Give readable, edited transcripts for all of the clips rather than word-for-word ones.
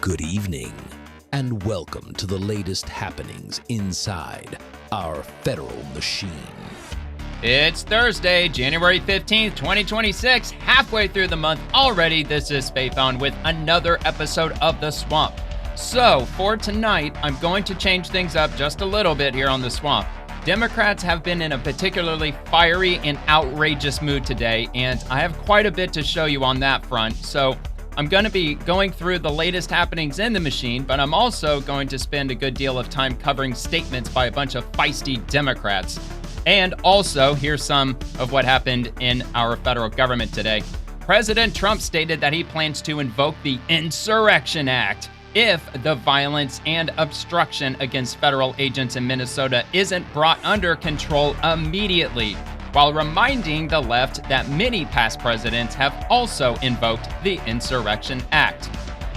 Good evening, and welcome to the latest happenings inside our federal machine. It's Thursday, January 15th, 2026, halfway through the month already. This is Spayphone with another episode of The Swamp. So, for tonight, I'm going to change things up just a little bit here on The Swamp. Democrats have been in a particularly fiery and outrageous mood today, and I have quite a bit to show you on that front. So, I'm going to be going through the latest happenings in the machine, but I'm also going to spend a good deal of time covering statements by a bunch of feisty Democrats. And also, here's some of what happened in our federal government today. President Trump stated that he plans to invoke the Insurrection Act if the violence and obstruction against federal agents in Minnesota isn't brought under control immediately, while reminding the left that many past presidents have also invoked the Insurrection Act.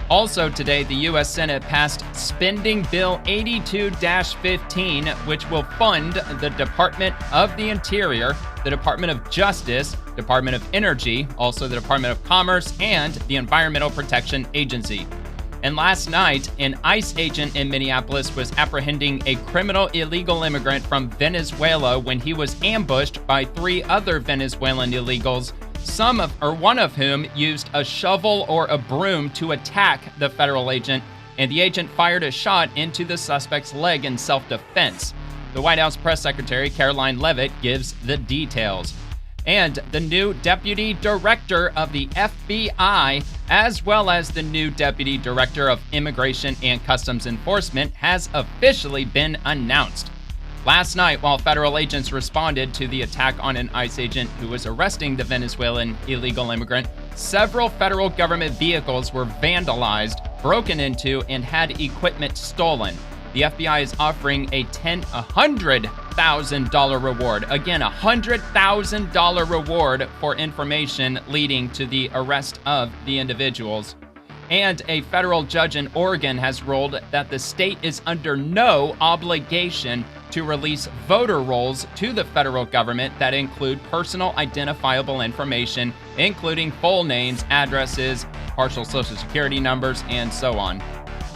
Also today, the U.S. Senate passed Spending Bill 82-15, which will fund the Department of the Interior, the Department of Justice, Department of Energy, also the Department of Commerce, and the Environmental Protection Agency. And last night, an ICE agent in Minneapolis was apprehending a criminal illegal immigrant from Venezuela when he was ambushed by 3 other Venezuelan illegals, one of whom used a shovel or a broom to attack the federal agent, and the agent fired a shot into the suspect's leg in self-defense. The White House press secretary, Karoline Leavitt, gives the details. And the new deputy director of the FBI, as well as the new deputy director of Immigration and Customs Enforcement, has officially been announced. Last night, while federal agents responded to the attack on an ICE agent who was arresting the Venezuelan illegal immigrant, several federal government vehicles were vandalized, broken into, and had equipment stolen. The FBI is offering a $100,000 reward. Again, a $100,000 reward for information leading to the arrest of the individuals. And a federal judge in Oregon has ruled that the state is under no obligation to release voter rolls to the federal government that include personal identifiable information, including full names, addresses, partial social security numbers, and so on.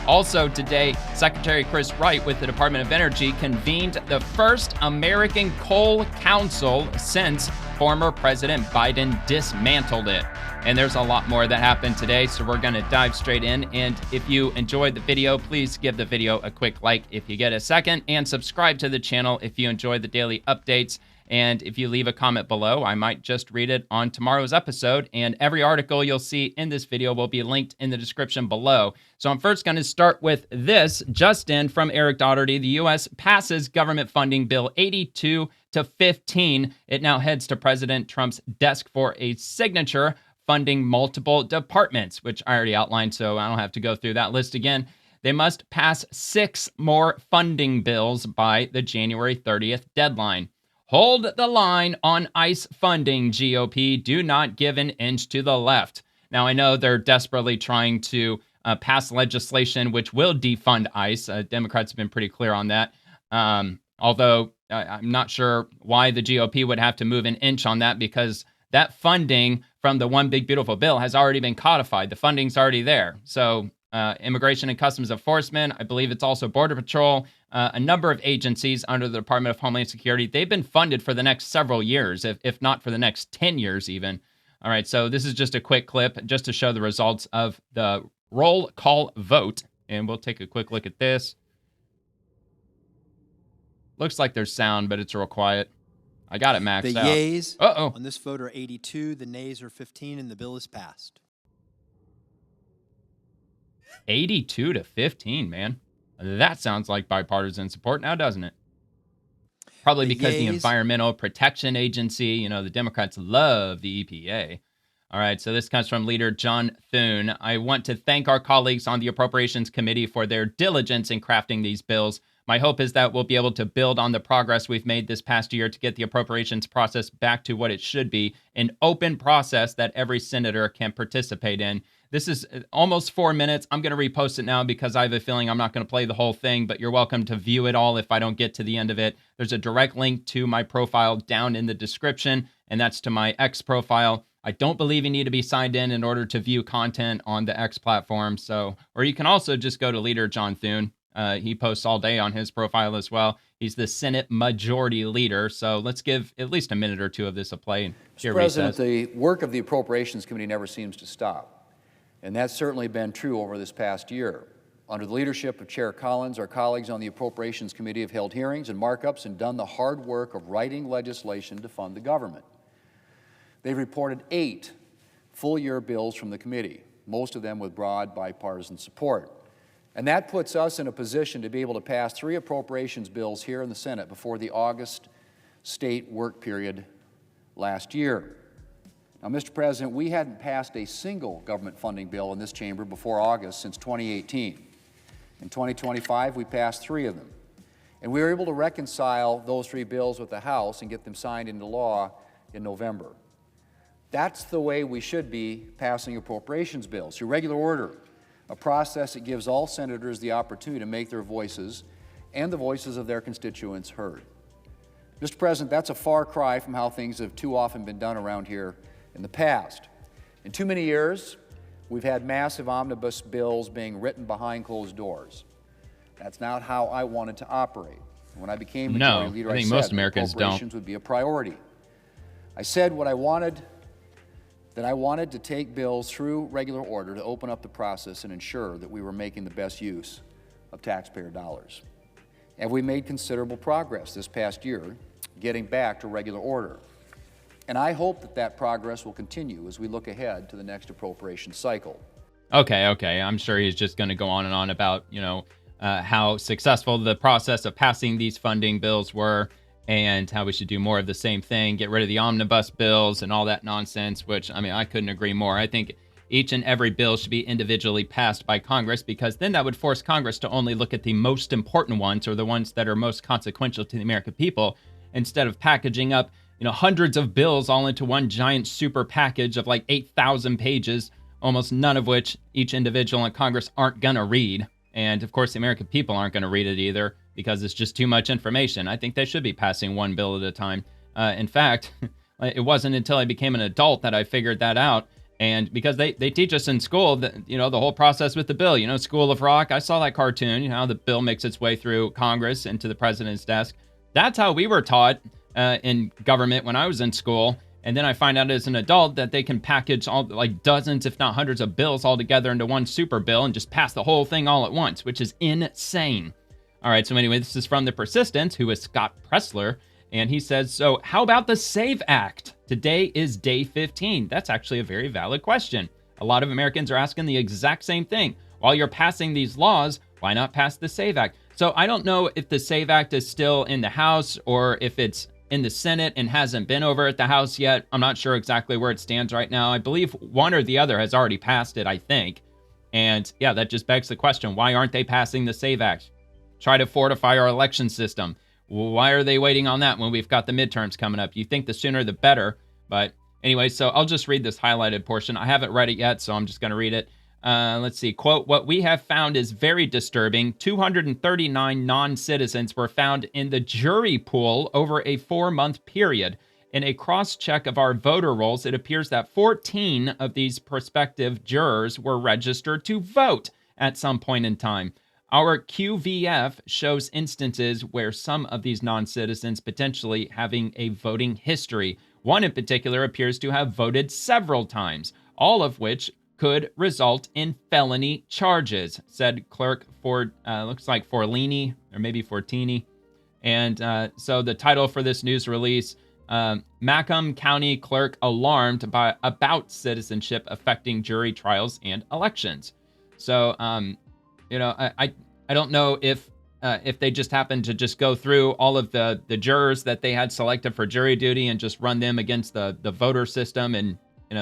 Also today, Secretary Chris Wright with the Department of Energy convened the first American Coal Council since former President Biden dismantled it. And there's a lot more that happened today, so we're going to dive straight in. And if you enjoyed the video, please give the video a quick like if you get a second, and subscribe to the channel if you enjoy the daily updates. And if you leave a comment below, I might just read it on tomorrow's episode. And every article you'll see in this video will be linked in the description below. So I'm first going to start with this, just in from Eric Daugherty. The U.S. passes government funding bill 82-15. It now heads to President Trump's desk for a signature, funding multiple departments, which I already outlined, so I don't have to go through that list again. They must pass 6 more funding bills by the January 30th deadline. Hold the line on ICE funding, GOP. Do not give an inch to the left. Now, I know they're desperately trying to pass legislation which will defund ICE. Democrats have been pretty clear on that. Although I'm not sure why the GOP would have to move an inch on that, because that funding from the One Big Beautiful Bill has already been codified. The funding's already there. So Immigration and Customs Enforcement, I believe it's also Border Patrol, a number of agencies under the Department of Homeland Security, they've been funded for the next several years, if not for the next 10 years even. All right, so this is just a quick clip just to show the results of the roll call vote, and we'll take a quick look at this. Looks like there's sound, but it's real quiet. I got it maxed out. The yeas on this vote are 82, the nays are 15, and the bill is passed. 82-15, man. That sounds like bipartisan support now, doesn't it? Probably because the Environmental Protection Agency, the Democrats love the EPA. All right, so this comes from Leader John Thune. I want to thank our colleagues on the Appropriations Committee for their diligence in crafting these bills. My hope is that we'll be able to build on the progress we've made this past year to get the appropriations process back to what it should be, an open process that every senator can participate in. This is almost 4 minutes. I'm going to repost it now because I have a feeling I'm not going to play the whole thing, but you're welcome to view it all if I don't get to the end of it. There's a direct link to my profile down in the description, and that's to my X profile. I don't believe you need to be signed in order to view content on the X platform. So, or you can also just go to Leader John Thune. He posts all day on his profile as well. He's the Senate Majority Leader. So let's give at least a minute or two of this a play. And Mr. President, the work of the Appropriations Committee never seems to stop. And that's certainly been true over this past year. Under the leadership of Chair Collins, our colleagues on the Appropriations Committee have held hearings and markups and done the hard work of writing legislation to fund the government. They've reported 8 full-year bills from the committee, most of them with broad bipartisan support. And that puts us in a position to be able to pass 3 appropriations bills here in the Senate before the August state work period last year. Now, Mr. President, we hadn't passed a single government funding bill in this chamber before August since 2018. In 2025, we passed 3 of them. And we were able to reconcile those 3 bills with the House and get them signed into law in November. That's the way we should be passing appropriations bills, through regular order, a process that gives all senators the opportunity to make their voices and the voices of their constituents heard. Mr. President, that's a far cry from how things have too often been done around here in the past. In too many years, we've had massive omnibus bills being written behind closed doors. That's not how I wanted to operate. When I became Majority Leader, I said most Americans appropriations would be a priority. I said what I wanted, that I wanted to take bills through regular order to open up the process and ensure that we were making the best use of taxpayer dollars. And we made considerable progress this past year, getting back to regular order. And I hope that that progress will continue as we look ahead to the next appropriation cycle. Okay. I'm sure he's just going to go on and on about, how successful the process of passing these funding bills were, and how we should do more of the same thing, get rid of the omnibus bills and all that nonsense, which, I couldn't agree more. I think each and every bill should be individually passed by Congress, because then that would force Congress to only look at the most important ones, or the ones that are most consequential to the American people, instead of packaging up, hundreds of bills all into one giant super package of like 8,000 pages, almost none of which each individual in Congress aren't going to read. And of course, the American people aren't going to read it either, because it's just too much information. I think they should be passing one bill at a time. In fact, it wasn't until I became an adult that I figured that out. And because they teach us in school that, the whole process with the bill, School of Rock, I saw that cartoon, how the bill makes its way through Congress and to the president's desk. That's how we were taught in government when I was in school. And then I find out as an adult that they can package all like dozens, if not hundreds of bills all together into one super bill and just pass the whole thing all at once, which is insane. All right, so anyway, this is from The Persistence, who is Scott Pressler, and he says, so how about the SAVE Act? Today is day 15. That's actually a very valid question. A lot of Americans are asking the exact same thing. While you're passing these laws, why not pass the SAVE Act? So I don't know if the SAVE Act is still in the House or if it's in the Senate and hasn't been over at the House yet. I'm not sure exactly where it stands right now. I believe one or the other has already passed it, I think. And yeah, that just begs the question, why aren't they passing the SAVE Act? Try to fortify our election system. Why are they waiting on that when we've got the midterms coming up? You think the sooner the better. But anyway, so I'll just read this highlighted portion. I haven't read it yet, so I'm just going to read it. Let's see. Quote, what we have found is very disturbing. 239 non-citizens were found in the jury pool over a 4-month period. In a cross-check of our voter rolls, it appears that 14 of these prospective jurors were registered to vote at some point in time. Our QVF shows instances where some of these non-citizens potentially having a voting history. One in particular appears to have voted several times, all of which could result in felony charges, said Clerk looks like Forlini, or maybe Fortini. And so the title for this news release, Macomb County Clerk alarmed about citizenship affecting jury trials and elections. So, I don't know if they just happened to just go through all of the jurors that they had selected for jury duty and just run them against the voter system, and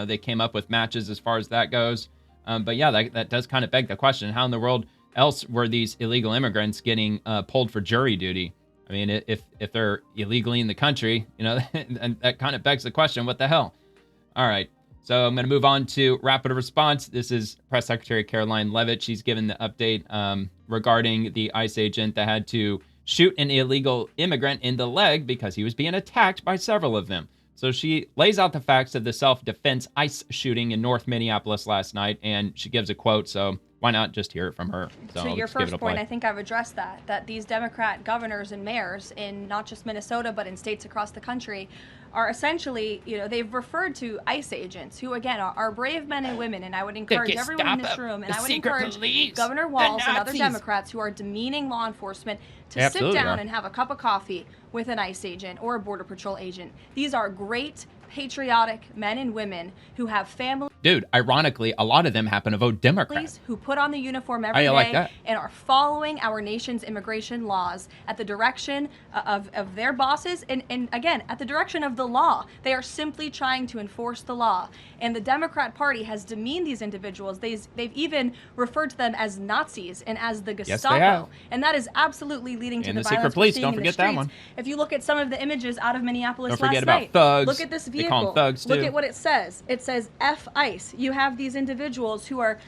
they came up with matches as far as that goes. But yeah, that does kind of beg the question: how in the world else were these illegal immigrants getting pulled for jury duty? I mean, if they're illegally in the country, and that kind of begs the question: what the hell? All right. So I'm going to move on to rapid response. This is Press Secretary Karoline Leavitt. She's given the update regarding the ICE agent that had to shoot an illegal immigrant in the leg because he was being attacked by several of them. So she lays out the facts of the self-defense ICE shooting in North Minneapolis last night, and she gives a quote, so why not just hear it from her? So to your let's give it first a point, play. I think I've addressed that these Democrat governors and mayors in not just Minnesota, but in states across the country are essentially, they've referred to ICE agents who, again, are brave men and women. And I would encourage everyone in this room, and I would encourage Governor Walz and other Democrats who are demeaning law enforcement to sit down and have a cup of coffee with an ICE agent or a Border Patrol agent. These are great, patriotic men and women who have families. Dude, ironically, a lot of them happen to vote Democrat. Who put on the uniform every day and are following our nation's immigration laws at the direction of their bosses and again, at the direction of the law. They are simply trying to enforce the law. And the Democrat Party has demeaned these individuals. They've even referred to them as Nazis and as the Gestapo. Yes, they have. And that is absolutely leading to and the secret violence police. we're seeing Don't in forget the streets. that one. If you look at some of the images out of Minneapolis Don't forget last about night, thugs. look at this vehicle. They call them thugs, Look too. at what it says. It says F ICE. You have these individuals who are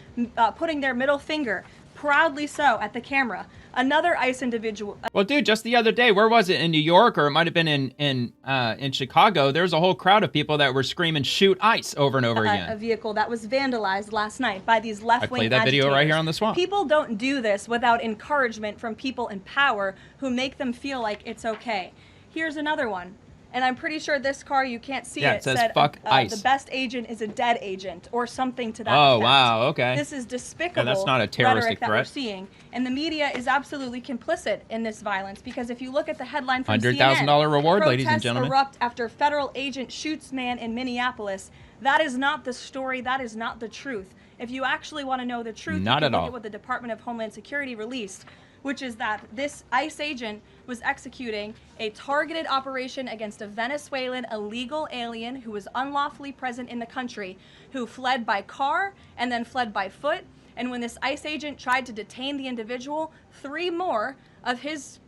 putting their middle finger, proudly so, at the camera. Another ICE individual. Well, dude, just the other day, where was it? In New York, or it might have been in Chicago. There's a whole crowd of people that were screaming "Shoot ICE" over and over again. A vehicle that was vandalized last night by these left-wing I played that video right here on the Swamp. People don't do this without encouragement from people in power who make them feel like it's okay. Here's another one. And I'm pretty sure this car, you can't see it, said "fuck ICE." The best agent is a dead agent, or something to that Oh, effect. wow, okay. This is despicable Yeah, that's not a terroristic rhetoric that we're threat. seeing. And the media is absolutely complicit in this violence, because if you look at the headline from $100,000 reward, ladies and protests gentlemen. erupt after federal agent shoots man in Minneapolis. That is not the story. That is not the truth. If you actually want to know the truth, Not you can at look all. at what the Department of Homeland Security released, which is that this ICE agent was executing a targeted operation against a Venezuelan illegal alien who was unlawfully present in the country, who fled by car and then fled by foot. And when this ICE agent tried to detain the individual, 3 more of his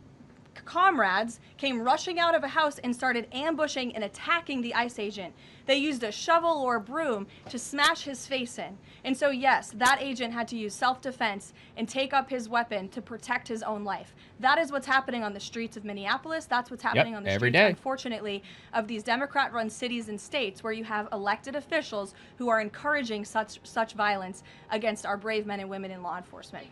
comrades came rushing out of a house and started ambushing and attacking the ICE agent. They used a shovel or a broom to smash his face in. And so yes, that agent had to use self-defense and take up his weapon to protect his own life. That is what's happening on the streets of Minneapolis. That's what's happening on the every streets, day. unfortunately, of these Democrat-run cities and states where you have elected officials who are encouraging such violence against our brave men and women in law enforcement.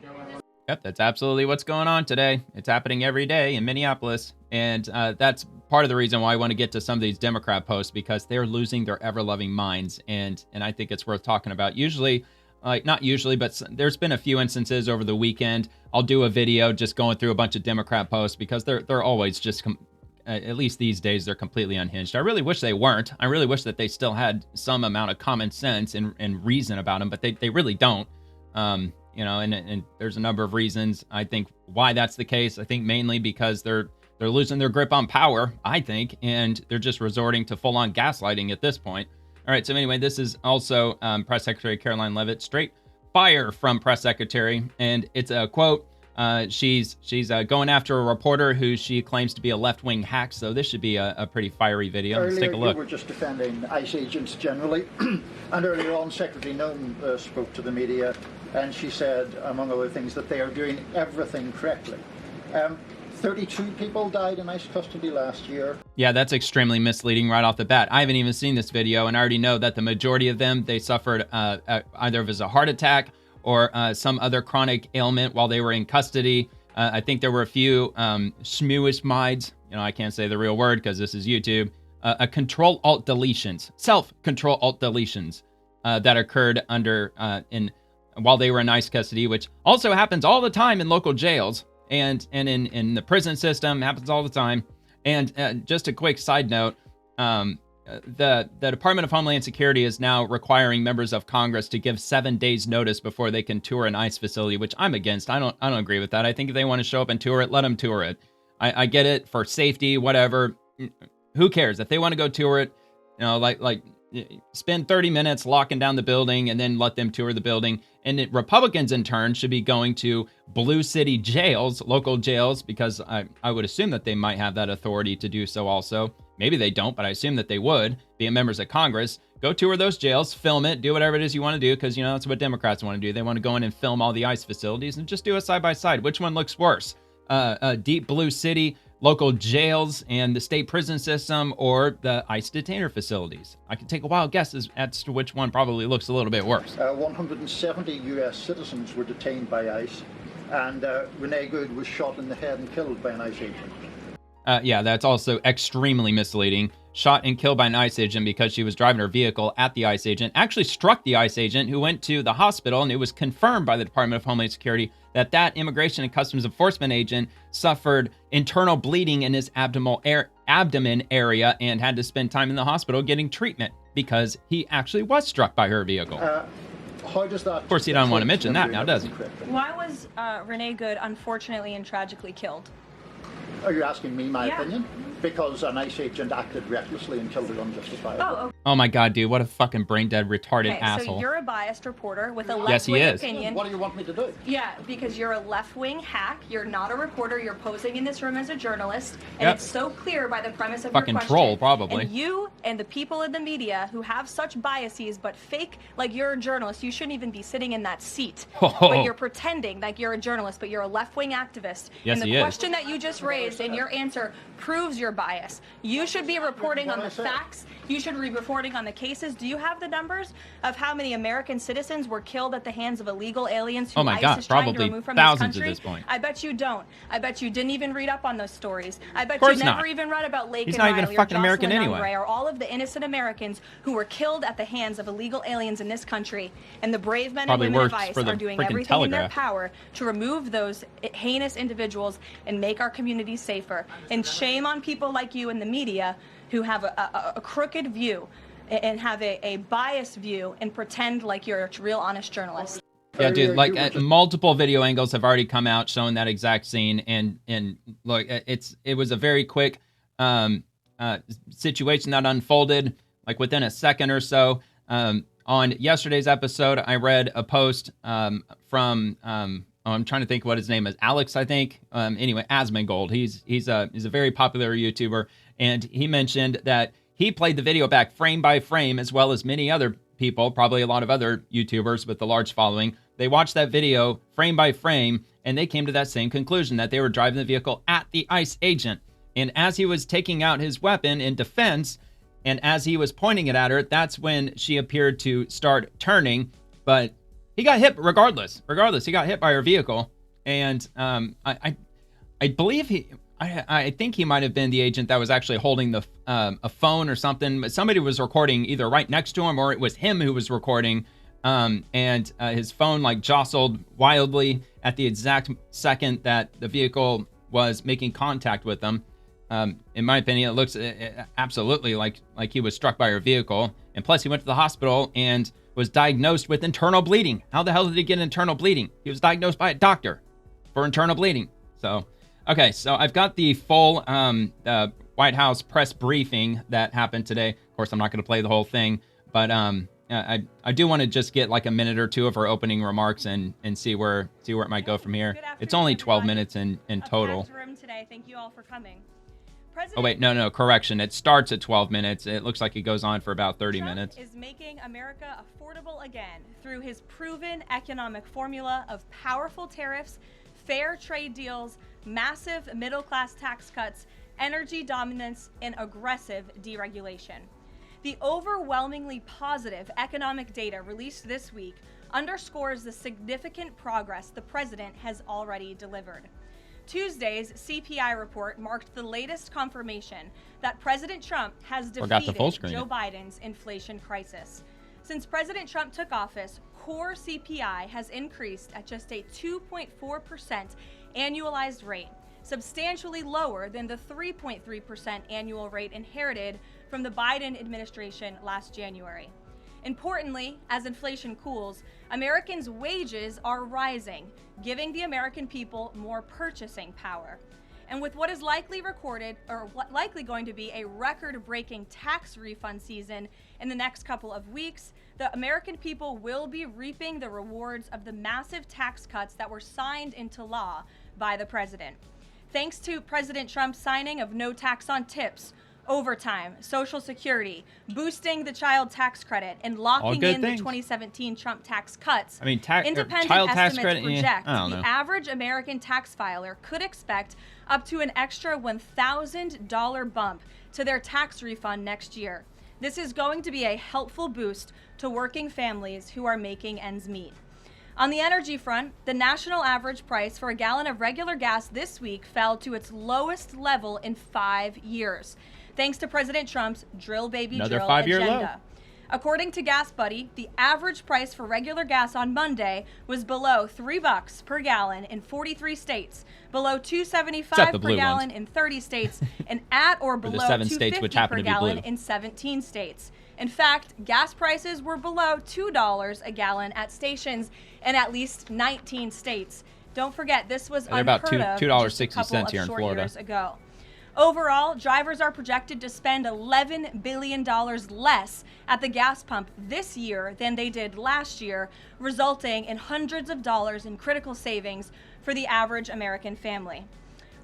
Yep, that's absolutely what's going on today. It's happening every day in Minneapolis. And that's part of the reason why I want to get to some of these Democrat posts, because they're losing their ever-loving minds. And I think it's worth talking about. Usually, not usually, but there's been a few instances over the weekend. I'll do a video just going through a bunch of Democrat posts, because they're always just, at least these days, they're completely unhinged. I really wish they weren't. I really wish that they still had some amount of common sense and reason about them, but they really don't. And there's a number of reasons, I think, why that's the case. I think mainly because they're losing their grip on power, I think, and they're just resorting to full-on gaslighting at this point. All right, so anyway, this is also Press Secretary Karoline Leavitt, straight fire from Press Secretary, and it's a quote. She's going after a reporter who she claims to be a left-wing hack, so this should be a pretty fiery video. Let's take a look. You were just defending ICE agents generally, and earlier on, Secretary Nome spoke to the media, and she said, among other things, that they are doing everything correctly. 32 people died in ICE custody last year. Yeah, that's extremely misleading right off the bat. I haven't even seen this video, and I already know that the majority of them, they suffered either of a heart attack or some other chronic ailment while they were in custody. I think there were a few schmooishmides, I can't say the real word because this is YouTube, control-alt deletions, self-control-alt deletions that occurred while they were in ICE custody, which also happens all the time in local jails and in the prison system, happens all the time. And just a quick side note, the Department of Homeland Security is now requiring members of Congress to give 7 days notice before they can tour an ICE facility, which I'm against. I don't agree with that. I think if they want to show up and tour it, let them tour it. I get it for safety, whatever. Who cares? If they want to go tour it, spend 30 minutes locking down the building and then let them tour the building. And Republicans, in turn, should be going to blue city jails, local jails, because I would assume that they might have that authority to do so also. Maybe they don't, but I assume that they would, being members of Congress. Go tour those jails, film it, do whatever it is you want to do, because, that's what Democrats want to do. They want to go in and film all the ICE facilities and just do it side by side. Which one looks worse? Deep blue city, local jails and the state prison system or the ICE detainer facilities. I can take a wild guess as to which one probably looks a little bit worse. 170 U.S. citizens were detained by ICE, and Renee Good was shot in the head and killed by an ICE agent. Yeah, that's also extremely misleading. Shot and killed by an ICE agent because she was driving her vehicle at the ICE agent, actually struck the ICE agent who went to the hospital, and it was confirmed by the Department of Homeland Security that Immigration and Customs Enforcement agent suffered internal bleeding in his abdomen area and had to spend time in the hospital getting treatment because he actually was struck by her vehicle. How does that... Of course, he doesn't want to mention that now, does he? Why was Renee Good unfortunately and tragically killed? Are you asking me my Yeah. opinion? Because an ICE agent acted recklessly and killed her unjustifiably. Oh, okay. Oh my God, dude, what a fucking brain-dead, retarded Okay, asshole. so you're a biased reporter with a Yes, he left-wing is. opinion. What do you want me to do? Yeah, because you're a left-wing hack. You're not a reporter. You're posing in this room as a journalist, and Yep. it's so clear by the premise of Fucking your question. troll, probably. And you and the people in the media who have such biases but fake like you're a journalist, you shouldn't even be sitting in that seat. Oh. But you're pretending like you're a journalist, but you're a left-wing activist. Yes, and the he is. question that you just raised and your answer proves your bias. You should be reporting on the facts. You should be reporting on the cases. Do you have the numbers of how many American citizens were killed at the hands of illegal aliens who Oh my ICE God, is trying to probably remove from thousands this at country? this point. I bet you don't. I bet you didn't even read up on those stories. I bet course you never not. even read about Lake He's and not even a Riley fucking or American Jocelyn anyway. Umbre or all of the innocent Americans who were killed at the hands of illegal aliens in this country. And the brave men Probably and women of works ICE for the are doing freaking everything in their Telegraph. power to remove those heinous individuals and make our communities safer. And shame on people like you in the media who have a crooked view and have a biased view and pretend like you're a real honest journalist. Yeah, dude, like multiple video angles have already come out showing that exact scene, and look, it was a very quick situation that unfolded like within a second or so. On yesterday's episode, I read a post from I'm trying to think what his name is, Alex, I think. Anyway, Asmongold. He's a very popular YouTuber, and he mentioned that he played the video back frame by frame, as well as many other people, probably a lot of other YouTubers with a large following. They watched that video frame by frame, and they came to that same conclusion, that they were driving the vehicle at the ICE agent. And as he was taking out his weapon in defense, and as he was pointing it at her, that's when she appeared to start turning. But he got hit regardless. He got hit by her vehicle. And I believe I think he might have been the agent that was actually holding a phone or something. But somebody was recording either right next to him, or it was him who was recording. And his phone like jostled wildly at the exact second that the vehicle was making contact with them. In my opinion, it looks absolutely like he was struck by her vehicle. And plus, he went to the hospital and was diagnosed with internal bleeding. How the hell did he get internal bleeding? He was diagnosed by a doctor for internal bleeding. So, okay, so I've got the full White House press briefing that happened today. Of course, I'm not going to play the whole thing, but I do want to just get like a minute or two of her opening remarks and see where it might go from here. It's only 12 minutes in total. Room today. Thank you all for coming. Oh wait, no, correction. It starts at 12 minutes. It looks like it goes on for about 30 minutes. Trump is making America affordable again through his proven economic formula of powerful tariffs, fair trade deals, massive middle-class tax cuts, energy dominance, and aggressive deregulation. The overwhelmingly positive economic data released this week underscores the significant progress the president has already delivered. Tuesday's CPI report marked the latest confirmation that President Trump has defeated Joe Biden's inflation crisis. Since President Trump took office, core CPI has increased at just a 2.4% annualized rate, substantially lower than the 3.3% annual rate inherited from the Biden administration last January. Importantly, as inflation cools, Americans' wages are rising, giving the American people more purchasing power. And with what is likely going to be a record-breaking tax refund season in the next couple of weeks, the American people will be reaping the rewards of the massive tax cuts that were signed into law by the president. Thanks to President Trump's signing of no tax on tips, overtime, Social Security, boosting the child tax credit, and locking in the 2017 Trump tax cuts. I mean, independent child tax estimates credit, project I don't the know. average American tax filer could expect up to an extra $1,000 bump to their tax refund next year. This is going to be a helpful boost to working families who are making ends meet. On the energy front, the national average price for a gallon of regular gas this week fell to its lowest level in 5 years, thanks to President Trump's drill baby Another drill 5-year agenda. low. According to Gas Buddy, the average price for regular gas on Monday was below $3 per gallon in 43 states, below $2.75 per gallon in 30 states, and at or below $2.50 per gallon in 17 states. In fact, gas prices were below $2 a gallon at stations in at least 19 states. Don't forget, this was unheard of just a couple of here in short Florida. years ago. Overall, drivers are projected to spend $11 billion less at the gas pump this year than they did last year, resulting in hundreds of dollars in critical savings for the average American family.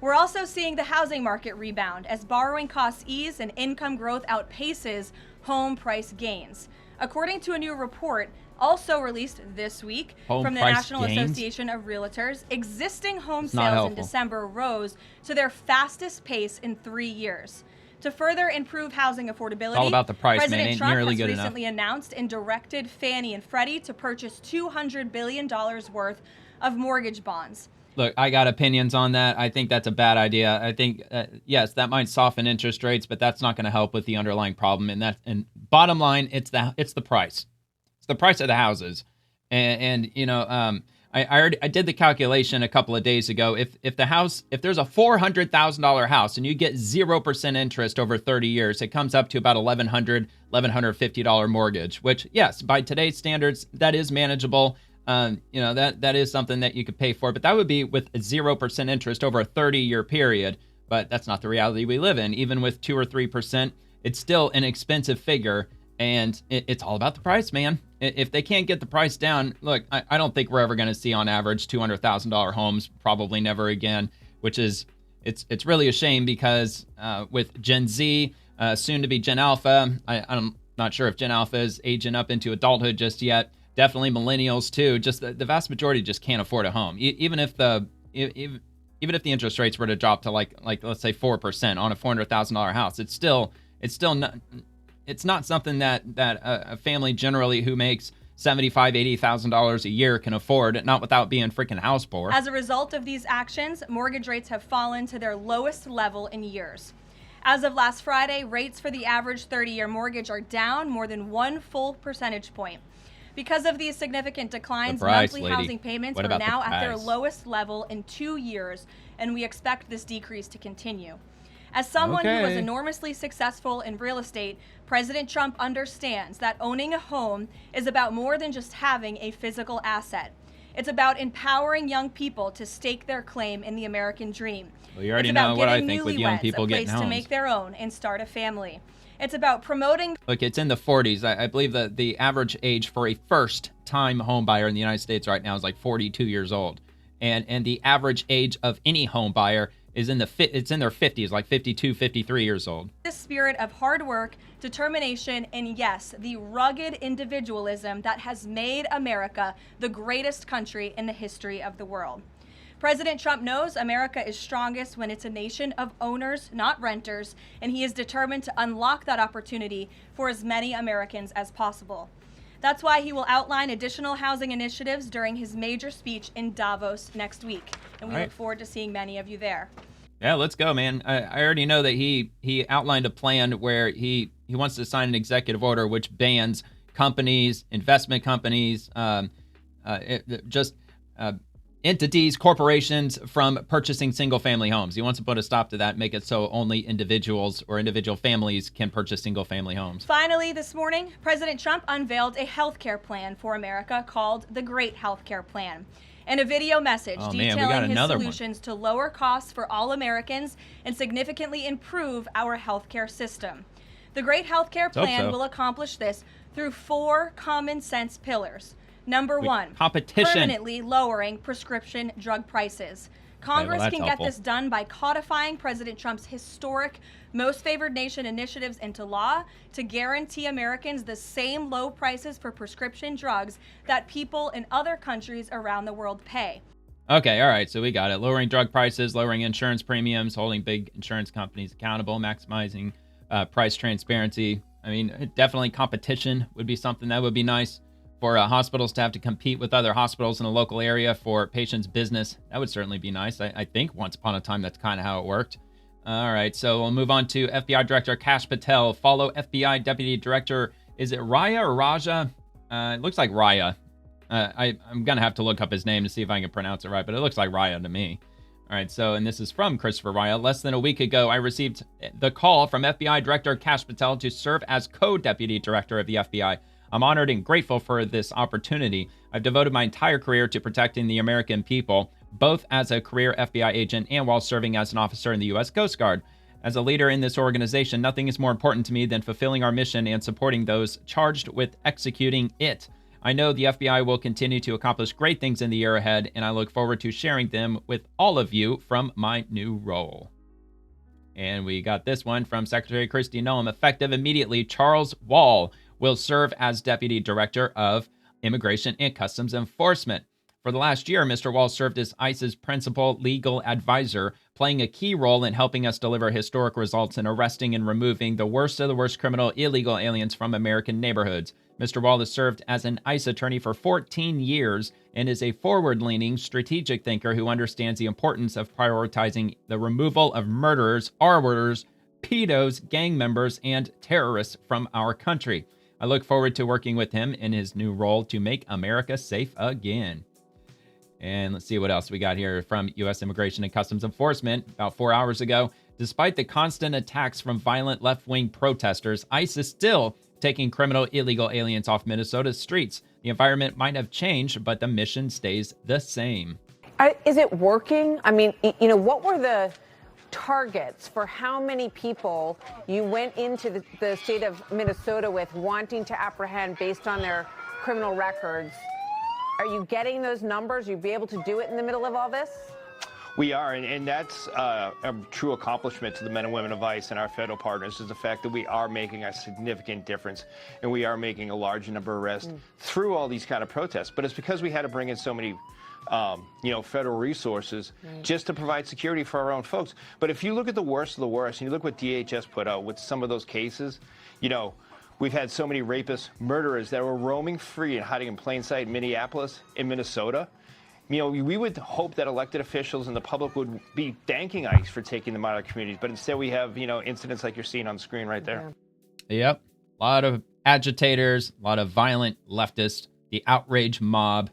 We're also seeing the housing market rebound as borrowing costs ease and income growth outpaces home price gains. According to a new report also released this week from the National Association of Realtors, existing home sales in December rose to their fastest pace in 3 years. To further improve housing affordability, all about the price, President man. Ain't Trump nearly has good recently announced and directed Fannie and Freddie to purchase $200 billion worth of mortgage bonds. Look, I got opinions on that. I think that's a bad idea. I think, yes, that might soften interest rates, but that's not going to help with the underlying problem. And bottom line, it's the price. It's the price of the houses. And you know, I did the calculation a couple of days ago. If there's a $400,000 house and you get 0% interest over 30 years, it comes up to about $1,150 mortgage, which, yes, by today's standards, that is manageable. You know, that is something that you could pay for, but that would be with 0% interest over a 30-year period. But that's not the reality we live in. Even with 2 or 3%, it's still an expensive figure, and it's all about the price, man. If they can't get the price down, look, I don't think we're ever going to see on average $200,000 homes, probably never again, which is, it's really a shame because with Gen Z, soon to be Gen Alpha, I'm not sure if Gen Alpha is aging up into adulthood just yet. Definitely millennials too. Just the vast majority just can't afford a home. Even if the interest rates were to drop to like let's say 4% on a $400,000 house, it's not something that a family generally who makes $75,000-$80,000 a year can afford, not without being freaking house poor. As a result of these actions, mortgage rates have fallen to their lowest level in years. As of last Friday, rates for the average 30-year mortgage are down more than 1 full percentage point. Because of these significant declines, monthly housing payments are now at their lowest level in 2 years, and we expect this decrease to continue. As someone who was enormously successful in real estate, President Trump understands that owning a home is about more than just having a physical asset. It's about empowering young people to stake their claim in the American dream. Well, you already know what I think with young people getting homes. To make their own and start a family. It's about promoting. Look, it's in the 40s. I believe that the average age for a first-time home buyer in the United States right now is like 42 years old, and the average age of any home buyer is in their 50s, like 52, 53 years old. The spirit of hard work, determination, and yes, the rugged individualism that has made America the greatest country in the history of the world. President Trump knows America is strongest when it's a nation of owners, not renters, and he is determined to unlock that opportunity for as many Americans as possible. That's why he will outline additional housing initiatives during his major speech in Davos next week, and we look forward to seeing many of you there. Yeah, let's go, man. I already know that he outlined a plan where he wants to sign an executive order which bans companies, investment companies, entities, corporations from purchasing single-family homes. He wants to put a stop to that, make it so only individuals or individual families can purchase single-family homes. Finally, this morning, President Trump unveiled a healthcare plan for America called the Great Healthcare Plan. In a video message detailing his solutions to lower costs for all Americans and significantly improve our healthcare system. The Great Healthcare Plan will accomplish this through 4 common sense pillars. Number one, competition. permanently lowering prescription drug prices. Congress that's can helpful. get this done by codifying President Trump's historic Most Favored Nation initiatives into law to guarantee Americans the same low prices for prescription drugs that people in other countries around the world pay. Okay, all right, so we got it. Lowering drug prices, lowering insurance premiums, holding big insurance companies accountable, maximizing price transparency. I mean, definitely competition would be something that would be nice for hospitals to have to compete with other hospitals in a local area for patients' business. That would certainly be nice. I think once upon a time, that's kind of how it worked. All right, so we'll move on to FBI Director Kash Patel. Follow FBI Deputy Director, is it Raya or Raja? It looks like Raya. I'm going to have to look up his name to see if I can pronounce it right, but it looks like Raya to me. All right, so, and this is from Christopher Raya. Less than a week ago, I received the call from FBI Director Kash Patel to serve as co-deputy director of the FBI. I'm honored and grateful for this opportunity. I've devoted my entire career to protecting the American people, both as a career FBI agent and while serving as an officer in the U.S. Coast Guard. As a leader in this organization, nothing is more important to me than fulfilling our mission and supporting those charged with executing it. I know the FBI will continue to accomplish great things in the year ahead, and I look forward to sharing them with all of you from my new role. And we got this one from Secretary Kristi Noem. Effective immediately, Charles Wall will serve as Deputy Director of Immigration and Customs Enforcement. For the last year, Mr. Wall served as ICE's principal legal advisor, playing a key role in helping us deliver historic results in arresting and removing the worst of the worst criminal illegal aliens from American neighborhoods. Mr. Wall has served as an ICE attorney for 14 years and is a forward-leaning, strategic thinker who understands the importance of prioritizing the removal of murderers, R-worders, pedos, gang members, and terrorists from our country. I look forward to working with him in his new role to make America safe again. And let's see what else we got here from U.S. Immigration and Customs Enforcement about 4 hours ago. Despite the constant attacks from violent left-wing protesters, ICE is still taking criminal illegal aliens off Minnesota's streets. The environment might have changed, but the mission stays the same. Is it working? I mean, what were the targets for how many people you went into the state of Minnesota with wanting to apprehend based on their criminal records? Are you getting those numbers? You'll be able to do it in the middle of all this? We are, and that's a true accomplishment to the men and women of ICE and our federal partners, is the fact that we are making a significant difference, and we are making a large number of arrests through all these kind of protests. But it's because we had to bring in so many federal resources just to provide security for our own folks. But if you look at the worst of the worst, and you look what DHS put out with some of those cases, we've had so many rapists, murderers that were roaming free and hiding in plain sight in Minneapolis, in Minnesota. We would hope that elected officials and the public would be thanking ICE for taking them out of communities, but instead we have, incidents like you're seeing on the screen right there. Yep. A lot of agitators, a lot of violent leftists, the outrage mob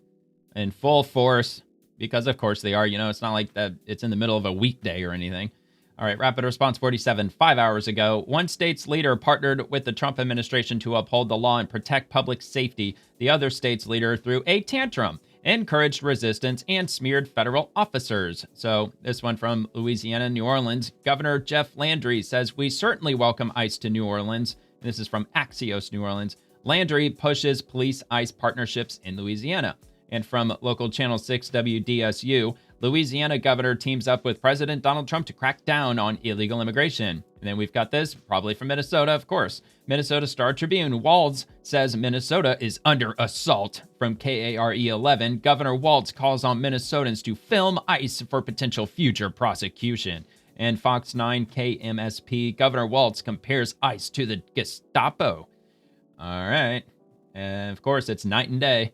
in full force, because of course they are, it's not like that it's in the middle of a weekday or anything. All right, Rapid Response 47, 5 hours ago. One state's leader partnered with the Trump administration to uphold the law and protect public safety. The other state's leader threw a tantrum, encouraged resistance, and smeared federal officers. So this one from Louisiana, New Orleans. Governor Jeff Landry says, we certainly welcome ICE to New Orleans. And this is from Axios, New Orleans. Landry pushes police-ICE partnerships in Louisiana. And from local Channel 6 WDSU, Louisiana governor teams up with President Donald Trump to crack down on illegal immigration. And then we've got this, probably from Minnesota, of course. Minnesota Star Tribune, Walz says Minnesota is under assault. From KARE 11, Governor Walz calls on Minnesotans to film ICE for potential future prosecution. And Fox 9 KMSP, Governor Walz compares ICE to the Gestapo. All right. And of course, it's night and day.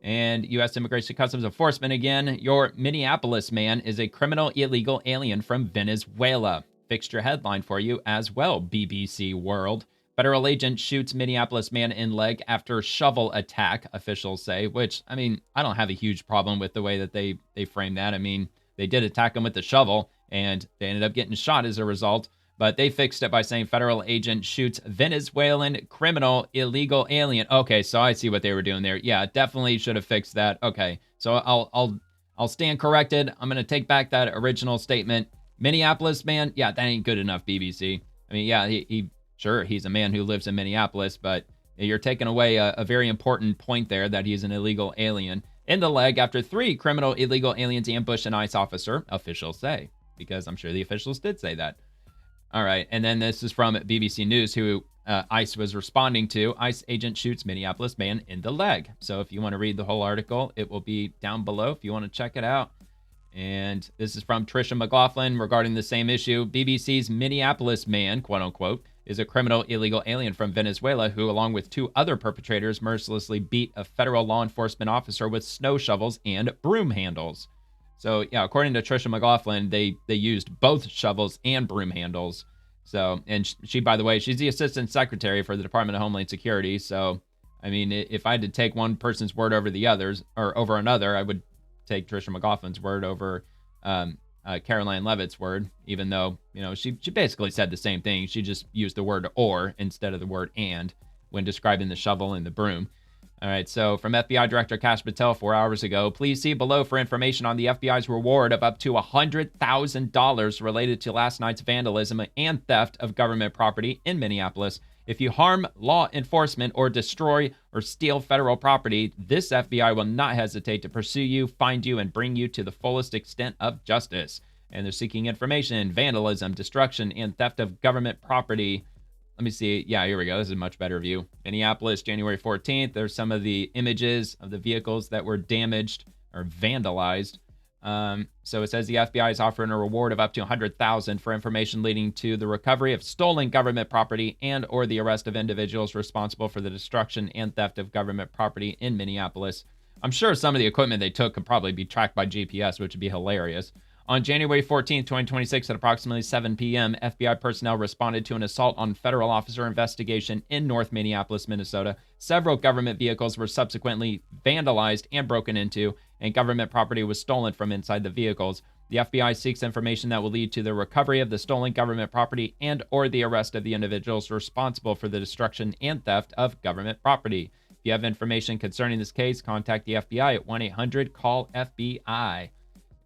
And U.S. Immigration Customs Enforcement again. Your Minneapolis man is a criminal illegal alien from Venezuela. Fixture headline for you as well, BBC World. Federal agent shoots Minneapolis man in leg after shovel attack, officials say, which, I don't have a huge problem with the way that they frame that. They did attack him with the shovel, and they ended up getting shot as a result. But they fixed it by saying federal agent shoots Venezuelan criminal illegal alien. Okay, so I see what they were doing there. Yeah, definitely should have fixed that. Okay, so I'll stand corrected. I'm gonna take back that original statement. Minneapolis man, yeah, that ain't good enough, BBC. He's a man who lives in Minneapolis, but You're taking away a very important point there, that he's an illegal alien. In the leg after 3 criminal illegal aliens ambushed an ICE officer, officials say, because I'm sure the officials did say that. All right, and then this is from BBC News, who ICE was responding to. ICE agent shoots Minneapolis man in the leg. So if you want to read the whole article, it will be down below if you want to check it out. And this is from Tricia McLaughlin regarding the same issue. BBC's Minneapolis man, quote unquote, is a criminal illegal alien from Venezuela who, along with 2 other perpetrators, mercilessly beat a federal law enforcement officer with snow shovels and broom handles. So, yeah, according to Tricia McLaughlin, they used both shovels and broom handles. So, and she, by the way, she's the assistant secretary for the Department of Homeland Security. So, I mean, if I had to take one person's word over the others, or over another, I would take Tricia McLaughlin's word over Karoline Leavitt's word, even though, you know, she basically said the same thing. She just used the word or instead of the word and when describing the shovel and the broom. All right, so from FBI Director Kash Patel 4 hours ago, please see below for information on the FBI's reward of up to $100,000 related to last night's vandalism and theft of government property in Minneapolis. If you harm law enforcement or destroy or steal federal property, this FBI will not hesitate to pursue you, find you, and bring you to the fullest extent of justice. And they're seeking information, vandalism, destruction, and theft of government property. Let me see. Yeah, here we go. This is a much better view. Minneapolis, January 14th. There's some of the images of the vehicles that were damaged or vandalized. So it says the FBI is offering a reward of up to $100,000 for information leading to the recovery of stolen government property and or the arrest of individuals responsible for the destruction and theft of government property in Minneapolis. I'm sure some of the equipment they took could probably be tracked by GPS, which would be hilarious. On January 14th, 2026, at approximately 7 p.m., FBI personnel responded to an assault on federal officer investigation in North Minneapolis, Minnesota. Several government vehicles were subsequently vandalized and broken into, and government property was stolen from inside the vehicles. The FBI seeks information that will lead to the recovery of the stolen government property and or the arrest of the individuals responsible for the destruction and theft of government property. If you have information concerning this case, contact the FBI at 1-800-CALL-FBI.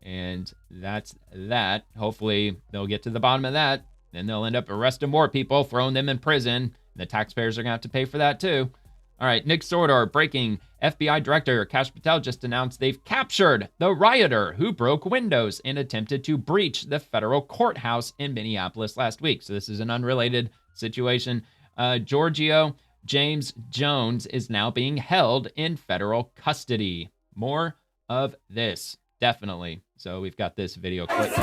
And that's that. Hopefully they'll get to the bottom of that. Then they'll end up arresting more people, throwing them in prison. The taxpayers are going to have to pay for that too. All right, Nick Sordor breaking. FBI Director Kash Patel just announced they've captured the rioter who broke windows and attempted to breach the federal courthouse in Minneapolis last week. So this is an unrelated situation. Giorgio James Jones is now being held in federal custody. More of this, definitely. So we've got this video clip.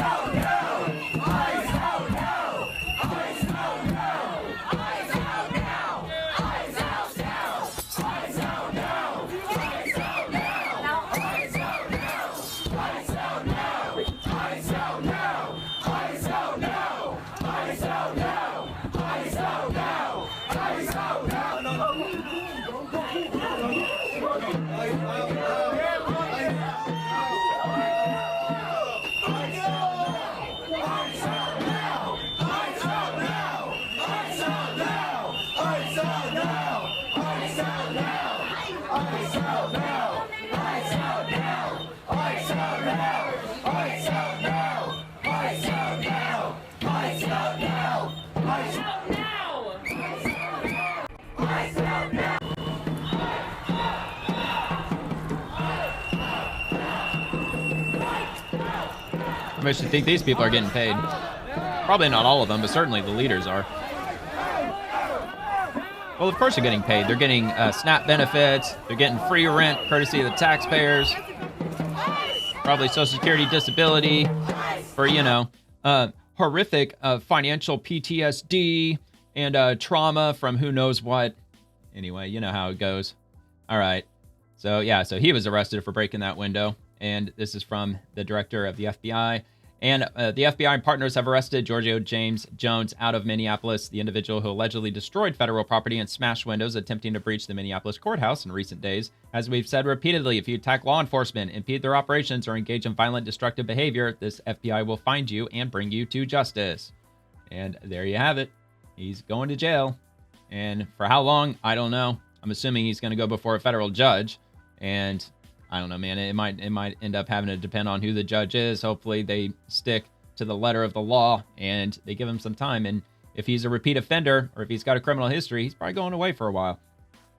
I should think these people are getting paid. Probably not all of them, but certainly the leaders are. Well, of course they're getting paid. They're getting SNAP benefits. They're getting free rent courtesy of the taxpayers. Probably Social Security disability for, you know, horrific financial PTSD and trauma from who knows what. Anyway, you know how it goes. All right. So, yeah, so he was arrested for breaking that window. And this is from the director of the FBI. And the FBI and partners have arrested Giorgio James Jones out of Minneapolis, the individual who allegedly destroyed federal property and smashed windows attempting to breach the Minneapolis courthouse in recent days. As we've said repeatedly, if you attack law enforcement, impede their operations, or engage in violent, destructive behavior, this FBI will find you and bring you to justice. And there you have it. He's going to jail. And for how long? I don't know. I'm assuming he's going to go before a federal judge. And I don't know, man. It might end up having to depend on who the judge is. Hopefully they stick to the letter of the law and they give him some time. And if he's a repeat offender or if he's got a criminal history, he's probably going away for a while.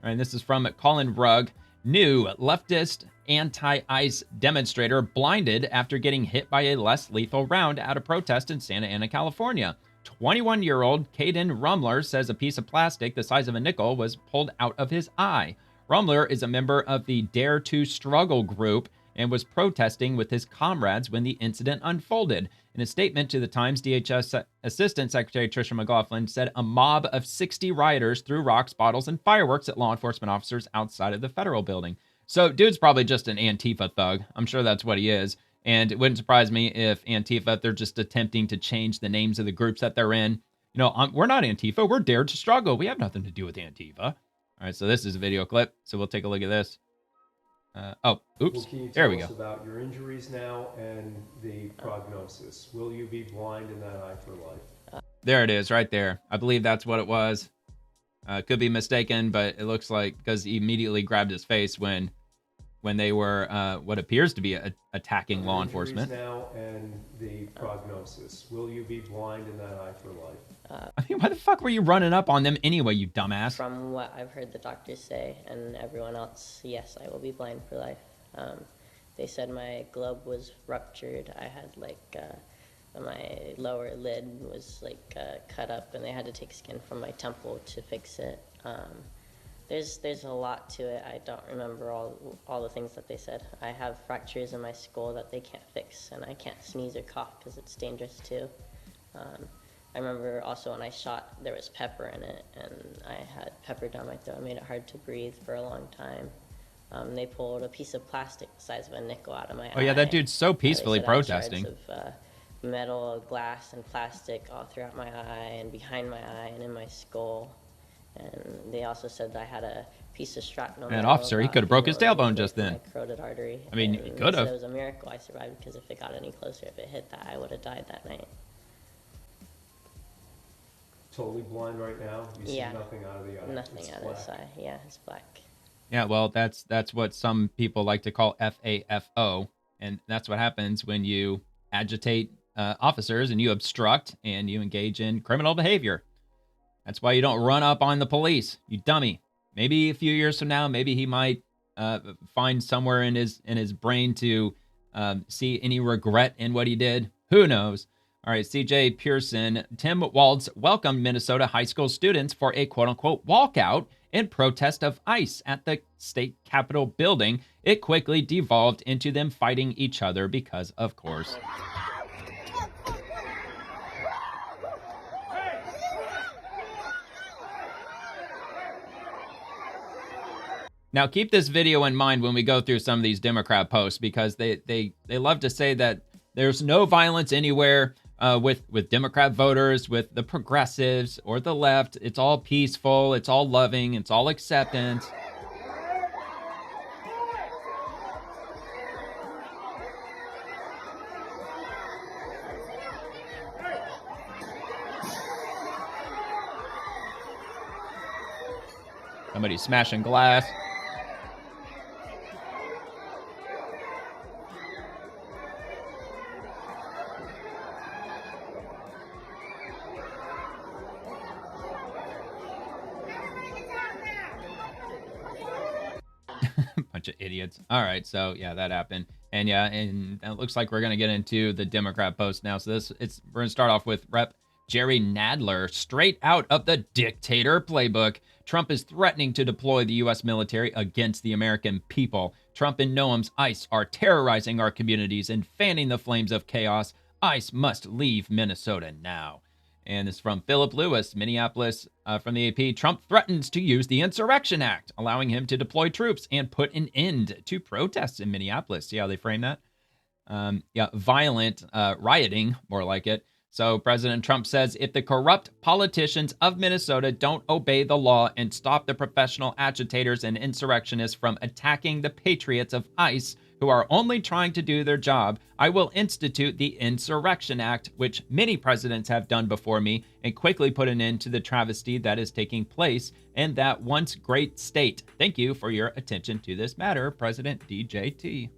All right, this is from Colin Rugg. New leftist anti-ICE demonstrator blinded after getting hit by a less lethal round at a protest in Santa Ana, California. 21-year-old Caden Rumler says a piece of plastic the size of a nickel was pulled out of his eye. Rumler is a member of the Dare to Struggle group and was protesting with his comrades when the incident unfolded. In a statement to the Times, DHS Assistant Secretary Tricia McLaughlin said a mob of 60 rioters threw rocks, bottles, and fireworks at law enforcement officers outside of the federal building. So dude's probably just an Antifa thug. I'm sure that's what he is. And it wouldn't surprise me if Antifa, they're just attempting to change the names of the groups that they're in. You know, we're not Antifa. We're Dare to Struggle. We have nothing to do with Antifa. All right, so this is a video clip. So we'll take a look at this. Oops. There we go. About your injuries now and the prognosis. Will you be blind in that eye for life? There it is, right there. I believe that's what it was. Could be mistaken, but it looks like because he immediately grabbed his face when they were what appears to be attacking law enforcement. Now and the prognosis. Will you be blind in that eye for life? I mean, why the fuck were you running up on them anyway, you dumbass? From what I've heard the doctors say and everyone else, yes, I will be blind for life. They said my globe was ruptured. I had my lower lid was cut up, and they had to take skin from my temple to fix it. There's a lot to it. I don't remember all the things that they said. I have fractures in my skull that they can't fix, and I can't sneeze or cough because it's dangerous too. I remember also when I shot, there was pepper in it, and I had pepper down my throat. It made it hard to breathe for a long time. They pulled a piece of plastic the size of a nickel out of my eye. Oh yeah, that dude's so peacefully protesting. They said I had shards of metal, glass, and plastic all throughout my eye and behind my eye and in my skull. And they also said that I had a piece of shrapnel. Man, officer, he could have broke his tailbone just then. My carotid artery. I mean, he could have. It was a miracle I survived, because if it got any closer, if it hit that, I would have died that night. Totally blind right now? You see nothing out of the eye? Nothing out of his eye. Yeah, it's black. Yeah, well, that's what some people like to call FAFO, and that's what happens when you agitate officers and you obstruct and you engage in criminal behavior. That's why you don't run up on the police, you dummy. Maybe a few years from now, maybe he might find somewhere in his brain to see any regret in what he did. Who knows? All right, CJ Pearson. Tim Waltz welcomed Minnesota high school students for a quote-unquote walkout in protest of ICE at the state capitol building. It quickly devolved into them fighting each other because, of course. Now, keep this video in mind when we go through some of these Democrat posts, because they love to say that there's no violence anywhere with Democrat voters, with the progressives or the left. It's all peaceful, it's all loving, it's all acceptance. Somebody's smashing glass. Bunch of idiots. All right, so yeah, that happened. And yeah, and it looks like we're gonna get into the Democrat post now. So we're gonna start off with Rep. Jerry Nadler, straight out of the dictator playbook. Trump is threatening to deploy the U.S. military against the American people. Trump and Noam's ICE are terrorizing our communities and fanning the flames of chaos. ICE must leave Minnesota now. And this is from Philip Lewis, Minneapolis, from the AP. Trump threatens to use the Insurrection Act, allowing him to deploy troops and put an end to protests in Minneapolis. See how they frame that? Violent rioting, more like it. So President Trump says if the corrupt politicians of Minnesota don't obey the law and stop the professional agitators and insurrectionists from attacking the patriots of ICE, who are only trying to do their job, I will institute the Insurrection Act, which many presidents have done before me, and quickly put an end to the travesty that is taking place in that once great state. Thank you for your attention to this matter, President DJT.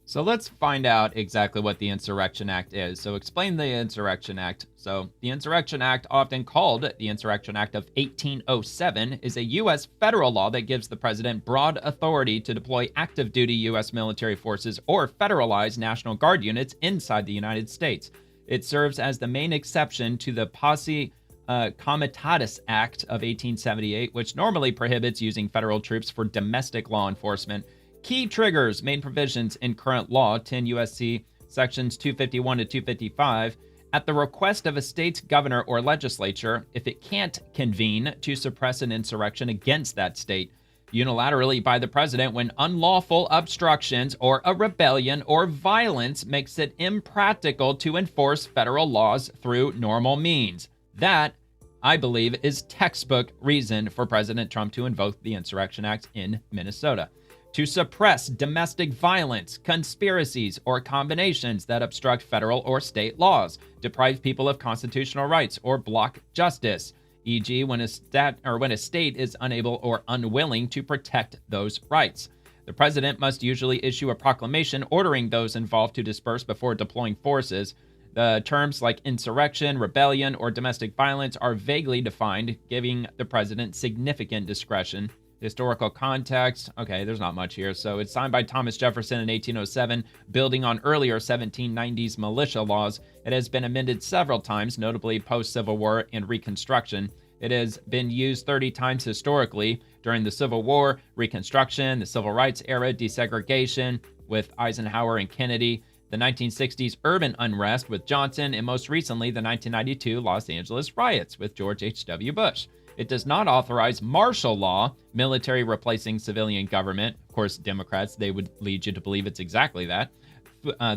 So let's find out exactly what the Insurrection Act is. So explain the Insurrection Act. So the Insurrection Act, often called the Insurrection Act of 1807, is a U.S. federal law that gives the president broad authority to deploy active duty U.S. military forces or federalized National Guard units inside the United States. It serves as the main exception to the Posse Comitatus Act of 1878, which normally prohibits using federal troops for domestic law enforcement. Key triggers, main provisions in current law, 10 U.S.C. sections 251 to 255, at the request of a state's governor or legislature, if it can't convene to suppress an insurrection against that state, unilaterally by the president when unlawful obstructions or a rebellion or violence makes it impractical to enforce federal laws through normal means. That, I believe, is textbook reason for President Trump to invoke the Insurrection Act in Minnesota. To suppress domestic violence, conspiracies, or combinations that obstruct federal or state laws, deprive people of constitutional rights, or block justice, e.g. when a state is unable or unwilling to protect those rights. The president must usually issue a proclamation ordering those involved to disperse before deploying forces. The terms like insurrection, rebellion, or domestic violence are vaguely defined, giving the president significant discretion. Historical context, okay, there's not much here. So it's signed by Thomas Jefferson in 1807, building on earlier 1790s militia laws. It has been amended several times, notably post-Civil War and Reconstruction. It has been used 30 times historically during the Civil War, Reconstruction, the Civil Rights era, desegregation with Eisenhower and Kennedy, the 1960s urban unrest with Johnson, and most recently the 1992 Los Angeles riots with George H.W. Bush. It does not authorize martial law, military replacing civilian government. Of course, Democrats, they would lead you to believe it's exactly that.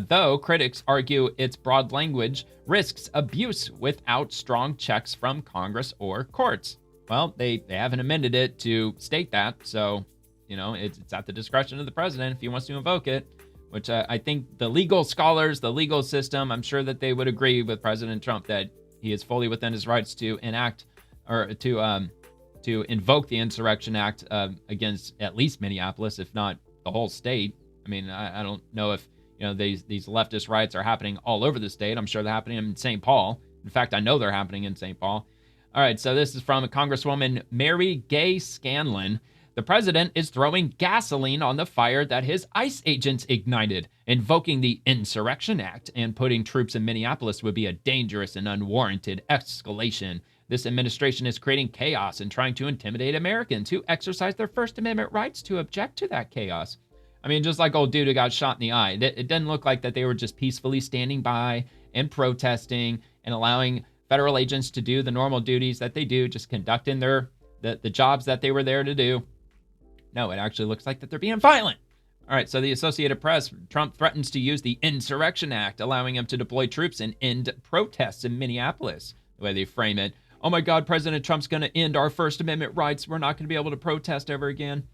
Though critics argue its broad language risks abuse without strong checks from Congress or courts. Well, they haven't amended it to state that, so, it's at the discretion of the president if he wants to invoke it, which I think the legal scholars, the legal system, I'm sure that they would agree with President Trump that he is fully within his rights to enact or to invoke the Insurrection Act against at least Minneapolis, if not the whole state. I mean, I don't know if these leftist riots are happening all over the state. I'm sure they're happening in St. Paul. In fact, I know they're happening in St. Paul. All right, so this is from Congresswoman Mary Gay Scanlon. The president is throwing gasoline on the fire that his ICE agents ignited. Invoking the Insurrection Act and putting troops in Minneapolis would be a dangerous and unwarranted escalation. This administration is creating chaos and trying to intimidate Americans who exercise their First Amendment rights to object to that chaos. I mean, just like old dude who got shot in the eye. It doesn't look like that they were just peacefully standing by and protesting and allowing federal agents to do the normal duties that they do, just conducting the jobs that they were there to do. No, it actually looks like that they're being violent. All right, so the Associated Press, Trump threatens to use the Insurrection Act, allowing him to deploy troops and end protests in Minneapolis, the way they frame it. Oh my God, President Trump's going to end our First Amendment rights. We're not going to be able to protest ever again.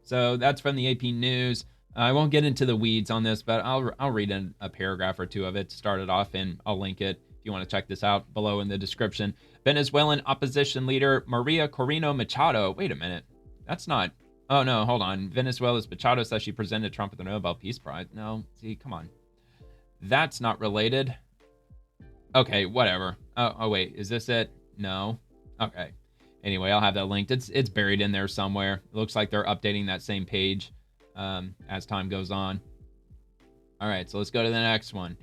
So that's from the AP News. I won't get into the weeds on this, but I'll read a paragraph or two of it to start it off, and I'll link it if you want to check this out below in the description. Venezuelan opposition leader Maria Corina Machado. Wait a minute. That's not... Oh, no, hold on. Venezuela's Machado says she presented Trump with the Nobel Peace Prize. No, see, come on. That's not related. Okay, whatever. Oh, wait, is this it? No. Okay. Anyway, I'll have that linked. It's buried in there somewhere. It looks like they're updating that same page as time goes on. All right, so let's go to the next one.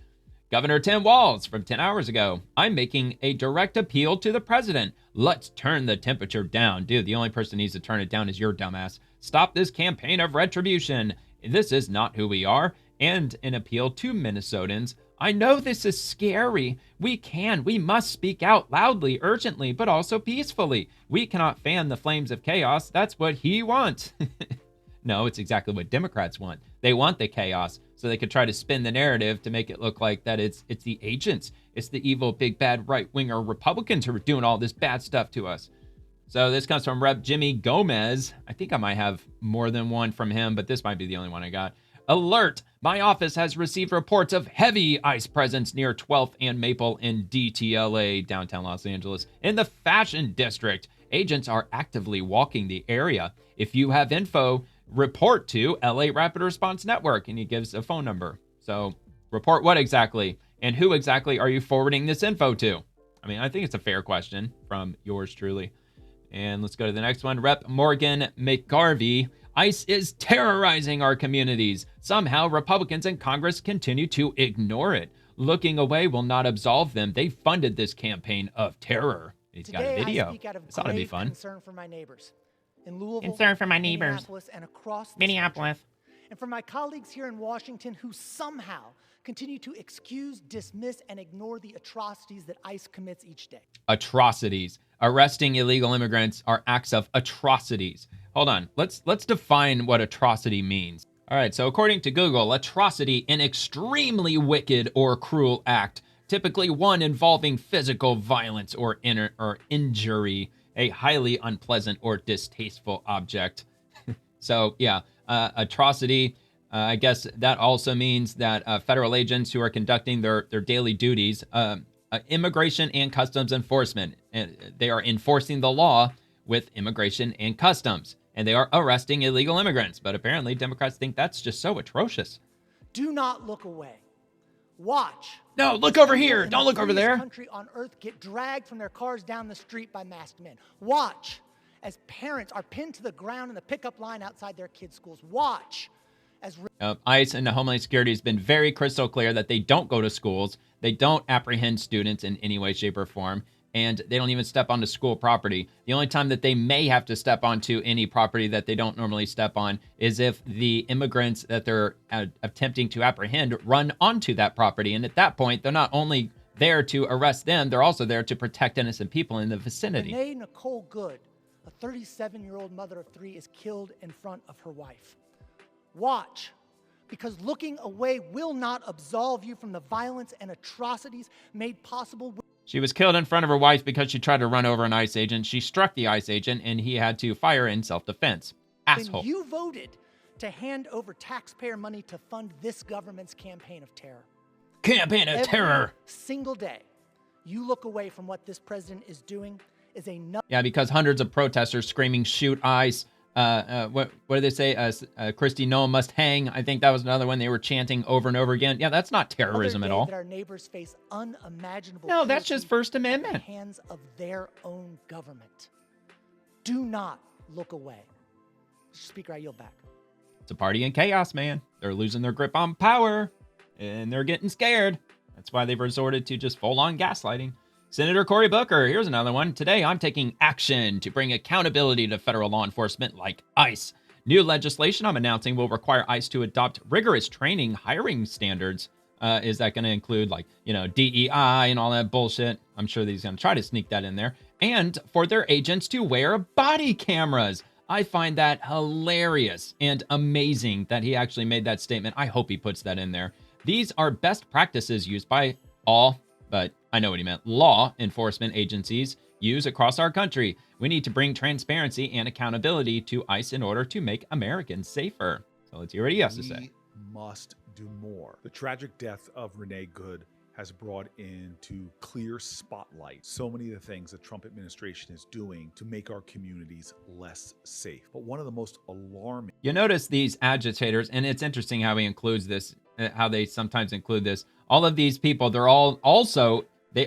Governor Tim Walz from 10 hours ago. I'm making a direct appeal to the president. Let's turn the temperature down. Dude, the only person who needs to turn it down is your dumbass. Stop this campaign of retribution. This is not who we are. And an appeal to Minnesotans. I know this is scary. We must speak out loudly, urgently, but also peacefully. We cannot fan the flames of chaos. That's what he wants. No, it's exactly what Democrats want. They want the chaos so they could try to spin the narrative to make it look like that it's the agents. It's the evil, big, bad, right-winger Republicans who are doing all this bad stuff to us. So this comes from Rep. Jimmy Gomez. I think I might have more than one from him, but this might be the only one I got. Alert! My office has received reports of heavy ICE presence near 12th and Maple in DTLA, downtown Los Angeles. In the Fashion District, agents are actively walking the area. If you have info, report to LA Rapid Response Network, and he gives a phone number. So report what exactly? And who exactly are you forwarding this info to? I mean, I think it's a fair question from yours truly. And let's go to the next one. Rep. Morgan McGarvey. ICE is terrorizing our communities. Somehow, Republicans in Congress continue to ignore it. Looking away will not absolve them. They funded this campaign of terror. He's got a video. I speak out of This ought to be grave fun. concern for my neighbors in Louisville, Concern for my neighbors. Minneapolis, and across this Minneapolis. country. And for my colleagues here in Washington who somehow continue to excuse, dismiss, and ignore the atrocities that ICE commits each day. Atrocities. Arresting illegal immigrants are acts of atrocities. Hold on. Let's define what atrocity means. All right, so according to Google, atrocity, an extremely wicked or cruel act, typically one involving physical violence or injury, a highly unpleasant or distasteful object. So yeah, atrocity. I guess that also means that federal agents who are conducting their daily duties, immigration and customs enforcement, and they are enforcing the law with immigration and customs, and they are arresting illegal immigrants. But apparently Democrats think that's just so atrocious. Do not look away. Watch. No, look over here. Don't look over there. Country on earth get dragged from their cars down the street by masked men. Watch as parents are pinned to the ground in the pickup line outside their kids' schools. Watch as ICE and the Homeland Security has been very crystal clear that they don't go to schools, they don't apprehend students in any way, shape, or form, and they don't even step onto school property. The only time that they may have to step onto any property that they don't normally step on is if the immigrants that they're attempting to apprehend run onto that property. And at that point, they're not only there to arrest them, they're also there to protect innocent people in the vicinity. Renee Nicole Good, a 37-year-old mother of 3, is killed in front of her wife. Watch, because looking away will not absolve you from the violence and atrocities made possible. She was killed in front of her wife because she tried to run over an ICE agent. She struck the ICE agent, and he had to fire in self-defense. Asshole. When you voted to hand over taxpayer money to fund this government's campaign of terror. Campaign of terror. Single day, you look away from what this president is doing is another. Yeah, because hundreds of protesters screaming, shoot ICE. What did they say? Christy Noem must hang. I think that was another one they were chanting over and over again. Yeah, that's not terrorism at all. That our neighbors face unimaginable. No, that's just First Amendment. At the hands of their own government. Do not look away. Mr. Speaker, I yield back. It's a party in chaos, man. They're losing their grip on power, and they're getting scared. That's why they've resorted to just full-on gaslighting. Senator Cory Booker, here's another one. Today, I'm taking action to bring accountability to federal law enforcement like ICE. New legislation I'm announcing will require ICE to adopt rigorous training hiring standards. Is that going to include DEI and all that bullshit? I'm sure he's going to try to sneak that in there. And for their agents to wear body cameras. I find that hilarious and amazing that he actually made that statement. I hope he puts that in there. These are best practices used by all, but I know what he meant, law enforcement agencies use across our country. We need to bring transparency and accountability to ICE in order to make Americans safer. So let's hear what he has to say. We must do more. The tragic death of Renee Good has brought into clear spotlight so many of the things the Trump administration is doing to make our communities less safe. But one of the most alarming... You notice these agitators, and it's interesting how he includes this, how they sometimes include this. All of these people, they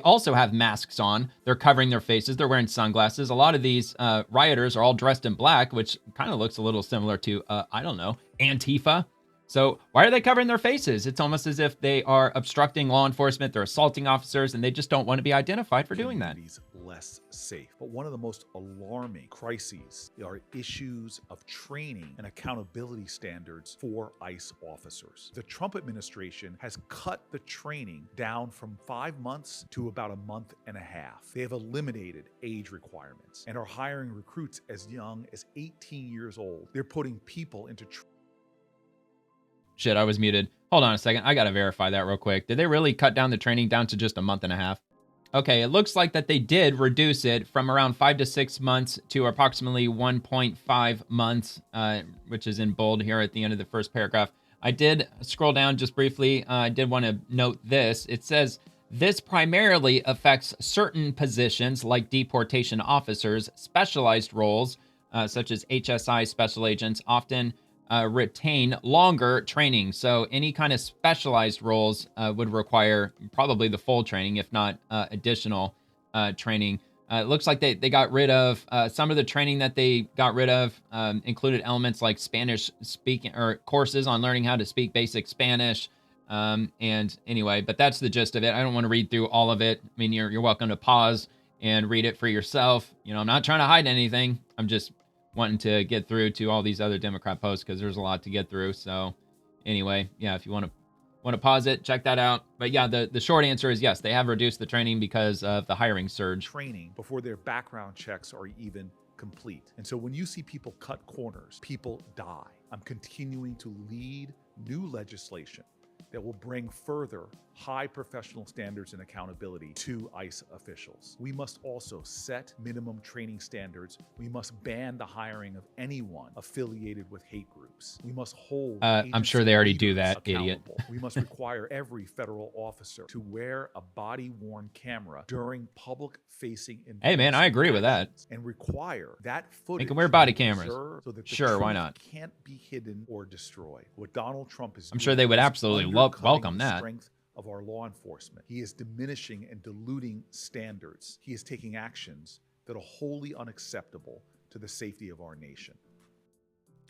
also have masks on. They're covering their faces. They're wearing sunglasses. A lot of these rioters are all dressed in black, which kind of looks a little similar to, I don't know, Antifa. So why are they covering their faces? It's almost as if they are obstructing law enforcement. They're assaulting officers, and they just don't want to be identified for doing that. Less safe. But one of the most alarming crises are issues of training and accountability standards for ICE officers. The Trump administration has cut the training down from 5 months to about a month and a half. They have eliminated age requirements and are hiring recruits as young as 18 years old. They're putting people into Shit, I was muted. Hold on a second. I got to verify that real quick. Did they really cut down the training down to just a month and a half? Okay, it looks like that they did reduce it from around 5 to 6 months to approximately 1.5 months, which is in bold here at the end of the first paragraph. I did scroll down just briefly. I did want to note this. It says, this primarily affects certain positions like deportation officers, specialized roles, such as HSI special agents, often retain longer training. So any kind of specialized roles would require probably the full training, if not additional training. It looks like they got rid of some of the training that they got rid of included elements like Spanish speaking or courses on learning how to speak basic Spanish. And anyway, but that's the gist of it. I don't want to read through all of it. I mean, you're welcome to pause and read it for yourself. You know, I'm not trying to hide anything. I'm just wanting to get through to all these other Democrat posts because there's a lot to get through. So anyway, yeah, if you want to pause it, check that out. But yeah, the short answer is yes, they have reduced the training because of the hiring surge. Training before their background checks are even complete. And so when you see people cut corners, people die. I'm continuing to lead new legislation that will bring further high professional standards and accountability to ICE officials. We must also set minimum training standards. We must ban the hiring of anyone affiliated with hate groups. We must hold I'm sure they already do that, idiot. We must require every federal officer to wear a body-worn camera during public-facing events. Hey man, I agree with that. And require that footage. They can wear body cameras. So that the sure, why truth not? Can't be hidden or destroyed. What Donald Trump is I'm sure they would absolutely welcome the that. Strength of our law enforcement. He is diminishing and diluting standards. He is taking actions that are wholly unacceptable to the safety of our nation.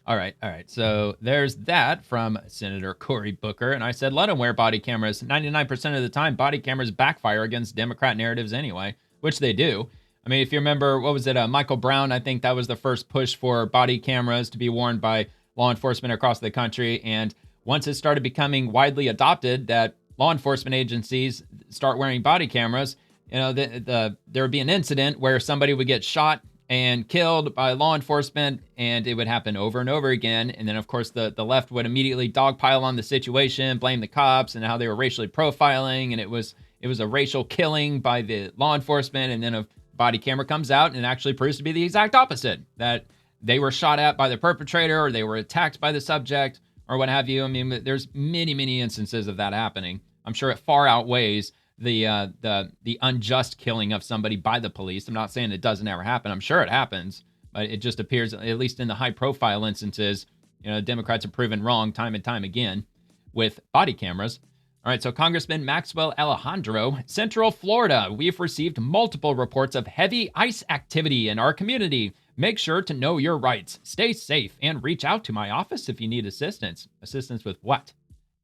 All right. So there's that from Senator Cory Booker. And I said, let him wear body cameras. 99% of the time, body cameras backfire against Democrat narratives anyway, which they do. I mean, if you remember, what was it? Michael Brown, I think that was the first push for body cameras to be worn by law enforcement across the country. And once it started becoming widely adopted that law enforcement agencies start wearing body cameras, you know, there would be an incident where somebody would get shot and killed by law enforcement, and it would happen over and over again. And then, of course, the left would immediately dogpile on the situation, blame the cops and how they were racially profiling, and it was a racial killing by the law enforcement. And then a body camera comes out and it actually proves to be the exact opposite, that they were shot at by the perpetrator or they were attacked by the subject or what have you. I mean, there's many instances of that happening. I'm sure it far outweighs the unjust killing of somebody by the police. I'm not saying it doesn't ever happen. I'm sure it happens, but it just appears, at least in the high-profile instances, you know, Democrats have proven wrong time and time again with body cameras. All right, so Congressman Maxwell Alejandro, Central Florida. We've received multiple reports of heavy ICE activity in our community. Make sure to know your rights, stay safe, and reach out to my office if you need assistance. Assistance with what?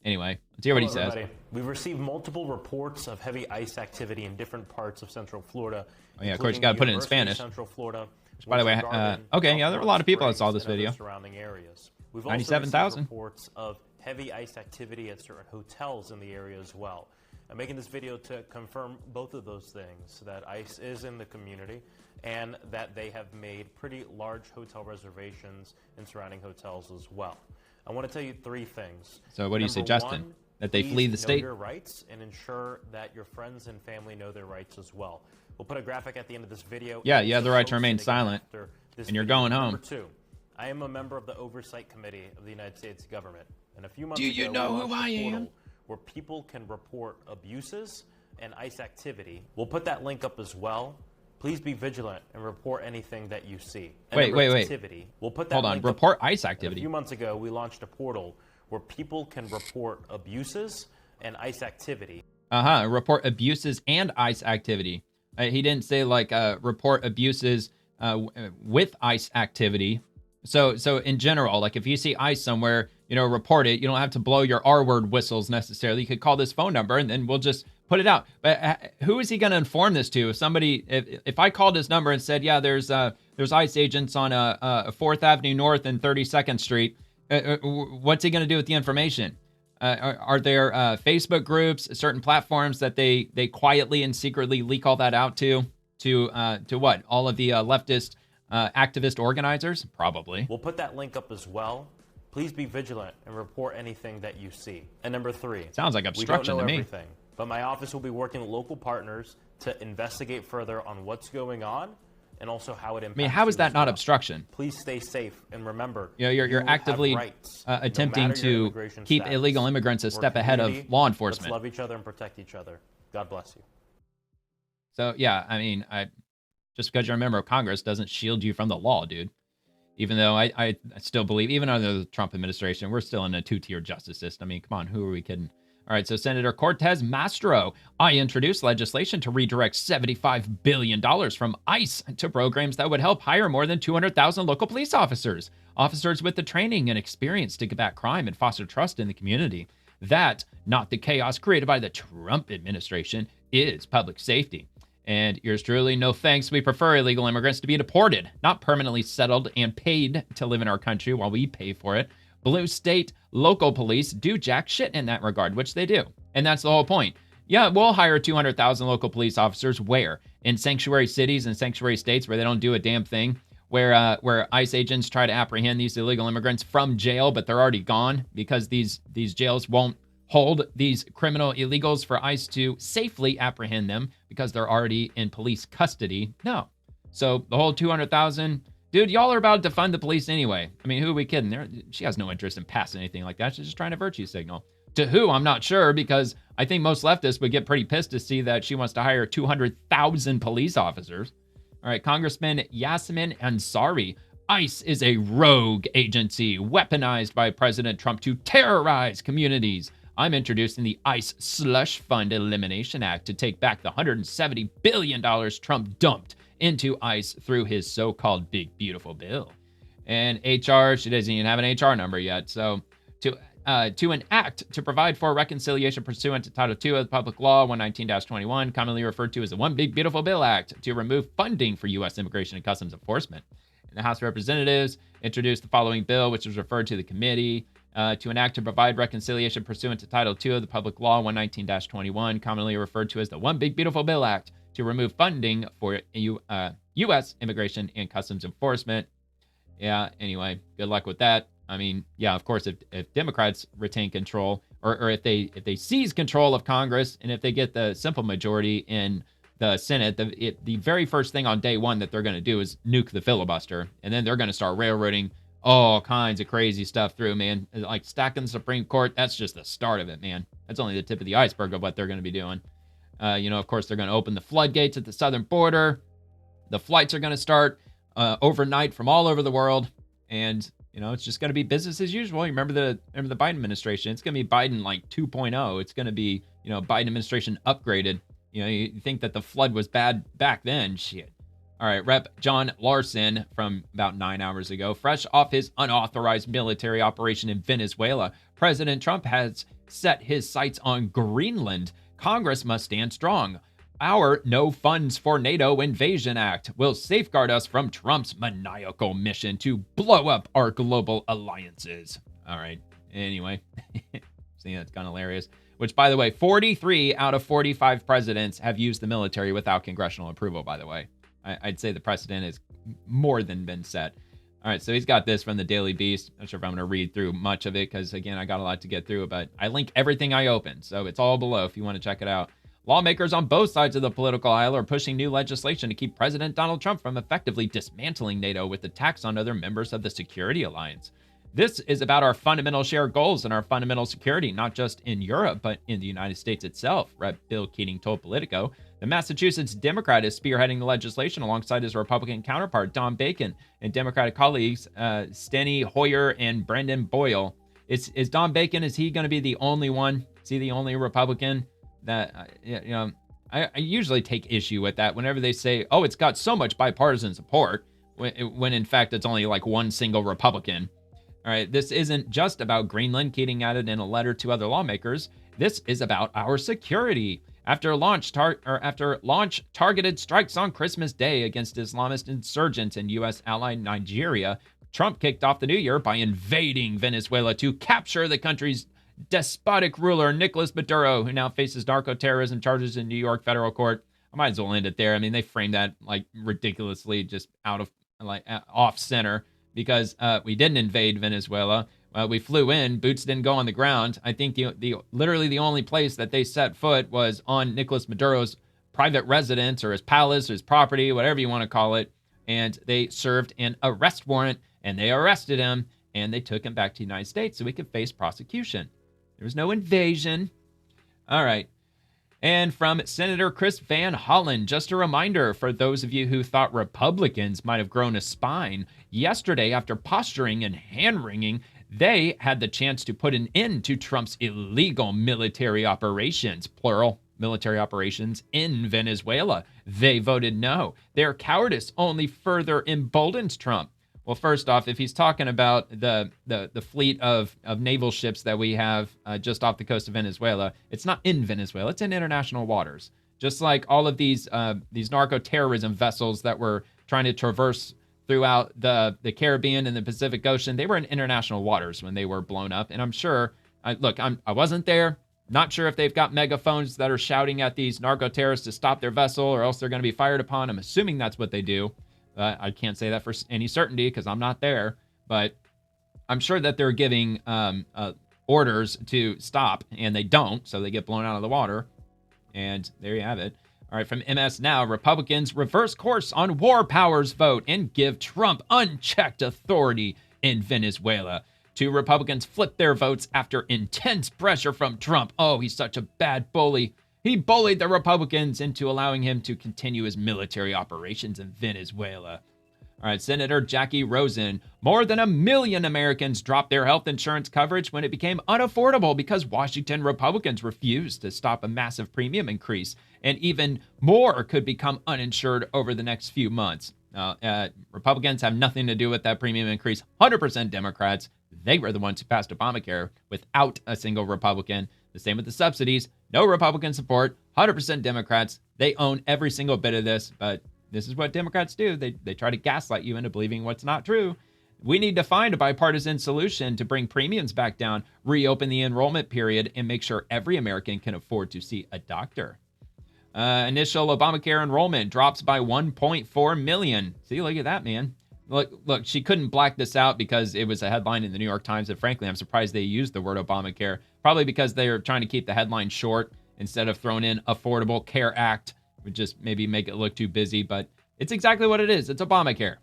Anyway, let's hear what he says. We've received multiple reports of heavy ICE activity in different parts of Central Florida. Oh, yeah, of course, you got to put it in Spanish. Central Florida. Which, by the way, okay, yeah, there were a lot of people that saw this video. Surrounding areas. We've 97,000. Reports of heavy ICE activity at certain hotels in the area as well. I'm making this video to confirm both of those things, that ICE is in the community and that they have made pretty large hotel reservations in surrounding hotels as well. I want to tell you three things. So what are you suggesting? That they flee the state? Know your rights and ensure that your friends and family know their rights as well. We'll put a graphic at the end of this video. Yeah, you have the right to remain silent, and you're going home. Number two, I am a member of the Oversight Committee of the United States government. And a few months ago, you know who I am? Where people can report abuses and ICE activity. We'll put that link up as well. Please be vigilant and report anything that you see. Wait. We'll put that Hold on. Report ICE activity. A few months ago, we launched a portal where people can report abuses and ICE activity. Report abuses and ICE activity. He didn't say like report abuses with ICE activity. So in general, like if you see ICE somewhere, you know, report it. You don't have to blow your R-word whistles necessarily. You could call this phone number and then we'll just put it out. But who is he going to inform this to? If somebody, if I called his number and said, yeah, there's ICE agents on 4th Avenue North and 32nd Street, what's he going to do with the information? Are there Facebook groups, certain platforms that they quietly and secretly leak all that out to what? All of the leftist activist organizers? Probably. We'll put that link up as well. Please be vigilant and report anything that you see. And number three. Sounds like obstruction to me. Everything, but my office will be working with local partners to investigate further on what's going on and also how it impacts. I mean, how is that not obstruction? Please stay safe and remember. You know, you're actively attempting to keep illegal immigrants a step ahead of law enforcement. Let's love each other and protect each other. God bless you. So yeah, I mean, just because you're a member of Congress doesn't shield you from the law, dude. Even though I still believe, even under the Trump administration, we're still in a two-tier justice system. I mean, come on, who are we kidding? All right, so Senator Cortez Masto, I introduced legislation to redirect $75 billion from ICE to programs that would help hire more than 200,000 local police officers with the training and experience to combat crime and foster trust in the community. That, not the chaos created by the Trump administration, is public safety. And yours truly, no thanks. We prefer illegal immigrants to be deported, not permanently settled and paid to live in our country while we pay for it. Blue state local police do jack shit in that regard, which they do. And that's the whole point. Yeah, we'll hire 200,000 local police officers where? In sanctuary cities and sanctuary states where they don't do a damn thing, where ICE agents try to apprehend these illegal immigrants from jail, but they're already gone because these jails won't hold these criminal illegals for ICE to safely apprehend them because they're already in police custody. No. So the whole 200,000... Dude, y'all are about to fund the police anyway. I mean, who are we kidding? She has no interest in passing anything like that. She's just trying to virtue signal. To who? I'm not sure, because I think most leftists would get pretty pissed to see that she wants to hire 200,000 police officers. All right, Congressman Yasmin Ansari. ICE is a rogue agency weaponized by President Trump to terrorize communities. I'm introducing the ICE Slush Fund Elimination Act to take back the $170 billion Trump dumped into ICE through his so-called big, beautiful bill. And HR, she doesn't even have an HR number yet. So to an act to provide for reconciliation pursuant to Title II of the Public Law 119-21, commonly referred to as the One Big Beautiful Bill Act, to remove funding for U.S. Immigration and Customs Enforcement. And the House of Representatives introduced the following bill, which was referred to the committee, to an act to provide reconciliation pursuant to Title II of the Public Law 119-21, commonly referred to as the One Big Beautiful Bill Act, to remove funding for U.S. Immigration and Customs Enforcement. Yeah, anyway, good luck with that. I mean, yeah, of course, if Democrats retain control, or if they seize control of Congress, and if they get the simple majority in the Senate, the very first thing on day one that they're going to do is nuke the filibuster, and then they're going to start railroading all kinds of crazy stuff through, man. Like stacking the Supreme Court, that's just the start of it, man. That's only the tip of the iceberg of what they're going to be doing. Of course, they're going to open the floodgates at the southern border. The flights are going to start overnight from all over the world. And, it's just going to be business as usual. You remember the Biden administration. It's going to be Biden like 2.0. It's going to be, Biden administration upgraded. You think that the flood was bad back then. Shit. All right, Rep. John Larson from about 9 hours ago, fresh off his unauthorized military operation in Venezuela, President Trump has set his sights on Greenland. Congress must stand strong. Our No Funds for NATO Invasion Act will safeguard us from Trump's maniacal mission to blow up our global alliances. All right. Anyway, see, that's kind of hilarious. Which, by the way, 43 out of 45 presidents have used the military without congressional approval, by the way. I'd say the precedent has more than been set. All right, so he's got this from the Daily Beast. I'm not sure if I'm going to read through much of it because, again, I got a lot to get through, but I link everything I open, so it's all below if you want to check it out. Lawmakers on both sides of the political aisle are pushing new legislation to keep President Donald Trump from effectively dismantling NATO with attacks on other members of the Security Alliance. This is about our fundamental shared goals and our fundamental security, not just in Europe, but in the United States itself, Rep. Bill Keating told Politico. The Massachusetts Democrat is spearheading the legislation alongside his Republican counterpart, Don Bacon, and Democratic colleagues, Steny Hoyer and Brendan Boyle. Is Don Bacon, is he going to be the only one? Is he the only Republican that, I usually take issue with that whenever they say, oh, it's got so much bipartisan support, when in fact it's only like one single Republican. All right, this isn't just about Greenland, Keating added in a letter to other lawmakers. This is about our security. After launch targeted strikes on Christmas Day against Islamist insurgents in U.S. ally Nigeria, Trump kicked off the new year by invading Venezuela to capture the country's despotic ruler, Nicolas Maduro, who now faces narco-terrorism charges in New York federal court. I might as well end it there. I mean, they framed that like ridiculously just off center. Because we didn't invade Venezuela. We flew in, boots didn't go on the ground. I think literally the only place that they set foot was on Nicolas Maduro's private residence or his palace or his property, whatever you want to call it. And they served an arrest warrant and they arrested him and they took him back to the United States so he could face prosecution. There was no invasion. All right. And from Senator Chris Van Hollen, just a reminder for those of you who thought Republicans might have grown a spine, yesterday after posturing and hand-wringing, they had the chance to put an end to Trump's illegal military operations, plural, military operations in Venezuela. They voted no. Their cowardice only further emboldens Trump. Well, first off, if he's talking about the fleet of naval ships that we have just off the coast of Venezuela, it's not in Venezuela, it's in international waters. Just like all of these narco-terrorism vessels that were trying to traverse throughout the Caribbean and the Pacific Ocean, they were in international waters when they were blown up. And I'm sure, I wasn't there, not sure if they've got megaphones that are shouting at these narco-terrorists to stop their vessel or else they're going to be fired upon. I'm assuming that's what they do. I can't say that for any certainty because I'm not there, but I'm sure that they're giving orders to stop, and they don't, so they get blown out of the water. And there you have it. All right, from MS Now, Republicans reverse course on war powers vote and give Trump unchecked authority in Venezuela. 2 Republicans flipped their votes after intense pressure from Trump. Oh, he's such a bad bully. He bullied the Republicans into allowing him to continue his military operations in Venezuela. All right, Senator Jackie Rosen. More than 1 million Americans dropped their health insurance coverage when it became unaffordable because Washington Republicans refused to stop a massive premium increase. And even more could become uninsured over the next few months. Republicans have nothing to do with that premium increase. 100% Democrats. They were the ones who passed Obamacare without a single Republican. The same with the subsidies. No Republican support, 100% Democrats. They own every single bit of this, but this is what Democrats do. They try to gaslight you into believing what's not true. We need to find a bipartisan solution to bring premiums back down, reopen the enrollment period, and make sure every American can afford to see a doctor. Initial Obamacare enrollment drops by 1.4 million. See, look at that, man. Look, she couldn't black this out because it was a headline in the New York Times, and frankly, I'm surprised they used the word Obamacare. Probably because they're trying to keep the headline short instead of throwing in Affordable Care Act, would just maybe make it look too busy, but it's exactly what it is. It's Obamacare.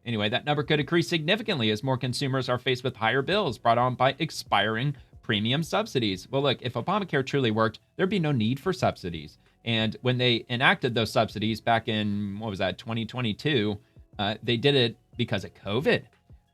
Anyway, that number could increase significantly as more consumers are faced with higher bills brought on by expiring premium subsidies. Well, look, if Obamacare truly worked, there'd be no need for subsidies. And when they enacted those subsidies back in, 2022, they did it because of COVID.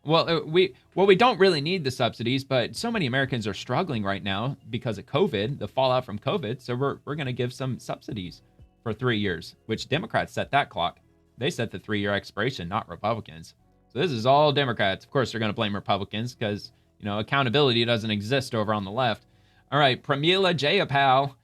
Well, we don't really need the subsidies, but so many Americans are struggling right now because of COVID, the fallout from COVID. So we're going to give some subsidies for 3 years, which Democrats set that clock. They set the 3-year expiration, not Republicans. So this is all Democrats. Of course, they're going to blame Republicans because, accountability doesn't exist over on the left. All right, Pramila Jayapal.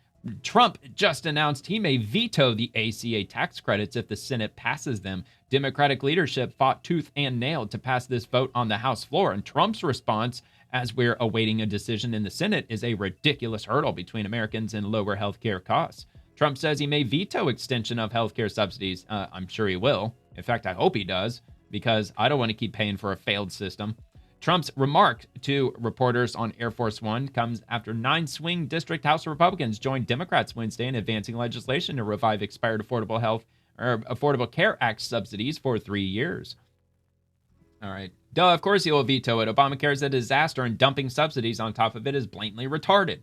Trump just announced he may veto the ACA tax credits if the Senate passes them. Democratic leadership fought tooth and nail to pass this vote on the House floor, and Trump's response, as we're awaiting a decision in the Senate, is a ridiculous hurdle between Americans and lower health care costs. Trump says he may veto extension of health care subsidies. I'm sure he will. In fact, I hope he does, because I don't want to keep paying for a failed system. Trump's remark to reporters on Air Force One comes after 9 swing district House Republicans joined Democrats Wednesday in advancing legislation to revive expired Affordable Care Act subsidies for 3 years. All right. Duh, of course he will veto it. Obamacare is a disaster, and dumping subsidies on top of it is blatantly retarded.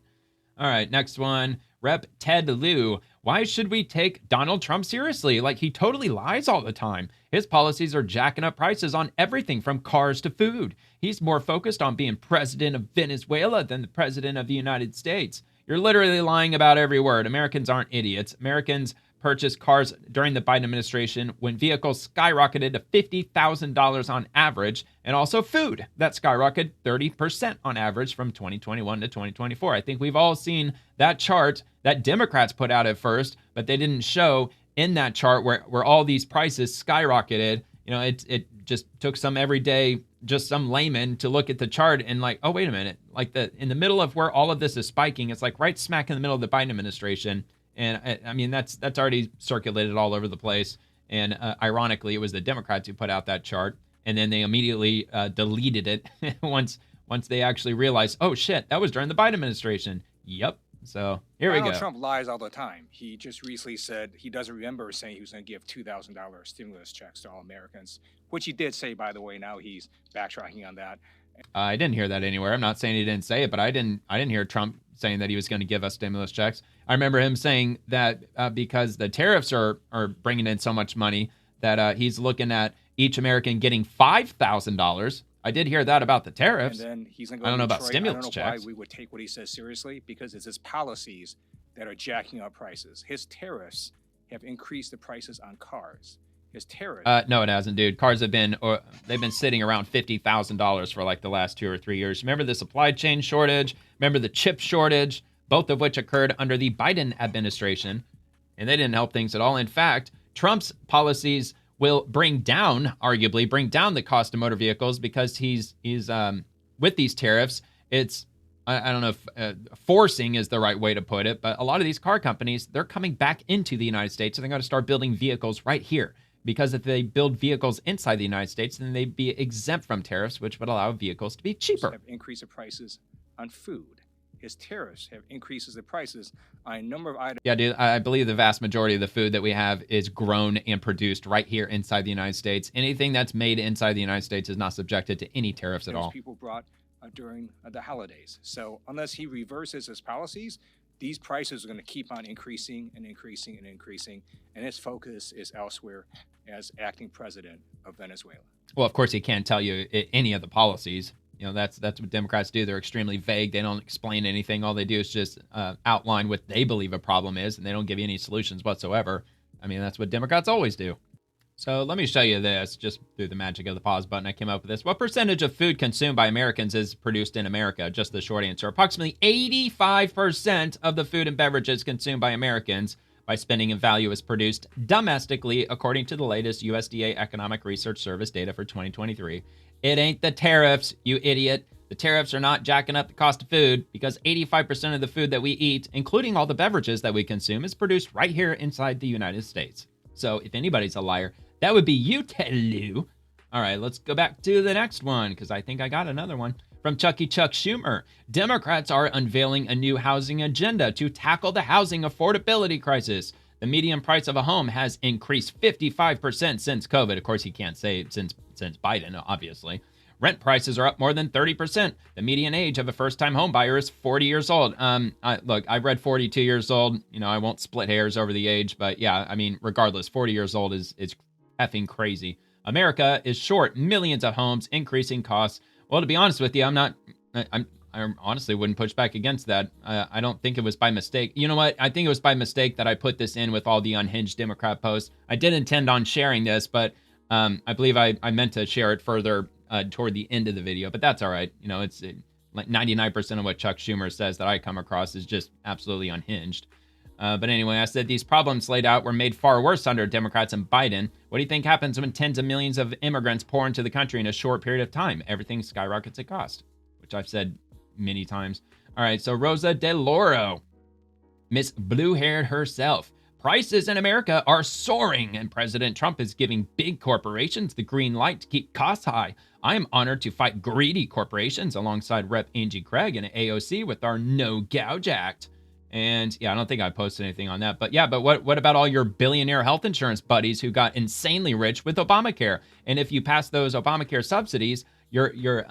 All right, next one. Rep. Ted Lieu. Why should we take Donald Trump seriously? Like, he totally lies all the time. His policies are jacking up prices on everything from cars to food. He's more focused on being president of Venezuela than the president of the United States. You're literally lying about every word. Americans aren't idiots. Americans purchased cars during the Biden administration when vehicles skyrocketed to $50,000 on average, and also food that skyrocketed 30% on average from 2021 to 2024. I think we've all seen that chart that Democrats put out at first, but they didn't show in that chart where all these prices skyrocketed. It just took some everyday, just some layman to look at the chart and like, oh, wait a minute, like in the middle of where all of this is spiking, it's like right smack in the middle of the Biden administration. And I mean, that's already circulated all over the place. And ironically, it was the Democrats who put out that chart. And then they immediately deleted it once they actually realized, oh, shit, that was during the Biden administration. Yep. So here we go. Donald Trump lies all the time. He just recently said he doesn't remember saying he was going to give $2,000 stimulus checks to all Americans, which he did say, by the way. Now he's backtracking on that. I didn't hear that anywhere. I'm not saying he didn't say it, but I didn't hear Trump saying that he was going to give us stimulus checks. I remember him saying that because the tariffs are bringing in so much money that he's looking at each American getting $5,000. I did hear that about the tariffs. And then he's going to go I don't know to about Detroit. stimulus I don't know checks. why we would take what he says seriously, because it's his policies that are jacking up prices. His tariffs have increased the prices on cars. His tariffs. No, it hasn't, dude. Cars have been they've been sitting around $50,000 for like the last 2 or 3 years. Remember the supply chain shortage? Remember the chip shortage? Both of which occurred under the Biden administration, and they didn't help things at all. In fact, Trump's policies will arguably bring down the cost of motor vehicles because he's with these tariffs. It's I don't know if forcing is the right way to put it, but a lot of these car companies, they're coming back into the United States, so they're going to start building vehicles right here. Because if they build vehicles inside the United States, then they'd be exempt from tariffs, which would allow vehicles to be cheaper. Have increased the prices on food. His tariffs have increases the prices on a number of items. Yeah, dude, I believe the vast majority of the food that we have is grown and produced right here inside the United States. Anything that's made inside the United States is not subjected to any tariffs at all. People brought during the holidays. So unless he reverses his policies, these prices are going to keep on increasing and increasing and increasing. And his focus is elsewhere as acting president of Venezuela. Well, of course, he can't tell you any of the policies. You know, that's what Democrats do. They're extremely vague. They don't explain anything. All they do is just outline what they believe a problem is, and they don't give you any solutions whatsoever. I mean, that's what Democrats always do. So let me show you this. Just through the magic of the pause button, I came up with this. What percentage of food consumed by Americans is produced in America? Just the short answer. Approximately 85% of the food and beverages consumed by Americans by spending and value is produced domestically, according to the latest USDA Economic Research Service data for 2023. It ain't the tariffs, you idiot. The tariffs are not jacking up the cost of food because 85% of the food that we eat, including all the beverages that we consume, is produced right here inside the United States. So if anybody's a liar, that would be you, Telu. All right, let's go back to the next one because I think I got another one. From Chucky Chuck Schumer, Democrats are unveiling a new housing agenda to tackle the housing affordability crisis. The median price of a home has increased 55% since COVID. Of course, he can't say since Biden, obviously. Rent prices are up more than 30%. The median age of a first-time home buyer is 40 years old. Look, I've read 42 years old. You know, I won't split hairs over the age, but yeah, I mean, regardless, 40 years old is effing crazy. America is short millions of homes, increasing costs. Well, to be honest with you, I honestly wouldn't push back against that. I don't think it was by mistake. You know what? I think it was by mistake that I put this in with all the unhinged Democrat posts. I did intend on sharing this, but I believe I meant to share it further toward the end of the video, but that's all right. You know, it's like 99% of what Chuck Schumer says that I come across is just absolutely unhinged. But anyway, I said these problems laid out were made far worse under Democrats and Biden. What do you think happens when tens of millions of immigrants pour into the country in a short period of time? Everything skyrockets in cost, which I've said many times. All right, so Rosa DeLauro, Miss Blue-haired herself. Prices in America are soaring, and President Trump is giving big corporations the green light to keep costs high. I am honored to fight greedy corporations alongside Rep. Angie Craig and AOC with our No Gouge Act. And yeah, I don't think I posted anything on that. But yeah, but what about all your billionaire health insurance buddies who got insanely rich with Obamacare? And if you pass those Obamacare subsidies, you're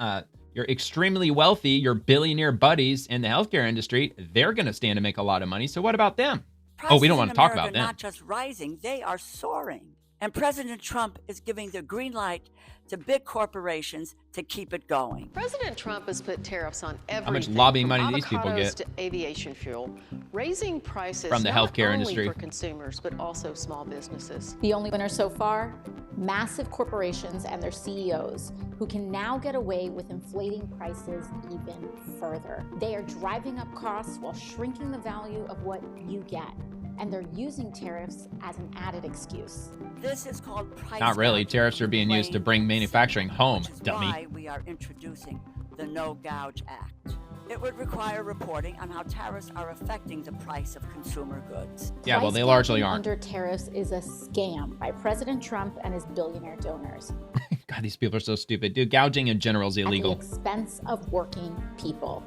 extremely wealthy, your billionaire buddies in the healthcare industry, they're going to stand to make a lot of money. So what about them? Prices we don't want to talk about them. Not just rising, they are soaring. And President Trump is giving the green light to big corporations to keep it going. President Trump has put tariffs on everything. How much lobbying from money these people get? To aviation fuel, raising prices from the healthcare industry for consumers, but also small businesses. The only winner so far, massive corporations and their CEOs, who can now get away with inflating prices even further. They are driving up costs while shrinking the value of what you get. And they're using tariffs as an added excuse. This is called price. Not really. Tariffs are being used to bring manufacturing home, dummy. Why we are introducing the No Gouge Act. It would require reporting on how tariffs are affecting the price of consumer goods. Yeah, well, they largely aren't. Under tariffs is a scam by President Trump and his billionaire donors. God, these people are so stupid. Dude, gouging in general is illegal. At the expense of working people.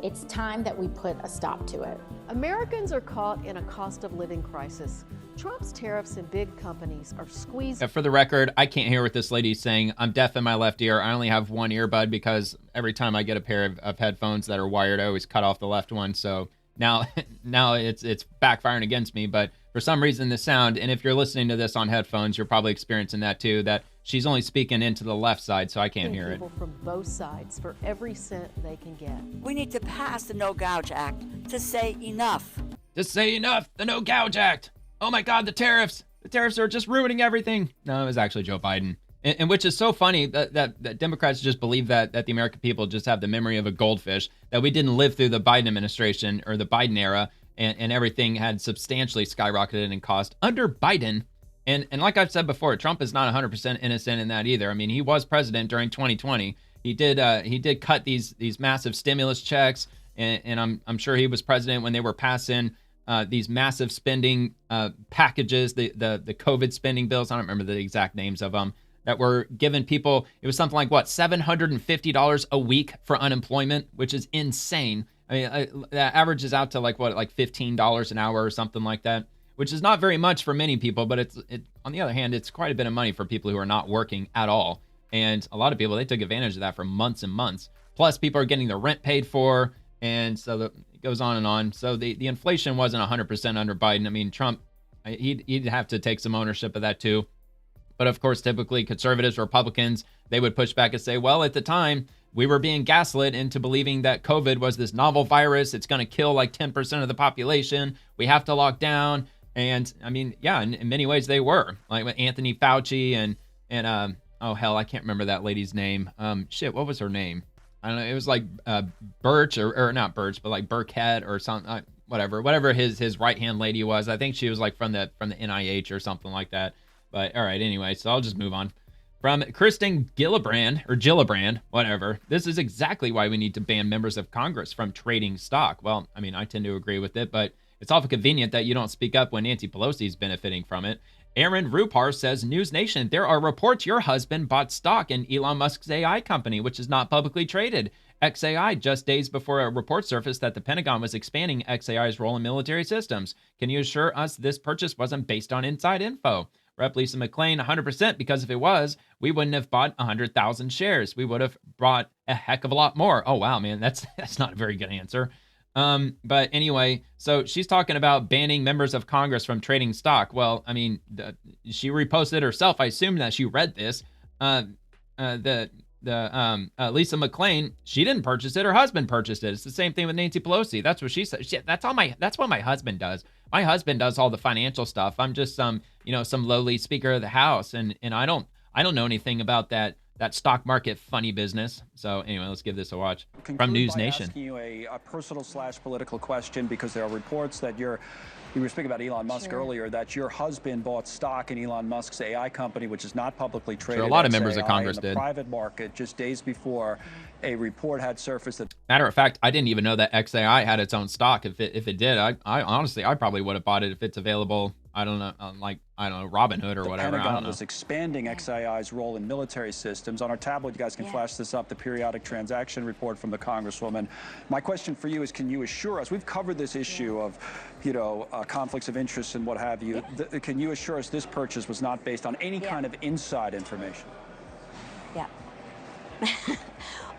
It's time that we put a stop to it. Americans are caught in a cost of living crisis. Trump's tariffs and big companies are squeezing. For the record, I can't hear what this lady's saying. I'm deaf in my left ear. I only have one earbud because every time I get a pair of headphones that are wired, I always cut off the left one. So Now it's backfiring against me, but for some reason the sound, and if you're listening to this on headphones, you're probably experiencing that too, that she's only speaking into the left side, so I can't hear it. People from both sides for every cent they can get. We need to pass the No Gouge Act to say enough. To say enough, the No Gouge Act. Oh my God, the tariffs. The tariffs are just ruining everything. No, it was actually Joe Biden. And which is so funny that Democrats just believe that the American people just have the memory of a goldfish, that we didn't live through the Biden administration or the Biden era, and everything had substantially skyrocketed in cost under Biden. And like I've said before, Trump is not 100% innocent in that either. I mean, he was president during 2020. He did cut these massive stimulus checks, and I'm sure he was president when they were passing these massive spending packages, the COVID spending bills. I don't remember the exact names of them, that were giving people, it was something like, what, $750 a week for unemployment, which is insane. I mean, that averages out to like $15 an hour or something like that, which is not very much for many people, but on the other hand, it's quite a bit of money for people who are not working at all. And a lot of people, they took advantage of that for months and months. Plus, people are getting their rent paid for, and so it goes on and on. So the inflation wasn't 100% under Biden. I mean, Trump, he'd have to take some ownership of that too. But of course, typically conservatives, Republicans, they would push back and say, well, at the time, we were being gaslit into believing that COVID was this novel virus. It's going to kill like 10% of the population. We have to lock down. And I mean, yeah, in many ways they were. Like with Anthony Fauci and oh hell, I can't remember that lady's name. What was her name? I don't know. It was like Birch or not Birch, but like Burkett or something. Whatever his right hand lady was. I think she was like from the NIH or something like that. But all right, anyway, so I'll just move on. From Kristen Gillibrand, whatever. This is exactly why we need to ban members of Congress from trading stock. Well, I mean, I tend to agree with it, but it's awful convenient that you don't speak up when Nancy Pelosi is benefiting from it. Aaron Rupar says, News Nation, there are reports your husband bought stock in Elon Musk's AI company, which is not publicly traded. XAI, just days before a report surfaced that the Pentagon was expanding XAI's role in military systems. Can you assure us this purchase wasn't based on inside info? Rep. Lisa McClain, 100%, because if it was, we wouldn't have bought 100,000 shares. We would have bought a heck of a lot more. Oh, wow, man, that's not a very good answer. But anyway, so she's talking about banning members of Congress from trading stock. Well, I mean, she reposted herself. I assume that she read this. Lisa McClain, she didn't purchase it. Her husband purchased it. It's the same thing with Nancy Pelosi. That's what she said. That's what my husband does. My husband does all the financial stuff. I'm just some lowly Speaker of the House, and I don't know anything about that stock market funny business. So anyway, let's give this a watch. From News Nation. Asking you a personal/political question, because there are reports that you were speaking about Elon Musk earlier, that your husband bought stock in Elon Musk's AI company, which is not publicly traded. Sure, a lot of members of Congress in the did. Private market, just days before a report had surfaced that. Matter of fact, I didn't even know that XAI had its own stock. If it did, I honestly, I probably would have bought it if it's available. I don't know, Robinhood or whatever. The Pentagon was expanding XAI's role in military systems. On our tablet, you guys can flash this up, the periodic transaction report from the Congresswoman. My question for you is, can you assure us, we've covered this issue of, conflicts of interest and what have you. Can you assure us this purchase was not based on any kind of inside information? Yeah.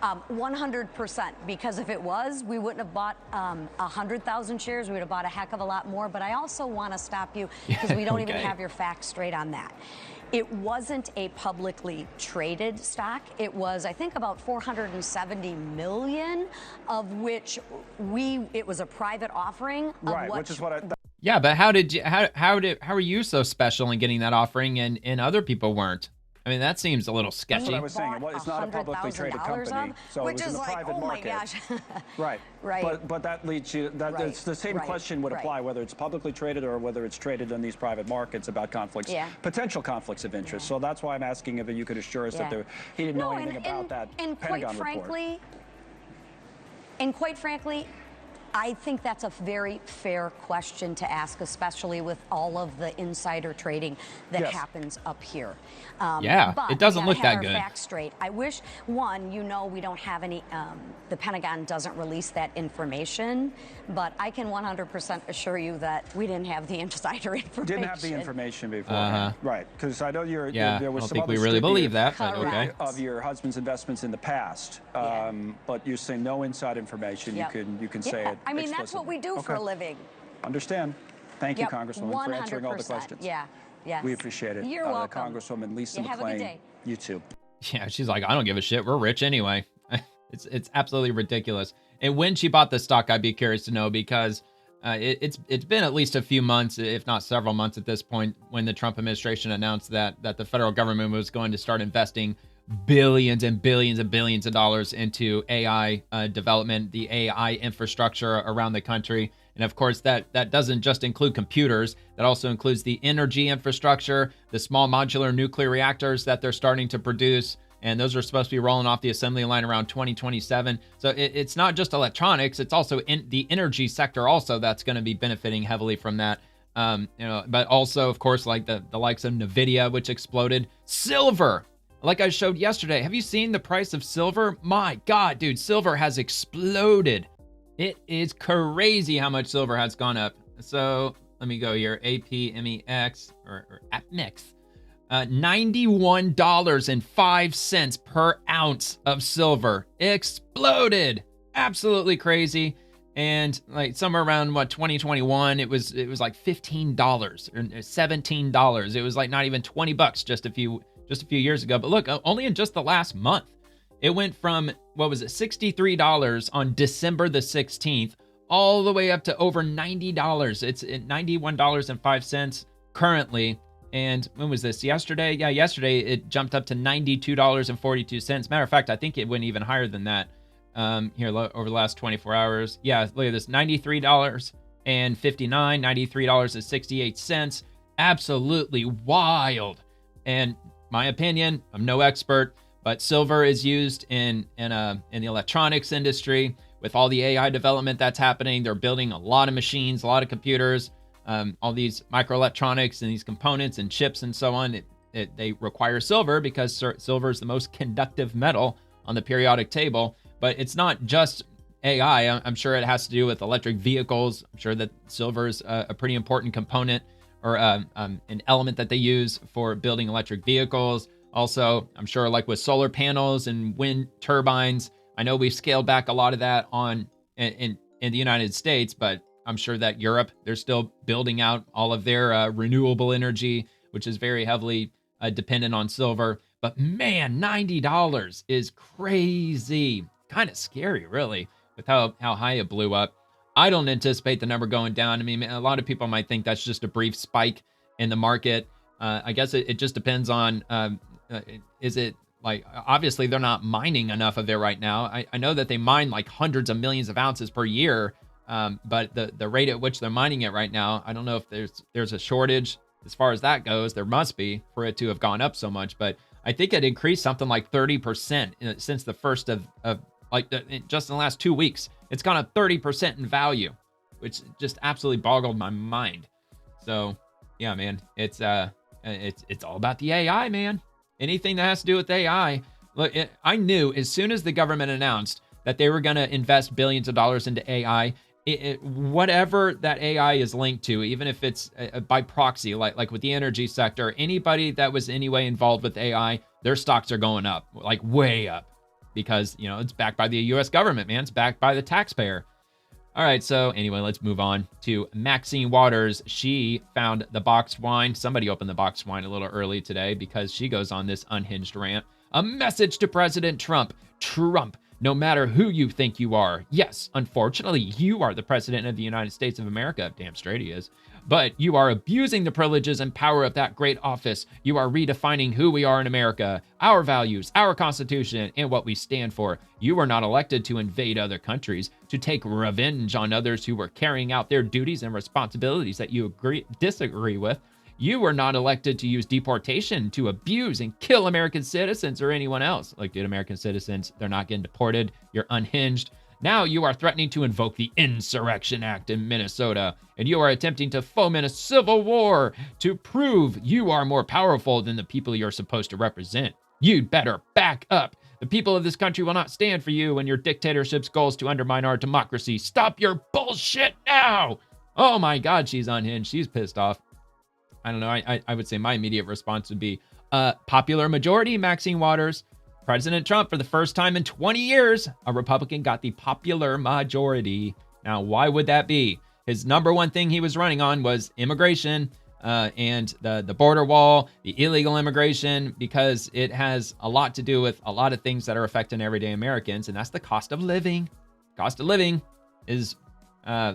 100%, because if it was, we wouldn't have bought 100,000 shares. We would have bought a heck of a lot more. But I also want to stop you, because we don't even have your facts straight on that. It wasn't a publicly traded stock. It was, I think, about 470 million, of which it was a private offering. Right, which is what I. Yeah, but how are you so special in getting that offering and other people weren't? I mean, that seems a little sketchy. That's what I was saying. It's not a publicly traded company, so it was in the private market. Right. Right. But that leads you. It's the same question would apply whether it's publicly traded or whether it's traded in these private markets about conflicts, potential conflicts of interest. So that's why I'm asking if you could assure us that he didn't know anything about that Pentagon report. And quite frankly, I think that's a very fair question to ask, especially with all of the insider trading that happens up here. But it doesn't look that good. Facts straight. I wish, one, we don't have any, the Pentagon doesn't release that information, but I can 100% assure you that we didn't have the insider information. Didn't have the information before, right? Because I know there was I don't some think other we really believe that, but okay. Of your husband's investments in the past, but you're saying no inside information. You can say it. I mean, that's what we do for a living. Understand. Thank you, Yep, Congresswoman, for answering all the 100%. questions. Yeah, yes. We appreciate it. You're welcome. Congresswoman Lisa You have a good McClain. day. You too. Yeah, she's like, I don't give a shit. We're rich anyway. It's absolutely ridiculous. And when she bought the stock, I'd be curious to know, because it's been at least a few months, if not several months at this point, when the Trump administration announced that the federal government was going to start investing billions and billions and billions of dollars into AI development, the AI infrastructure around the country. And of course, that doesn't just include computers. That also includes the energy infrastructure, the small modular nuclear reactors that they're starting to produce. And those are supposed to be rolling off the assembly line around 2027. So it's not just electronics, it's also in the energy sector also that's going to be benefiting heavily from that. But also, of course, like the likes of NVIDIA, which exploded. Silver, like I showed yesterday. Have you seen the price of silver? My God, dude, silver has exploded. It is crazy how much silver has gone up. So let me go here. APMEX or APMEX. $91.05 per ounce of silver. Exploded. Absolutely crazy. And like somewhere around 2021, it was like $15 or $17. It was like not even $20 just a few years ago. But look, only in just the last month, it went from, what was it, $63 on December the 16th, all the way up to over $90. It's at $91.05 currently. And when was this? Yesterday? Yeah, yesterday it jumped up to $92.42. Matter of fact, I think it went even higher than that here over the last 24 hours. Yeah, look at this, $93.59, $93.68. Absolutely wild. And my opinion, I'm no expert, but silver is used in the electronics industry with all the AI development that's happening. They're building a lot of machines, a lot of computers, all these microelectronics and these components and chips and so on. They require silver because silver is the most conductive metal on the periodic table. But it's not just AI. I'm sure it has to do with electric vehicles. I'm sure that silver is a pretty important component or an element that they use for building electric vehicles. Also, I'm sure like with solar panels and wind turbines, I know we've scaled back a lot of that in the United States, but I'm sure that Europe, they're still building out all of their renewable energy, which is very heavily dependent on silver. But man, $90 is crazy. Kind of scary, really, with how high it blew up. I don't anticipate the number going down. I mean, a lot of people might think that's just a brief spike in the market. I guess it just depends on, is it like, obviously they're not mining enough of it right now. I know that they mine like hundreds of millions of ounces per year, but the rate at which they're mining it right now, I don't know if there's a shortage as far as that goes. There must be for it to have gone up so much, but I think it increased something like 30% since the first of just in the last 2 weeks. It's gone up 30% in value, which just absolutely boggled my mind. So yeah, man, it's all about the AI, man. Anything that has to do with AI. Look, I knew as soon as the government announced that they were going to invest billions of dollars into AI, whatever that AI is linked to, even if it's by proxy, like with the energy sector, anybody that was anyway involved with AI, their stocks are going up, like way up, because, you know, it's backed by the U.S. government, man. It's backed by the taxpayer. All right, so anyway, let's move on to Maxine Waters. She found the boxed wine. Somebody opened the boxed wine a little early today because she goes on this unhinged rant. A message to President Trump. Trump, no matter who you think you are. Yes, unfortunately, you are the president of the United States of America. Damn straight he is. But you are abusing the privileges and power of that great office. You are redefining who we are in America, our values, our Constitution, and what we stand for. You were not elected to invade other countries, to take revenge on others who were carrying out their duties and responsibilities that you disagree with. You were not elected to use deportation to abuse and kill American citizens or anyone else. Like, dude, American citizens, they're not getting deported. You're unhinged. Now you are threatening to invoke the Insurrection Act in Minnesota, and you are attempting to foment a civil war to prove you are more powerful than the people you're supposed to represent. You'd better back up. The people of this country will not stand for you and your dictatorship's goals to undermine our democracy. Stop your bullshit now! Oh my God, she's unhinged. She's pissed off. I don't know. I would say my immediate response would be popular majority, Maxine Waters. President Trump, for the first time in 20 years, a Republican got the popular majority. Now, why would that be? His number one thing he was running on was immigration and the border wall, the illegal immigration, because it has a lot to do with a lot of things that are affecting everyday Americans, and that's the cost of living. Cost of living is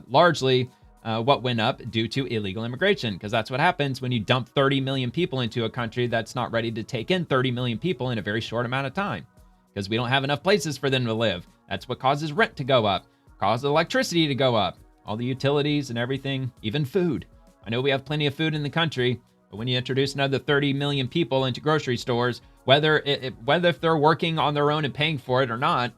largely what went up due to illegal immigration, because that's what happens when you dump 30 million people into a country that's not ready to take in 30 million people in a very short amount of time, because we don't have enough places for them to live. That's what causes rent to go up, causes electricity to go up, all the utilities and everything, even food. I know we have plenty of food in the country, but when you introduce another 30 million people into grocery stores, whether if they're working on their own and paying for it or not,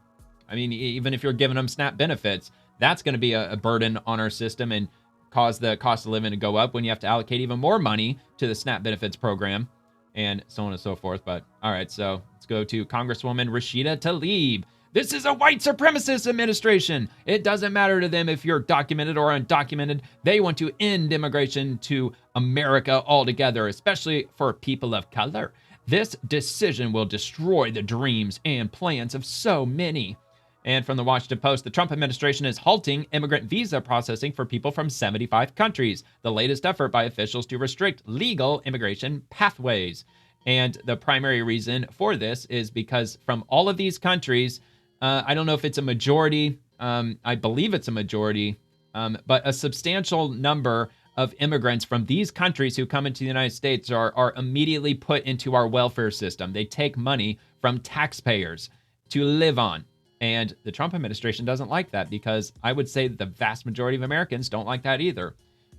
I mean, even if you're giving them SNAP benefits, that's going to be a burden on our system and cause the cost of living to go up when you have to allocate even more money to the SNAP benefits program and so on and so forth. But all right, so let's go to Congresswoman Rashida Tlaib. This is a white supremacist administration. It doesn't matter to them if you're documented or undocumented. They want to end immigration to America altogether, especially for people of color. This decision will destroy the dreams and plans of so many. And from the Washington Post, the Trump administration is halting immigrant visa processing for people from 75 countries, the latest effort by officials to restrict legal immigration pathways. And the primary reason for this is because from all of these countries, I don't know if it's a majority, I believe it's a majority, but a substantial number of immigrants from these countries who come into the United States are immediately put into our welfare system. They take money from taxpayers to live on. And the Trump administration doesn't like that, because I would say the vast majority of Americans don't like that either.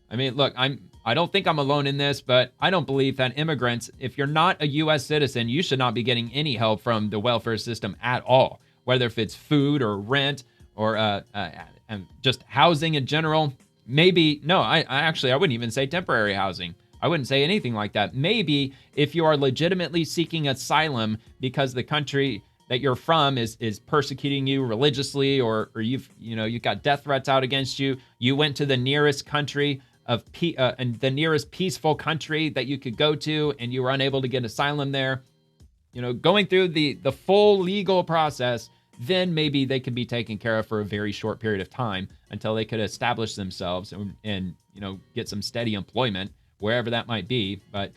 I mean, look, I don't think I'm alone in this, but I don't believe that immigrants, if you're not a U.S. citizen, you should not be getting any help from the welfare system at all, whether if it's food or rent or and just housing in general. Maybe, no, I wouldn't even say temporary housing. I wouldn't say anything like that. Maybe if you are legitimately seeking asylum because the country that you're from is persecuting you religiously, or you've got death threats out against you. You went to the nearest country and the nearest peaceful country that you could go to, and you were unable to get asylum there. Going through the full legal process, then maybe they could be taken care of for a very short period of time until they could establish themselves and get some steady employment wherever that might be. But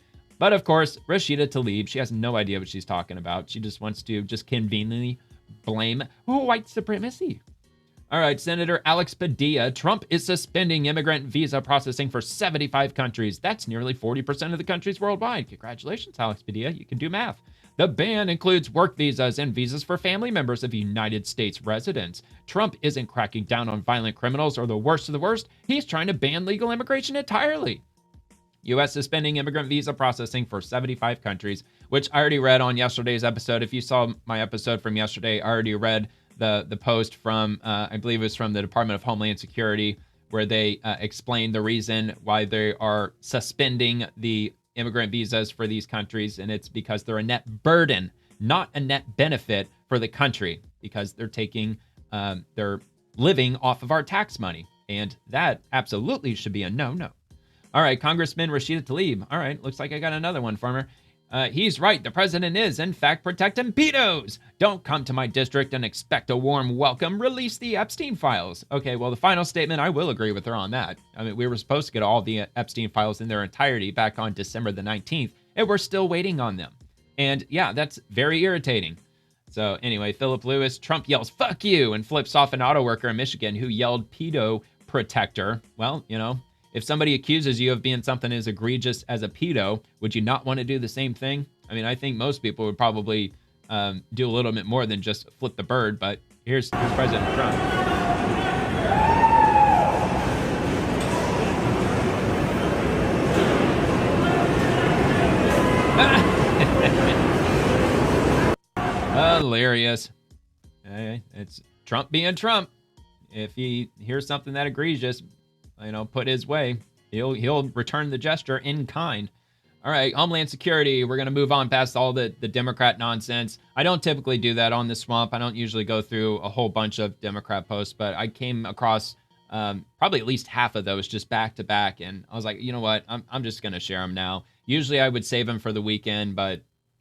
of course, Rashida Tlaib, she has no idea what she's talking about. She just wants to conveniently blame white supremacy. All right, Senator Alex Padilla. Trump is suspending immigrant visa processing for 75 countries. That's nearly 40% of the countries worldwide. Congratulations, Alex Padilla. You can do math. The ban includes work visas and visas for family members of United States residents. Trump isn't cracking down on violent criminals or the worst of the worst. He's trying to ban legal immigration entirely. U.S. suspending immigrant visa processing for 75 countries, which I already read on yesterday's episode. If you saw my episode from yesterday, I already read the post from, I believe it was from the Department of Homeland Security, where they explained the reason why they are suspending the immigrant visas for these countries, and it's because they're a net burden, not a net benefit for the country, because they're living off of our tax money, and that absolutely should be a no-no. All right, Congressman Rashida Tlaib. All right, looks like I got another one from her. He's right. The president is, in fact, protecting pedos. Don't come to my district and expect a warm welcome. Release the Epstein files. Okay, well, the final statement, I will agree with her on that. I mean, we were supposed to get all the Epstein files in their entirety back on December the 19th, and we're still waiting on them. And yeah, that's very irritating. So anyway, Philip Lewis, Trump yells, "Fuck you," and flips off an auto worker in Michigan who yelled pedo protector. Well, if somebody accuses you of being something as egregious as a pedo, would you not want to do the same thing? I mean, I think most people would probably do a little bit more than just flip the bird, but here's President Trump. Hilarious. It's Trump being Trump. If he hears something that egregious, put his way, he'll return the gesture in kind. All right, Homeland Security. We're going to move on past all the Democrat nonsense. I don't typically do that on the Swamp. I don't usually go through a whole bunch of Democrat posts, but I came across probably at least half of those just back to back, and I was like, you know what? I'm just going to share them now. Usually I would save them for the weekend, but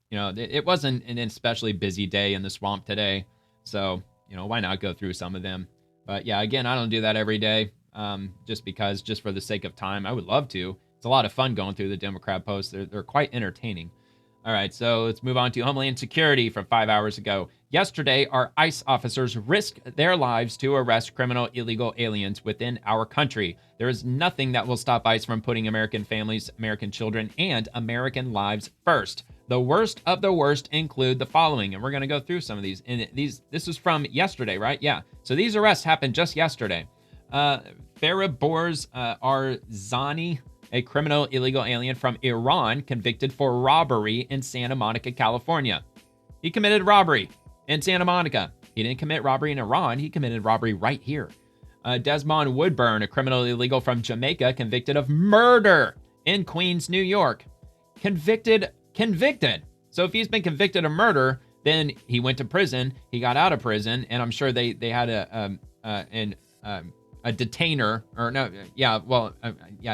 it wasn't an especially busy day in the Swamp today, so why not go through some of them? But yeah, again, I don't do that every day just for the sake of time. I would love to. It's a lot of fun going through the Democrat posts. They're quite entertaining. All right, so let's move on to Homeland Security from 5 hours ago. Yesterday, our ICE officers risked their lives to arrest criminal illegal aliens within our country. There is nothing that will stop ICE from putting American families, American children, and American lives first. The worst of the worst include the following, and we're going to go through some of these. And this is from yesterday, right? Yeah. So these arrests happened just yesterday. Fariborz Arzani, a criminal illegal alien from Iran, convicted for robbery in Santa Monica, California. He committed robbery in Santa Monica. He didn't commit robbery in Iran. He committed robbery right here. Desmond Woodburn, a criminal illegal from Jamaica, convicted of murder in Queens, New York. Convicted. So if he's been convicted of murder, then he went to prison. He got out of prison, and I'm sure they had a detainer, or no, yeah,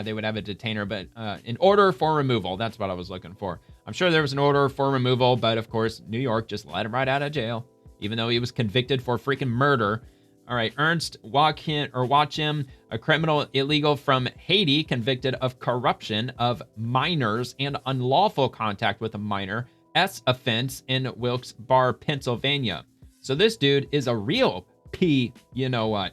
they would have a detainer, but an order for removal. That's what I was looking for. I'm sure there was an order for removal, but of course, New York just let him right out of jail, even though he was convicted for freaking murder. All right, Ernst Wachim, a criminal illegal from Haiti, convicted of corruption of minors and unlawful contact with a minor, S offense in Wilkes-Barre, Pennsylvania. So this dude is a real you-know-what.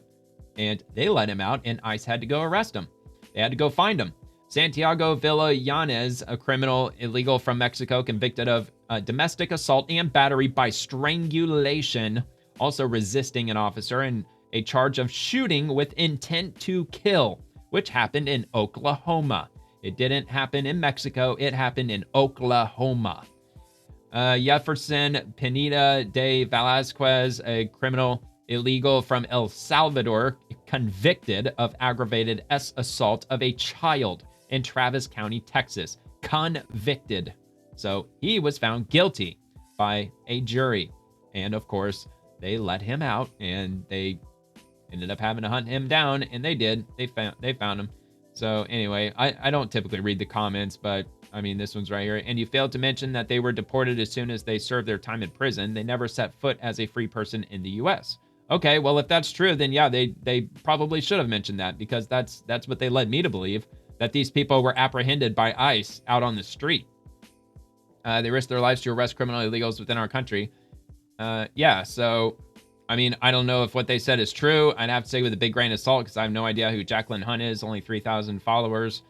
And they let him out, and ICE had to go arrest him. They had to go find him. Santiago Villayanez, a criminal illegal from Mexico, convicted of domestic assault and battery by strangulation, also resisting an officer, and a charge of shooting with intent to kill, which happened in Oklahoma. It didn't happen in Mexico. It happened in Oklahoma. Jefferson Pineda de Velasquez, a criminal illegal from El Salvador, convicted of aggravated assault of a child in Travis County, Texas. Convicted. So he was found guilty by a jury. And of course, they let him out, and they ended up having to hunt him down, and they did. They found him. So anyway, I don't typically read the comments, but I mean, this one's right here. And you failed to mention that they were deported as soon as they served their time in prison. They never set foot as a free person in the U.S. Okay, well, if that's true, then yeah, they probably should have mentioned that, because that's what they led me to believe, that these people were apprehended by ICE out on the street. They risked their lives to arrest criminal illegals within our country. Yeah, so, I mean, I don't know if what they said is true. I'd have to say with a big grain of salt, because I have no idea who Jacqueline Hunt is. Only 3,000 followers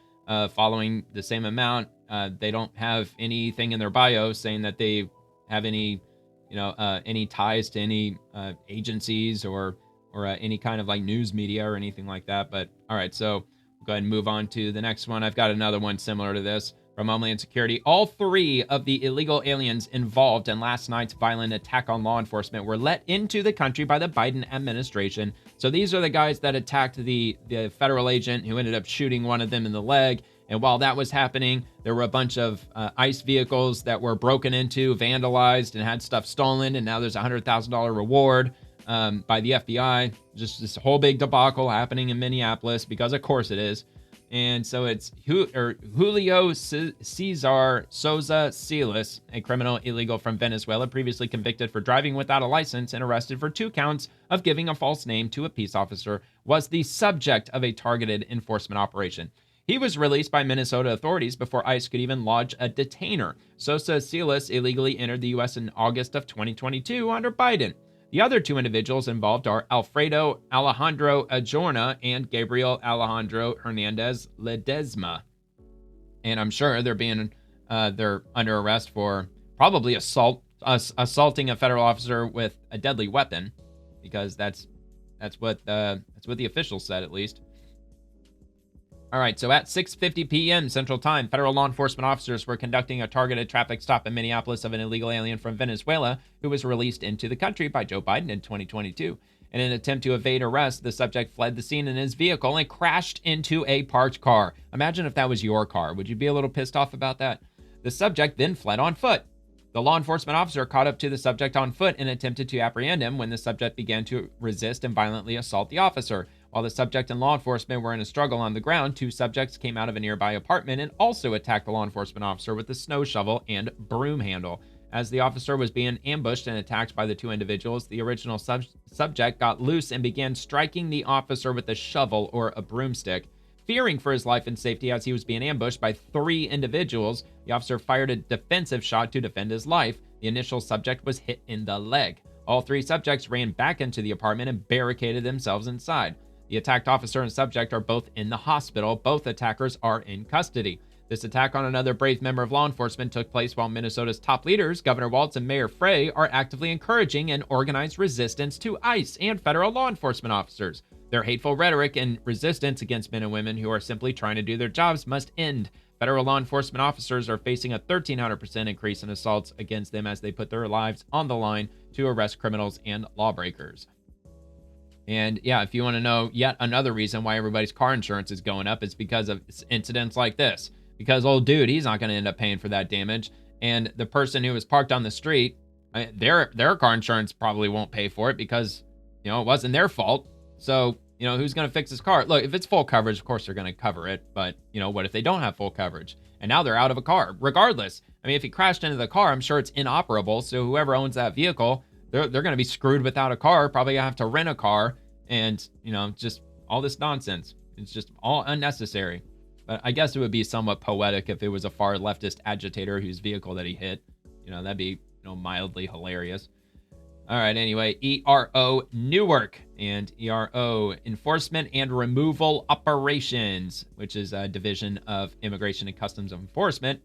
following the same amount. They don't have anything in their bio saying that they have any ties to any agencies or any kind of like news media or anything like that. But all right, so we'll go ahead and move on to the next one. I've got another one similar to this from Homeland Security. All three of the illegal aliens involved in last night's violent attack on law enforcement were let into the country by the Biden administration. So these are the guys that attacked the federal agent who ended up shooting one of them in the leg. And while that was happening, there were a bunch of ICE vehicles that were broken into, vandalized, and had stuff stolen. And now there's a $100,000 reward by the FBI. Just this whole big debacle happening in Minneapolis, because of course it is. And so it's Julio Cesar Souza Silas, a criminal illegal from Venezuela, previously convicted for driving without a license and arrested for 2 counts of giving a false name to a peace officer, was the subject of a targeted enforcement operation. He was released by Minnesota authorities before ICE could even lodge a detainer. Sosa Silas illegally entered the U.S. in August of 2022 under Biden. The other 2 individuals involved are Alfredo Alejandro Ajorna and Gabriel Alejandro Hernandez Ledesma. And I'm sure they're under arrest for probably assaulting a federal officer with a deadly weapon, because that's what the officials said, at least. All right, so at 6:50 p.m. Central Time, federal law enforcement officers were conducting a targeted traffic stop in Minneapolis of an illegal alien from Venezuela who was released into the country by Joe Biden in 2022. In an attempt to evade arrest, the subject fled the scene in his vehicle and crashed into a parked car. Imagine if that was your car. Would you be a little pissed off about that? The subject then fled on foot. The law enforcement officer caught up to the subject on foot and attempted to apprehend him when the subject began to resist and violently assault the officer. While the subject and law enforcement were in a struggle on the ground, 2 subjects came out of a nearby apartment and also attacked the law enforcement officer with a snow shovel and broom handle. As the officer was being ambushed and attacked by the two individuals, the original subject got loose and began striking the officer with a shovel or a broomstick. Fearing for his life and safety as he was being ambushed by 3 individuals, the officer fired a defensive shot to defend his life. The initial subject was hit in the leg. All 3 subjects ran back into the apartment and barricaded themselves inside. The attacked officer and subject are both in the hospital. Both attackers are in custody. This attack on another brave member of law enforcement took place while Minnesota's top leaders, Governor Walz and Mayor Frey, are actively encouraging an organized resistance to ICE and federal law enforcement officers. Their hateful rhetoric and resistance against men and women who are simply trying to do their jobs must end. Federal law enforcement officers are facing a 1,300% increase in assaults against them as they put their lives on the line to arrest criminals and lawbreakers. And yeah, if you want to know yet another reason why everybody's car insurance is going up, it's because of incidents like this. Because old dude, he's not going to end up paying for that damage. And the person who was parked on the street, their car insurance probably won't pay for it because, it wasn't their fault. So, who's going to fix his car? Look, if it's full coverage, of course they're going to cover it. But, what if they don't have full coverage? And now they're out of a car. Regardless, if he crashed into the car, I'm sure it's inoperable. So whoever owns that vehicle, they're going to be screwed without a car. Probably have to rent a car. And, just all this nonsense. It's just all unnecessary. But I guess it would be somewhat poetic if it was a far leftist agitator whose vehicle that he hit. That'd be, mildly hilarious. All right, anyway, ERO Newark and ERO Enforcement and Removal Operations, which is a division of Immigration and Customs Enforcement.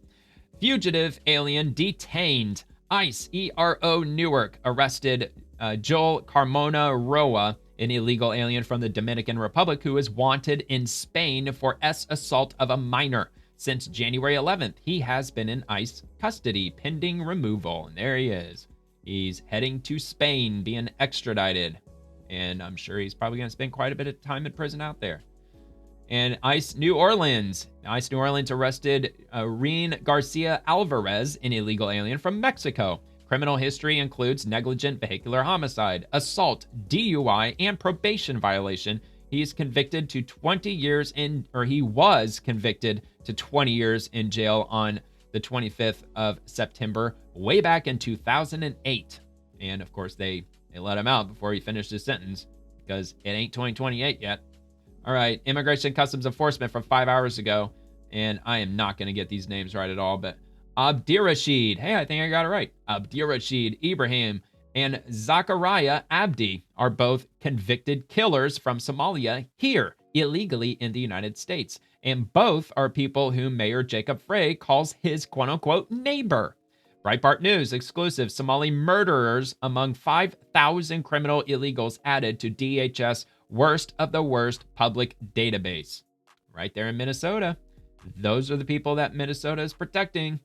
Fugitive alien detained. ICE ERO Newark arrested Joel Carmona Roa, an illegal alien from the Dominican Republic who is wanted in Spain for assault of a minor. Since January 11th, he has been in ICE custody pending removal. And there he is. He's heading to Spain, being extradited. And I'm sure he's probably going to spend quite a bit of time in prison out there. And ICE New Orleans. ICE New Orleans arrested Reen Garcia Alvarez, an illegal alien from Mexico. Criminal history includes negligent vehicular homicide, assault, DUI, and probation violation. He was convicted to 20 years in jail on the 25th of September, way back in 2008. And of course, they let him out before he finished his sentence because it ain't 2028 yet. All right, Immigration Customs Enforcement from 5 hours ago. And I am not going to get these names right at all, but Abdirashid, hey, I think I got it right. Abdirashid Ibrahim and Zachariah Abdi are both convicted killers from Somalia here illegally in the United States. And both are people whom Mayor Jacob Frey calls his quote-unquote neighbor. Breitbart News exclusive: Somali murderers among 5,000 criminal illegals added to DHS worst of the worst public database. Right there in Minnesota. Those are the people that Minnesota is protecting.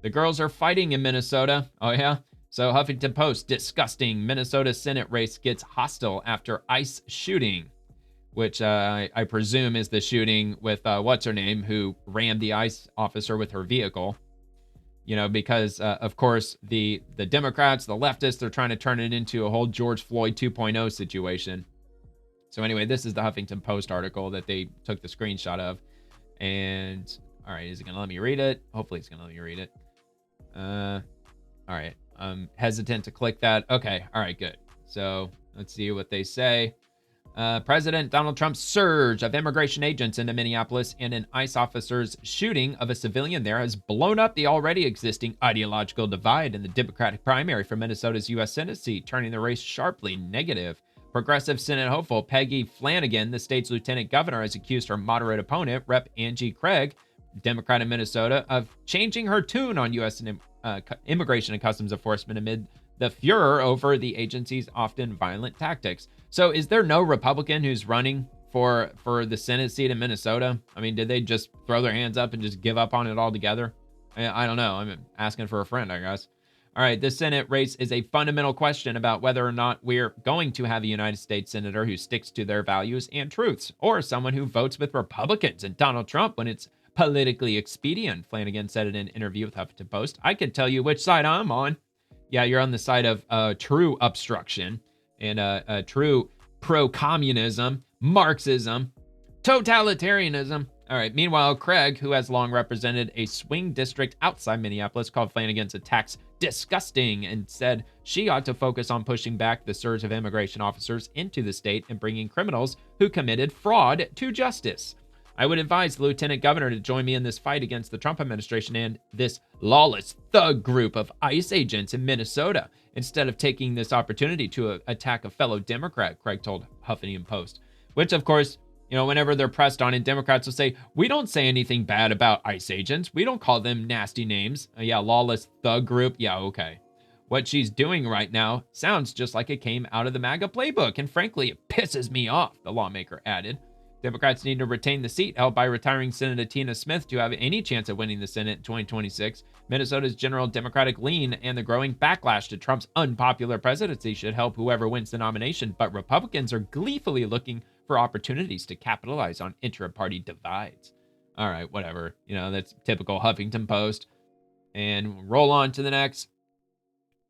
The girls are fighting in Minnesota. Oh, yeah? So Huffington Post, disgusting. Minnesota Senate race gets hostile after ICE shooting, which I presume is the shooting with what's her name, who rammed the ICE officer with her vehicle. Because, of course, the Democrats, the leftists, they're trying to turn it into a whole George Floyd 2.0 situation. So anyway, this is the Huffington Post article that they took the screenshot of. And, all right, is it going to let me read it? Hopefully it's going to let me read it. All right, I'm hesitant to click that. Okay, all right, good. So let's see what they say. President Donald Trump's surge of immigration agents into Minneapolis and an ICE officer's shooting of a civilian there has blown up the already existing ideological divide in the Democratic primary for Minnesota's U.S. Senate seat, turning the race sharply negative. Progressive Senate hopeful Peggy Flanagan, the state's lieutenant governor, has accused her moderate opponent, Rep. Angie Craig, Democrat in Minnesota, of changing her tune on U.S. Immigration and Customs Enforcement amid the furor over the agency's often violent tactics. So is there no Republican who's running for the Senate seat in Minnesota? Did they just throw their hands up and just give up on it altogether? I don't know. I'm asking for a friend, I guess. All right, the Senate race is a fundamental question about whether or not we're going to have a United States senator who sticks to their values and truths, or someone who votes with Republicans and Donald Trump when it's politically expedient, Flanagan said in an interview with Huffington Post. I can tell you which side I'm on. Yeah, you're on the side of true obstruction and true pro-communism, Marxism, totalitarianism, All right. Meanwhile, Craig, who has long represented a swing district outside Minneapolis, called Flanagan's attacks disgusting and said she ought to focus on pushing back the surge of immigration officers into the state and bringing criminals who committed fraud to justice. I would advise the lieutenant governor to join me in this fight against the Trump administration and this lawless thug group of ICE agents in Minnesota, instead of taking this opportunity to attack a fellow Democrat, Craig told Huffington Post. Which, of course, you know, whenever they're pressed on it, Democrats will say, we don't say anything bad about ICE agents. We don't call them nasty names. Yeah, lawless thug group. Yeah, okay. What she's doing right now sounds just like it came out of the MAGA playbook, and frankly, it pisses me off, the lawmaker added. Democrats need to retain the seat held by retiring Senator Tina Smith to have any chance of winning the Senate in 2026. Minnesota's general Democratic lean and the growing backlash to Trump's unpopular presidency should help whoever wins the nomination, but Republicans are gleefully looking for opportunities to capitalize on intra-party divides. All right, whatever. You know, that's typical Huffington Post. And roll on to the next.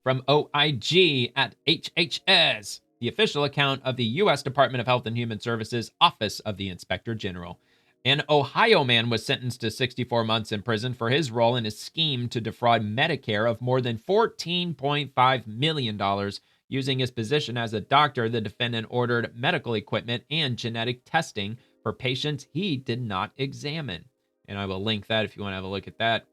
From OIG at HHS, the official account of the U.S. Department of Health and Human Services Office of the Inspector General. An Ohio man was sentenced to 64 months in prison for his role in a scheme to defraud Medicare of more than $14.5 million. Using his position as a doctor, the defendant ordered medical equipment and genetic testing for patients he did not examine. And I will link that if you want to have a look at that.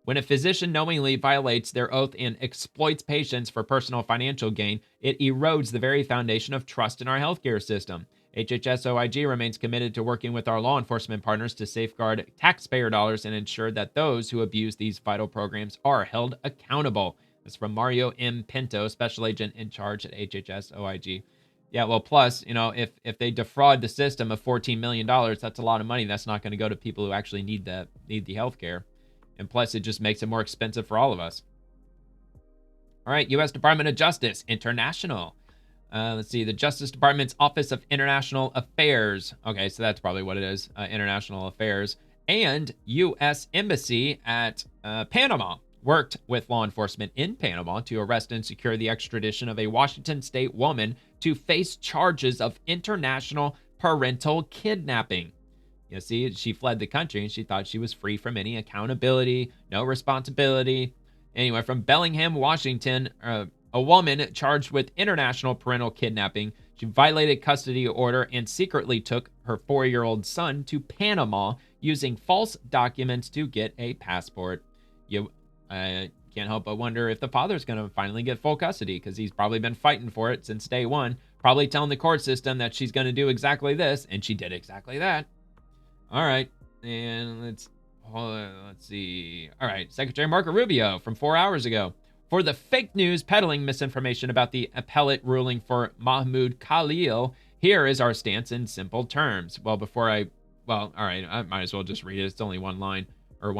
When a physician knowingly violates their oath and exploits patients for personal financial gain, it erodes the very foundation of trust in our healthcare system. HHS OIG remains committed to working with our law enforcement partners to safeguard taxpayer dollars and ensure that those who abuse these vital programs are held accountable. That's from Mario M. Pinto, special agent in charge at HHS OIG. Yeah, well, plus, you know, if they defraud the system of $14 million, that's a lot of money. That's not going to go to people who actually need the health care. And plus, it just makes it more expensive for all of us. All right, U.S. Department of Justice, International. Let's see, the Justice Department's Office of International Affairs. Okay, so that's probably what it is, International Affairs. And U.S. Embassy at Panama worked with law enforcement in Panama to arrest and secure the extradition of a Washington state woman to face charges of international parental kidnapping. You see, she fled the country and she thought she was free from any accountability, no responsibility. Anyway, from Bellingham, Washington, a woman charged with international parental kidnapping. She violated custody order and secretly took her 4-year-old son to Panama using false documents to get a passport. You can't help but wonder if the father's going to finally get full custody, because he's probably been fighting for it since day one, probably telling the court system that she's going to do exactly this, and she did exactly that. All right, and let's see. All right, Secretary Marco Rubio from 4 hours ago. For the fake news peddling misinformation about the appellate ruling for Mahmoud Khalil, here is our stance in simple terms. Well, all right, I might as well just read it. It's only one line, or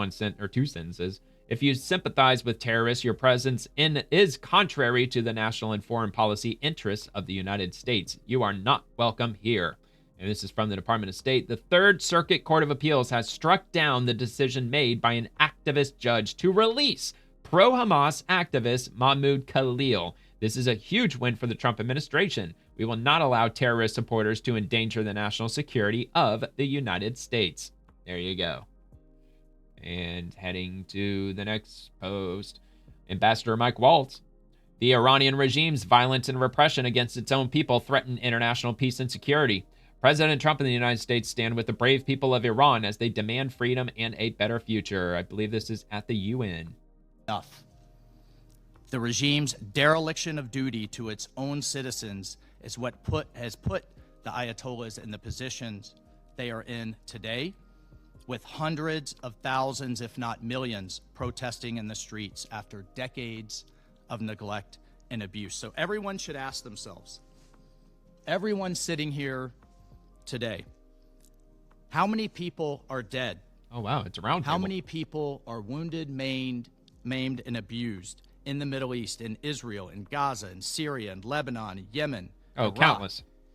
two sentences. If you sympathize with terrorists, your presence is contrary to the national and foreign policy interests of the United States. You are not welcome here. And this is from the Department of State. The Third Circuit Court of Appeals has struck down the decision made by an activist judge to release pro-Hamas activist Mahmoud Khalil. This is a huge win for the Trump administration. We will not allow terrorist supporters to endanger the national security of the United States. There you go. And heading to the next post, Ambassador Mike Waltz. The Iranian regime's violence and repression against its own people threaten international peace and security. President Trump and the United States stand with the brave people of Iran as they demand freedom and a better future. I believe this is at the UN. Enough. The regime's dereliction of duty to its own citizens is what has put the Ayatollahs in the positions they are in today, with hundreds of thousands, if not millions, protesting in the streets after decades of neglect and abuse. So everyone should ask themselves, everyone sitting here today, how many people are dead? Oh, wow, it's around. How many people are wounded, maimed, and abused in the Middle East, in Israel, in Gaza, in Syria, in Lebanon, Yemen? Oh, Iraq,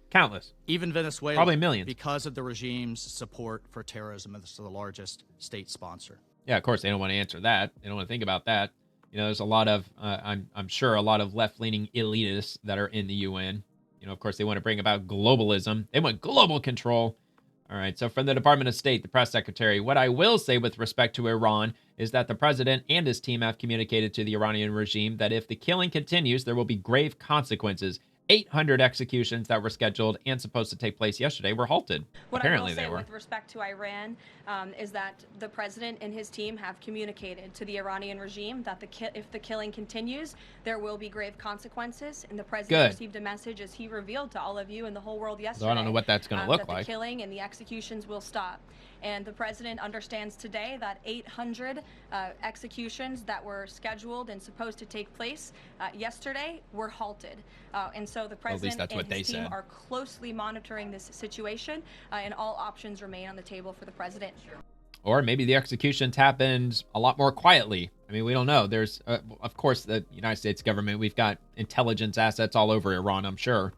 countless. Even Venezuela. Probably millions. Because of the regime's support for terrorism. It's the largest state sponsor. Yeah, of course, they don't want to answer that. They don't want to think about that. You know, there's a lot of, I'm sure, a lot of left-leaning elitists that are in the UN. You know, of course, they want to bring about globalism. They want global control. All right, so from the Department of State, the press secretary, what I will say with respect to Iran is that the president and his team have communicated to the Iranian regime that if the killing continues, there will be grave consequences. 800 executions that were scheduled and supposed to take place yesterday were halted. Apparently What I they will were. say with respect to Iran is that the president and his team have communicated to the Iranian regime that if the killing continues, there will be grave consequences. And the president received a message, as he revealed to all of you and the whole world yesterday. So I don't know what that's going to look that like. The killing and the executions will stop. And the president understands today that 800 executions that were scheduled and supposed to take place yesterday were halted. And so the president and his team are closely monitoring this situation, and all options remain on the table for the president. Or maybe the executions happened a lot more quietly. I mean, we don't know. There's, of course, the United States government, we've got intelligence assets all over Iran, I'm sure.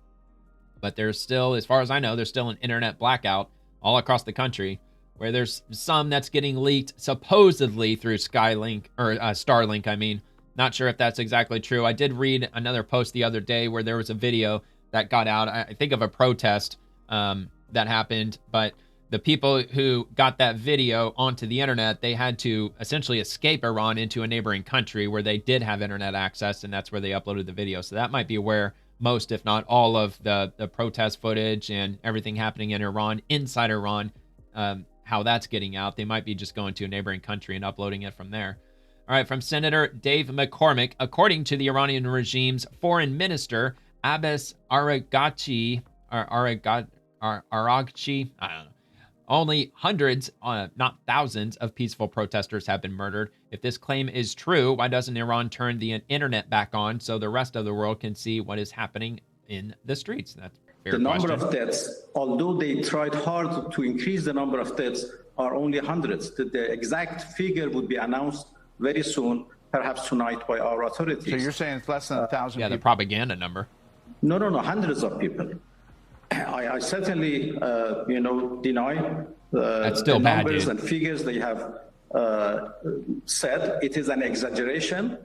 But there's still, as far as I know, there's still an internet blackout all across the country, where there's some that's getting leaked supposedly through Skylink, or Starlink, I mean. Not sure if that's exactly true. I did read another post the other day where there was a video that got out, I think of a protest that happened, but the people who got that video onto the internet, they had to essentially escape Iran into a neighboring country where they did have internet access, and that's where they uploaded the video. So that might be where most, if not all, of the protest footage and everything happening in Iran, inside Iran, how that's getting out. They might be just going to a neighboring country and uploading it from there. All right, from Senator Dave McCormick, according to the Iranian regime's foreign minister, Abbas Araghchi, I don't know. Only hundreds, not thousands, of peaceful protesters have been murdered. If this claim is true, why doesn't Iran turn the internet back on so the rest of the world can see what is happening in the streets? That's a fair question. The number of deaths, although they tried hard to increase the number of deaths, are only hundreds. The exact figure would be announced very soon, perhaps tonight, by our authorities. So you're saying it's less than 1,000 yeah, the propaganda number. No, hundreds of people. I certainly, deny That's still the bad, numbers dude. and figures they have said. It is an exaggeration.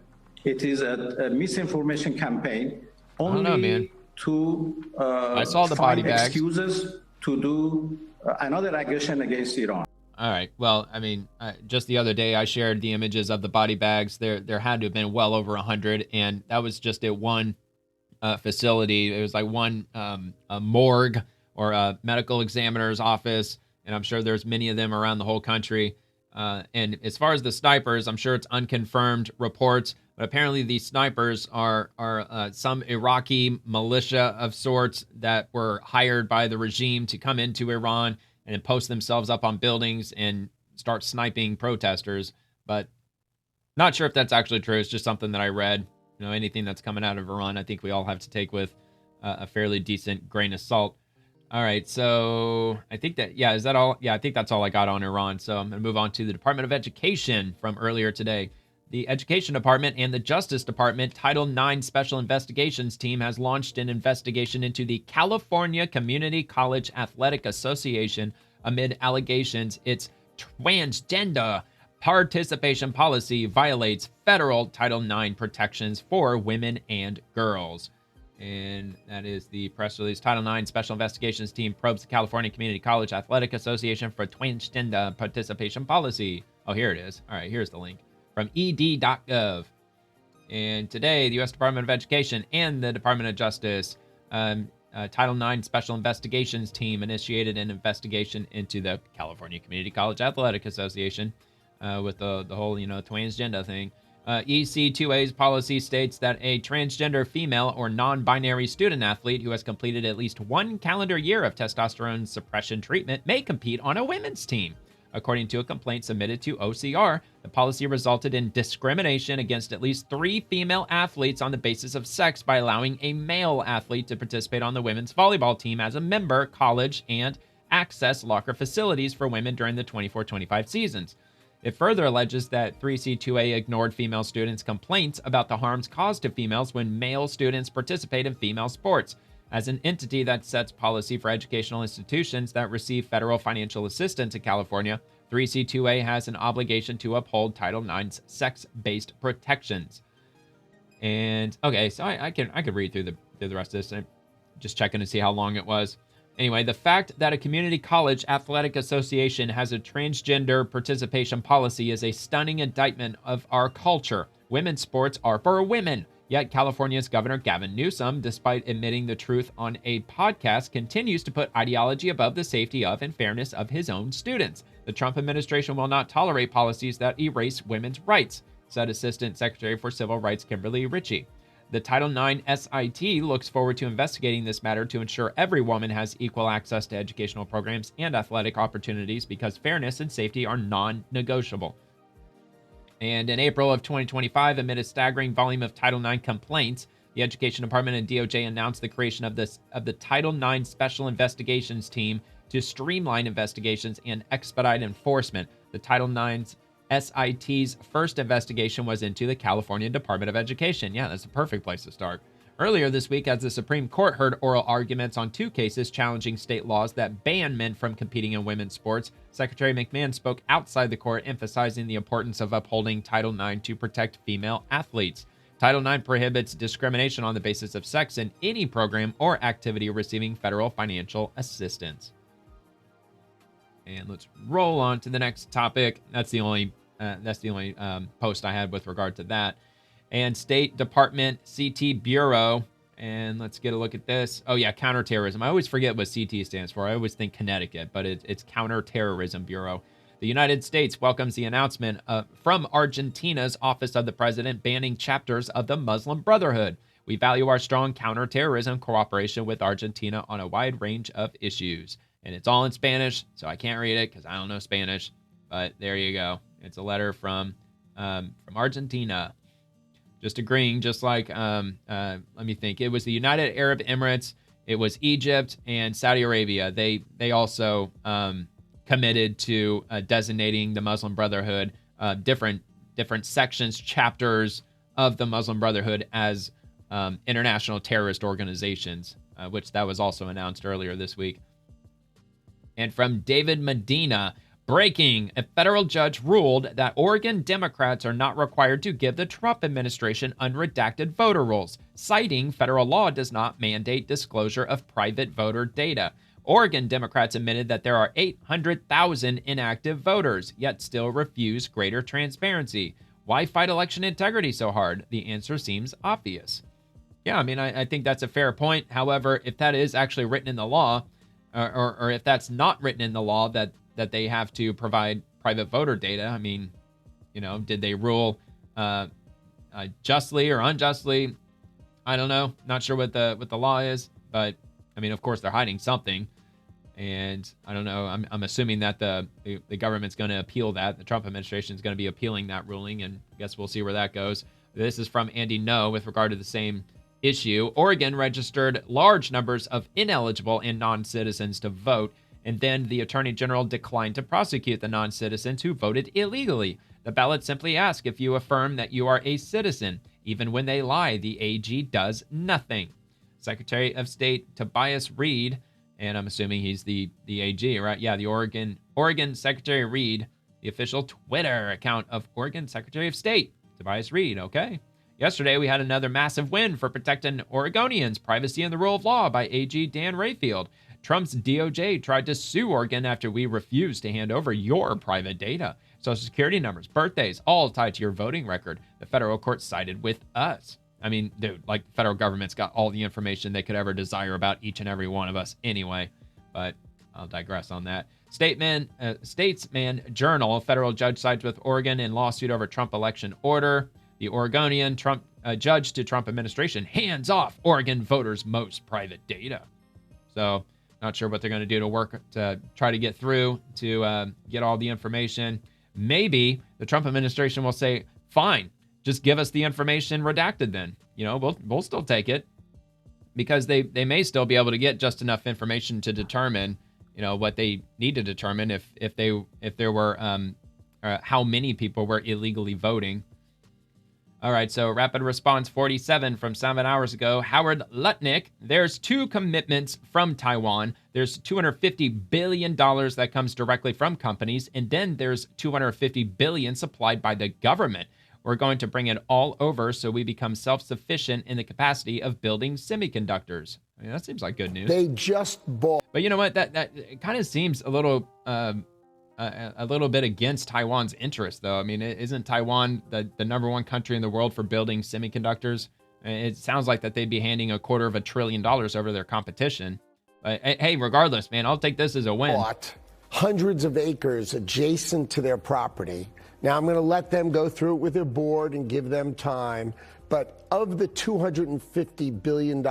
It is a misinformation campaign. Only know, man. To I saw the find body bags. excuses to do another aggression against Iran. All right. Well, I mean, just the other day I shared the images of the body bags. There had to have been well over 100, and that was just at one facility. It was like one a morgue or a medical examiner's office, and I'm sure there's many of them around the whole country. And as far as the snipers, I'm sure it's unconfirmed reports, but apparently these snipers are some Iraqi militia of sorts that were hired by the regime to come into Iran and post themselves up on buildings and start sniping protesters. But not sure if that's actually true. It's just something that I read. You know, anything that's coming out of Iran, I think we all have to take with a fairly decent grain of salt. All right, so I think that, yeah, is that all? Yeah, I think that's all I got on Iran. So I'm going to move on to the Department of Education from earlier today. The Education Department and the Justice Department Title IX Special Investigations Team has launched an investigation into the California Community College Athletic Association amid allegations its transgender participation policy violates federal Title IX protections for women and girls. And that is the press release. Title IX Special Investigations Team probes the California Community College Athletic Association for transgender participation policy. Oh, here it is. All right, here's the link from ed.gov. And today, the U.S. Department of Education and the Department of Justice Title IX Special Investigations Team initiated an investigation into the California Community College Athletic Association with the whole, transgender thing. EC2A's policy states that a transgender female or non-binary student athlete who has completed at least 1 calendar year of testosterone suppression treatment may compete on a women's team. According to a complaint submitted to OCR, the policy resulted in discrimination against at least 3 female athletes on the basis of sex by allowing a male athlete to participate on the women's volleyball team as a member, college, and access locker facilities for women during the 24-25 seasons. It further alleges that 3C2A ignored female students' complaints about the harms caused to females when male students participate in female sports. As an entity that sets policy for educational institutions that receive federal financial assistance in California, 3C2A has an obligation to uphold Title IX's sex-based protections. And okay, so I could read through the rest of this. I'm just checking to see how long it was. Anyway, the fact that a community college athletic association has a transgender participation policy is a stunning indictment of our culture. Women's sports are for women. Yet California's Governor Gavin Newsom, despite admitting the truth on a podcast, continues to put ideology above the safety of and fairness of his own students. The Trump administration will not tolerate policies that erase women's rights, said Assistant Secretary for Civil Rights Kimberly Ritchie. The Title IX SIT looks forward to investigating this matter to ensure every woman has equal access to educational programs and athletic opportunities because fairness and safety are non-negotiable. And in April of 2025, amid a staggering volume of Title IX complaints, the Education Department and DOJ announced the creation of the Title IX Special Investigations Team to streamline investigations and expedite enforcement. The Title IX SIT's first investigation was into the California Department of Education. Yeah, that's a perfect place to start. Earlier this week, as the Supreme Court heard oral arguments on 2 cases challenging state laws that ban men from competing in women's sports, Secretary McMahon spoke outside the court, emphasizing the importance of upholding Title IX to protect female athletes. Title IX prohibits discrimination on the basis of sex in any program or activity receiving federal financial assistance. And let's roll on to the next topic. That's the only post I had with regard to that. And State Department CT Bureau. And let's get a look at this. Oh, yeah, counterterrorism. I always forget what CT stands for. I always think Connecticut, but it's Counterterrorism Bureau. The United States welcomes the announcement from Argentina's Office of the President banning chapters of the Muslim Brotherhood. We value our strong counterterrorism cooperation with Argentina on a wide range of issues. And it's all in Spanish, so I can't read it because I don't know Spanish. But there you go. It's a letter from Argentina. Just agreeing, just like, let me think. It was the United Arab Emirates, it was Egypt, and Saudi Arabia. They also committed to designating the Muslim Brotherhood, different sections, chapters of the Muslim Brotherhood as international terrorist organizations, which that was also announced earlier this week. And from David Medina, breaking, a federal judge ruled that Oregon Democrats are not required to give the Trump administration unredacted voter rolls, citing federal law does not mandate disclosure of private voter data. Oregon Democrats admitted that there are 800,000 inactive voters, yet still refuse greater transparency. Why fight election integrity so hard? The answer seems obvious. Yeah, I mean, I think that's a fair point. However, if that is actually written in the law, or if that's not written in the law that they have to provide private voter data, I mean, you know, did they rule justly or unjustly? I don't know. Not sure what the law is, but I mean, of course, they're hiding something, and I don't know. I'm assuming that the government's going to appeal that. The Trump administration is going to be appealing that ruling, and I guess we'll see where that goes. This is from Andy No with regard to the same issue. Oregon registered large numbers of ineligible and non-citizens to vote, and then the Attorney General declined to prosecute the non-citizens who voted illegally. The ballot simply asks if you affirm that you are a citizen. Even when they lie, the AG does nothing. Secretary of State Tobias Reed, and I'm assuming he's the AG, right? Yeah, the Oregon Secretary Reed, the official Twitter account of Oregon Secretary of State Tobias Reed, okay. Yesterday, we had another massive win for protecting Oregonians' privacy and the rule of law by AG Dan Rayfield. Trump's DOJ tried to sue Oregon after we refused to hand over your private data. Social security numbers, birthdays, all tied to your voting record. The federal court sided with us. I mean, dude, like the federal government's got all the information they could ever desire about each and every one of us anyway. But I'll digress on that. Statesman Journal, federal judge sides with Oregon in lawsuit over Trump election order. The Oregonian Trump judge to Trump administration hands off Oregon voters' most private data. So not sure what they're going to do to work to try to get through to get all the information. Maybe the Trump administration will say, fine, just give us the information redacted then. You know, we'll still take it, because they may still be able to get just enough information to determine, you know, what they need to determine if there were how many people were illegally voting. All right, so Rapid Response 47 from 7 hours ago. Howard Lutnick, there's 2 commitments from Taiwan. There's $250 billion that comes directly from companies, and then there's $250 billion supplied by the government. We're going to bring it all over so we become self-sufficient in the capacity of building semiconductors. I mean, that seems like good news. They just bought. But you know what? That kind of seems a little bit against Taiwan's interest, though. I mean, isn't Taiwan the number one country in the world for building semiconductors? It sounds like that they'd be handing $250 billion over their competition. But hey, regardless, man, I'll take this as a win. Bought hundreds of acres adjacent to their property. Now, I'm going to let them go through it with their board and give them time. But of the $250 billion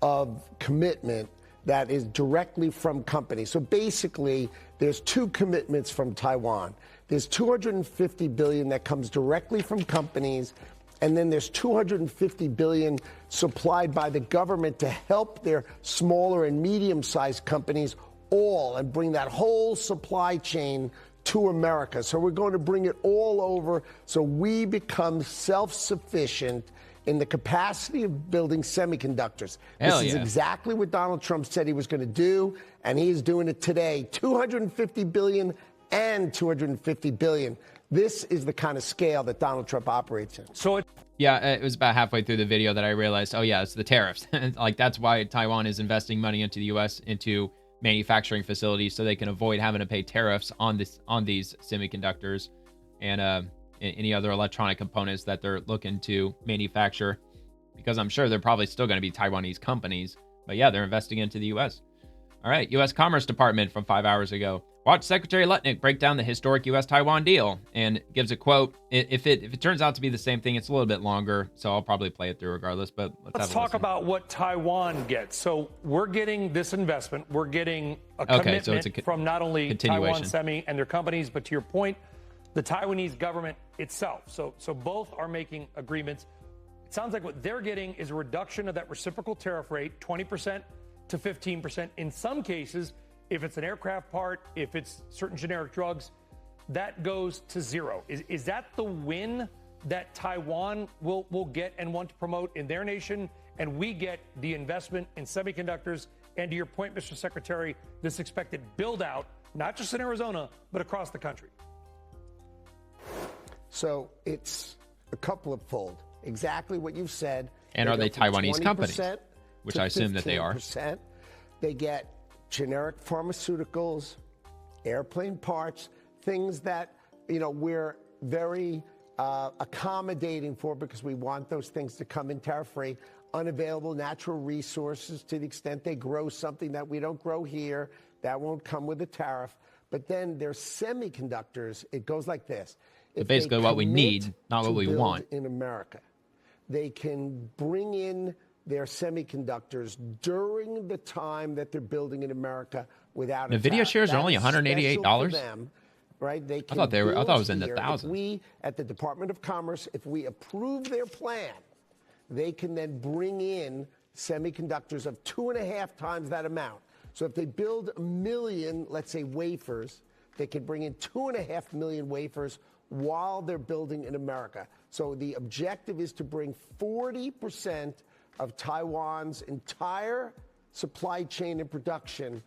of commitment that is directly from companies. So basically, there's two commitments from Taiwan. There's $250 billion that comes directly from companies, and then there's $250 billion supplied by the government to help their smaller and medium-sized companies and bring that whole supply chain to America. So we're going to bring it all over so we become self-sufficient in the capacity of building semiconductors. This is exactly what Donald Trump said he was going to do, and he is doing it today. $250 billion and $250 billion. This is the kind of scale that Donald Trump operates in. It was about halfway through the video that I realized, it's the tariffs. Like, that's why Taiwan is investing money into the U.S., into manufacturing facilities, so they can avoid having to pay tariffs on these semiconductors and any other electronic components that they're looking to manufacture, because I'm sure they're probably still going to be Taiwanese companies. But yeah, they're investing into the U.S. All right, U.S. Commerce Department from 5 hours ago. Watch Secretary Lutnick break down the historic U.S.-Taiwan deal, and gives a quote. If it turns out to be the same thing, it's a little bit longer, so I'll probably play it through regardless. But let's talk about what Taiwan gets. So we're getting this investment. We're getting a commitment from not only Taiwan Semi and their companies, but to your point, the Taiwanese government itself. So both are making agreements. It sounds like what they're getting is a reduction of that reciprocal tariff rate, 20% to 15%. In some cases, if it's an aircraft part, if it's certain generic drugs, that goes to zero. Is that the win that Taiwan will get and want to promote in their nation, and we get the investment in semiconductors, and to your point, Mr. Secretary, this expected build out, not just in Arizona, but across the country? So it's a couple of fold. Exactly what you've said. And are they Taiwanese companies? Which I assume that they are. They get generic pharmaceuticals, airplane parts, things that, we're very accommodating for because we want those things to come in tariff-free. Unavailable natural resources, to the extent they grow something that we don't grow here, that won't come with a tariff. But then there's semiconductors. It goes like this. Basically what we need, not what we want. In America, they can bring in their semiconductors during the time that they're building in America without the video shares are only $188. Them, right? They can I thought it was in the thousands. We at the Department of Commerce, if we approve their plan, they can then bring in semiconductors of 2.5 times that amount. So if they build 1 million, let's say, wafers, they can bring in 2.5 million wafers while they're building in America. So the objective is to bring 40% of Taiwan's entire supply chain and production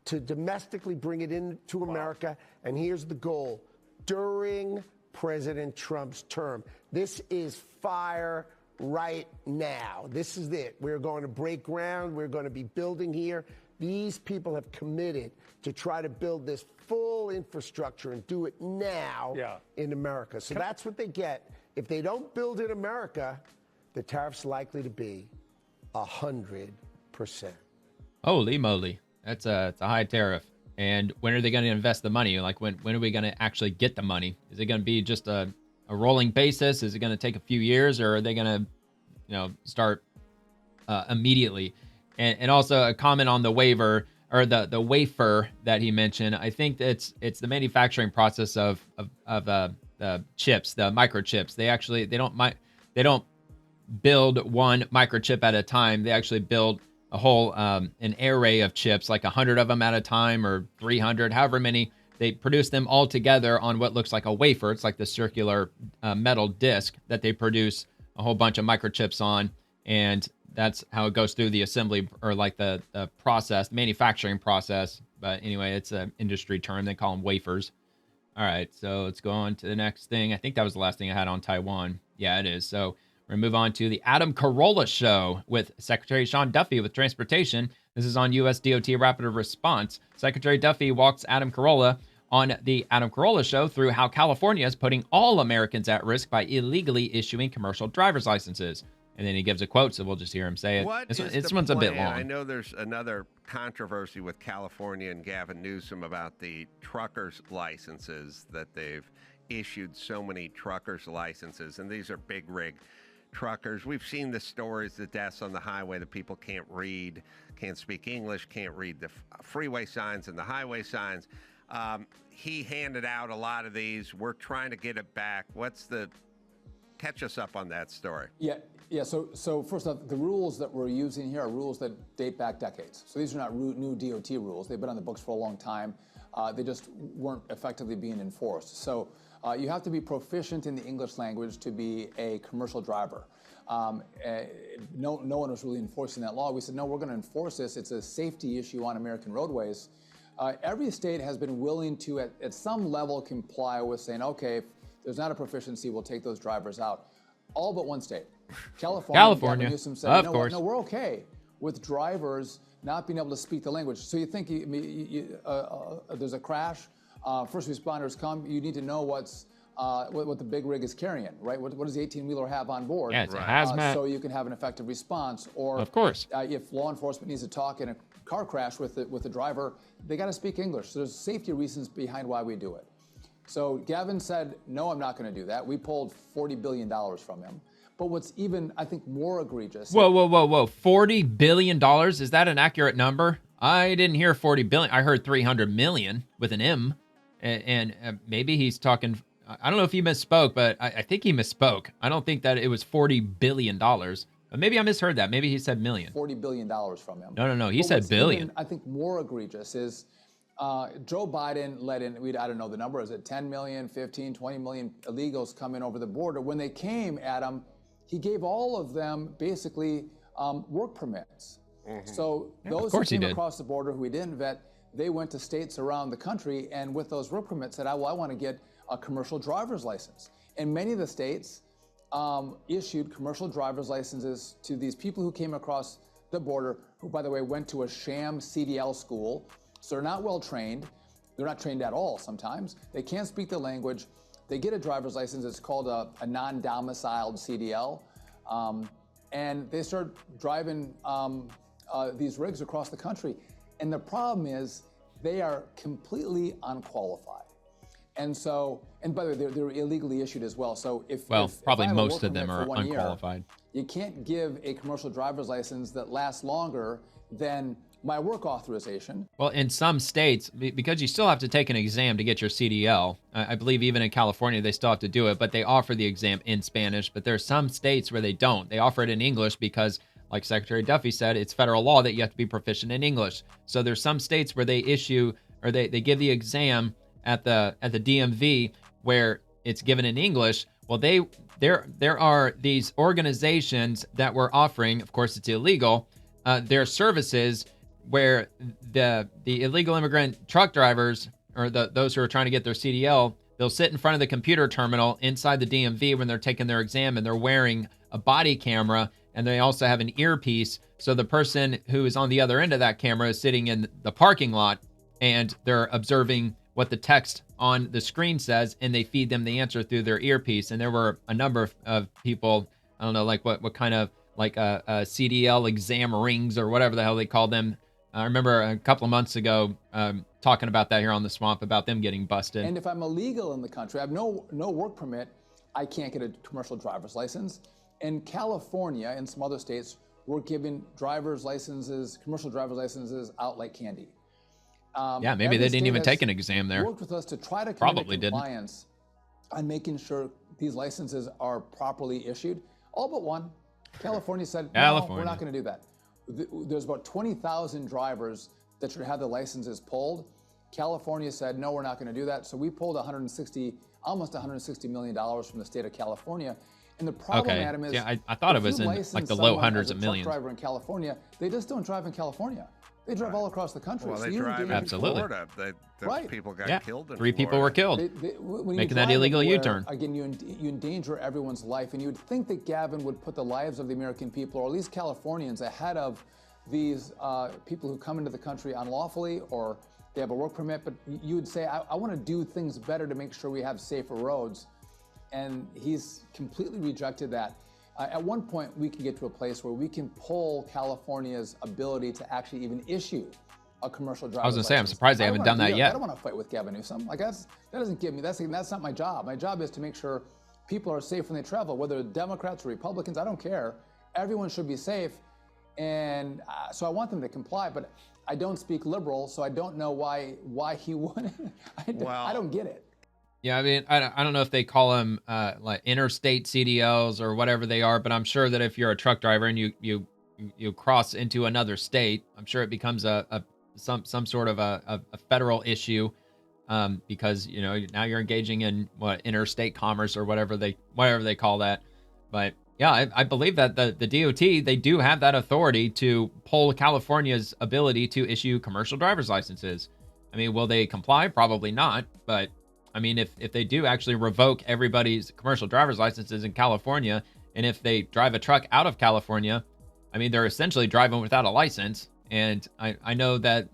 to domestically bring it into America. And here's the goal: during President Trump's term. This is fire right now. This is it. We're going to break ground. We're going to be building here. These people have committed to try to build this full infrastructure and do it now in America. So that's what they get. If they don't build in America, the tariff's likely to be 100%. Holy moly. It's a high tariff. And when are they going to invest the money? Like, when are we going to actually get the money? Is it going to be just a rolling basis? Is it going to take a few years, or are they going to, start immediately? And also a comment on the waiver, or the wafer that he mentioned. I think it's the manufacturing process of the chips, the microchips. They don't build one microchip at a time. They actually build a whole an array of chips, like 100 of them at a time, or 300, however many. They produce them all together on what looks like a wafer. It's like the circular metal disc that they produce a whole bunch of microchips on, and that's how it goes through the assembly, or like the process, manufacturing process. But anyway, it's an industry term. They call them wafers. All right, so let's go on to the next thing. I think that was the last thing I had on Taiwan. Yeah, it is. So we're going to move on to the Adam Carolla Show with Secretary Sean Duffy with Transportation. This is on U.S. DOT Rapid Response. Secretary Duffy walks Adam Carolla on the Adam Carolla Show through how California is putting all Americans at risk by illegally issuing commercial driver's licenses. And then he gives a quote, so we'll just hear him say it. This one's a bit long. I know there's another controversy with California and Gavin Newsom about the truckers' licenses, that they've issued so many truckers' licenses, and these are big rig truckers. We've seen the stories, the deaths on the highway, that people can't read, can't speak English, can't read the freeway signs and the highway signs. He handed out a lot of these. We're trying to get it back. Catch us up on that story. Yeah. So first off, the rules that we're using here are rules that date back decades. So these are not new DOT rules. They've been on the books for a long time. They just weren't effectively being enforced. So you have to be proficient in the English language to be a commercial driver. No one was really enforcing that law. We said, no, we're going to enforce this. It's a safety issue on American roadways. Every state has been willing to, at some level, comply with saying, okay, if there's not a proficiency, we'll take those drivers out. All but one state. California. Newsom said, of course. No, we're okay with drivers not being able to speak the language. So you think there's a crash, first responders come, you need to know what the big rig is carrying, right? What does the 18-wheeler have on board? Yeah, it's a hazmat. So you can have an effective response. Or of course, if law enforcement needs to talk in a car crash with the driver, they got to speak English. So there's safety reasons behind why we do it. So Gavin said, no, I'm not going to do that. We pulled $40 billion from him. But what's even, I think, more egregious. Whoa. $40 billion? Is that an accurate number? I didn't hear 40 billion. I heard 300 million with an M. And maybe he's talking, I don't know if he misspoke, but I think he misspoke. I don't think that it was $40 billion. But maybe I misheard that. Maybe he said million. $40 billion from him. No. He said billion. Even, I think more egregious is Joe Biden let in, I don't know the number, is it 10 million, 15, 20 million illegals coming over the border? When they came, Adam, he gave all of them basically work permits. Mm-hmm. So those who came across the border who we didn't vet, they went to states around the country and with those work permits said, I want to get a commercial driver's license. And many of the states issued commercial driver's licenses to these people who came across the border, who, by the way, went to a sham CDL school. So they're not well trained. They're not trained at all sometimes. They can't speak the language. They get a driver's license. It's called a non-domiciled CDL. And they start driving these rigs across the country. And the problem is they are completely unqualified. And so, and by the way, they're illegally issued as well. So probably most of them are unqualified. You can't give a commercial driver's license that lasts longer than my work authorization. Well, in some states, because you still have to take an exam to get your CDL, I believe even in California, they still have to do it, but they offer the exam in Spanish. But there are some states where they don't. They offer it in English because, like Secretary Duffy said, it's federal law that you have to be proficient in English. So there's some states where they issue, or they give the exam at the DMV where it's given in English. Well, there are these organizations that were offering, of course it's illegal, their services where the illegal immigrant truck drivers, or those who are trying to get their CDL, they'll sit in front of the computer terminal inside the DMV when they're taking their exam, and they're wearing a body camera, and they also have an earpiece. So the person who is on the other end of that camera is sitting in the parking lot, and they're observing what the text on the screen says, and they feed them the answer through their earpiece. And there were a number of people, I don't know, like what kind of, like a CDL exam rings or whatever the hell they call them. I remember a couple of months ago talking about that here on The Swamp, about them getting busted. And if I'm illegal in the country, I have no work permit, I can't get a commercial driver's license. In California and some other states, we're giving driver's licenses, commercial driver's licenses out like candy. Yeah, maybe they didn't even take an exam there. Worked with us to try to Probably compliance on making sure these licenses are properly issued. All but one. California said, no, we're not going to do that. There's about 20,000 drivers that should have the licenses pulled. California said, no, we're not going to do that. So we pulled almost $160 million from the state of California. And the problem, Adam, is I thought it was in like the low hundreds of millions. Driver in California, they just don't drive in California. They drive all across the country. Well, so they you drive in Absolutely. Florida. Those people got killed in 3 Florida. people were killed. When you making that drive illegal everywhere, U-turn. Again, you endanger everyone's life, and you would think that Gavin would put the lives of the American people, or at least Californians, ahead of these people who come into the country unlawfully or they have a work permit. But you would say, I want to do things better to make sure we have safer roads. And he's completely rejected that. At one point, we can get to a place where we can pull California's ability to actually even issue a commercial driver's I was going to say, I'm license. surprised they I don't haven't wanna done that yet. I don't want to fight with Gavin Newsom. Like that doesn't give me, that's not my job. My job is to make sure people are safe when they travel, whether Democrats or Republicans, I don't care. Everyone should be safe. And so I want them to comply, but I don't speak liberal, so I don't know why he wouldn't. I don't get it. Yeah, I mean, I don't know if they call them like interstate CDLs or whatever they are, but I'm sure that if you're a truck driver and you cross into another state, I'm sure it becomes some sort of a federal issue because now you're engaging in interstate commerce or whatever they call that. But yeah, I believe that the DOT, they do have that authority to pull California's ability to issue commercial driver's licenses. I mean, will they comply? Probably not. But I mean, if they do actually revoke everybody's commercial driver's licenses in California, and if they drive a truck out of California, I mean, they're essentially driving without a license. And I know that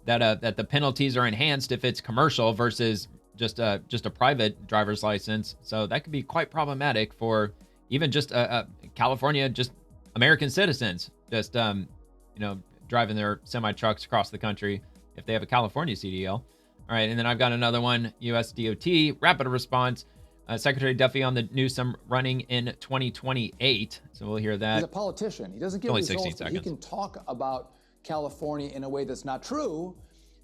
the penalties are enhanced if it's commercial versus just a private driver's license. So that could be quite problematic for even just California, just American citizens, just driving their semi trucks across the country if they have a California CDL. All right, and then I've got another one, U.S. DOT, rapid response. Secretary Duffy on the Newsom running in 2028. So we'll hear that. He's a politician. He doesn't give only results, 16 but he seconds. can talk about California in a way that's not true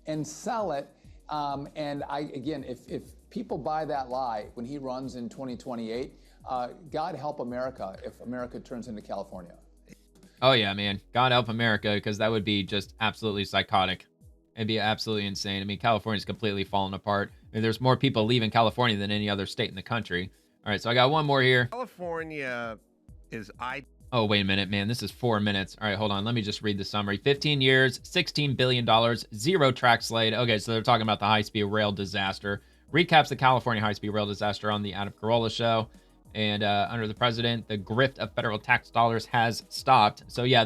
and sell it. And if people buy that lie when he runs in 2028, God help America if America turns into California. Oh, yeah, man. God help America, because that would be just absolutely psychotic. It'd be absolutely insane. I mean, California's completely fallen apart. I mean, there's more people leaving California than any other state in the country. All right, so I got one more here. California is Oh, wait a minute, man. This is 4 minutes. All right, hold on. Let me just read the summary. 15 years, $16 billion, 0 tracks laid. Okay, so they're talking about the high-speed rail disaster. Recaps the California high-speed rail disaster on the Adam Carolla show. And under the president, the grift of federal tax dollars has stopped. So yeah,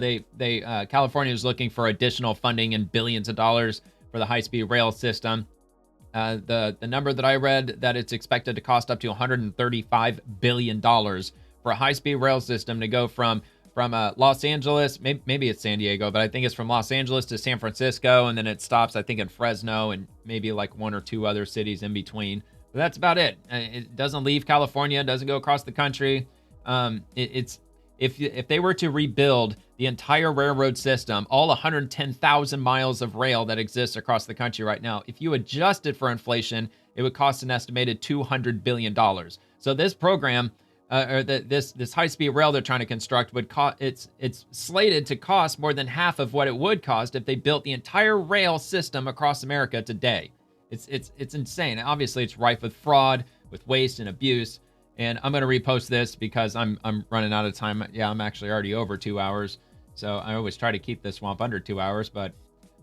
California is looking for additional funding and billions of dollars for the high-speed rail system. The number that I read, that it's expected to cost up to $135 billion for a high-speed rail system to go from Los Angeles, maybe it's San Diego, but I think it's from Los Angeles to San Francisco, and then it stops, I think, in Fresno and maybe like 1 or 2 other cities in between. But that's about it. It doesn't leave California, doesn't go across the country. If they were to rebuild the entire railroad system, all 110,000 miles of rail that exists across the country right now, if you adjust it for inflation, it would cost an estimated $200 billion. So this program, this high-speed rail they're trying to construct, it's slated to cost more than half of what it would cost if they built the entire rail system across America today. It's insane. Obviously, it's rife with fraud, with waste and abuse. And I'm going to repost this because I'm running out of time. Yeah, I'm actually already over 2 hours. So I always try to keep this swamp under 2 hours, but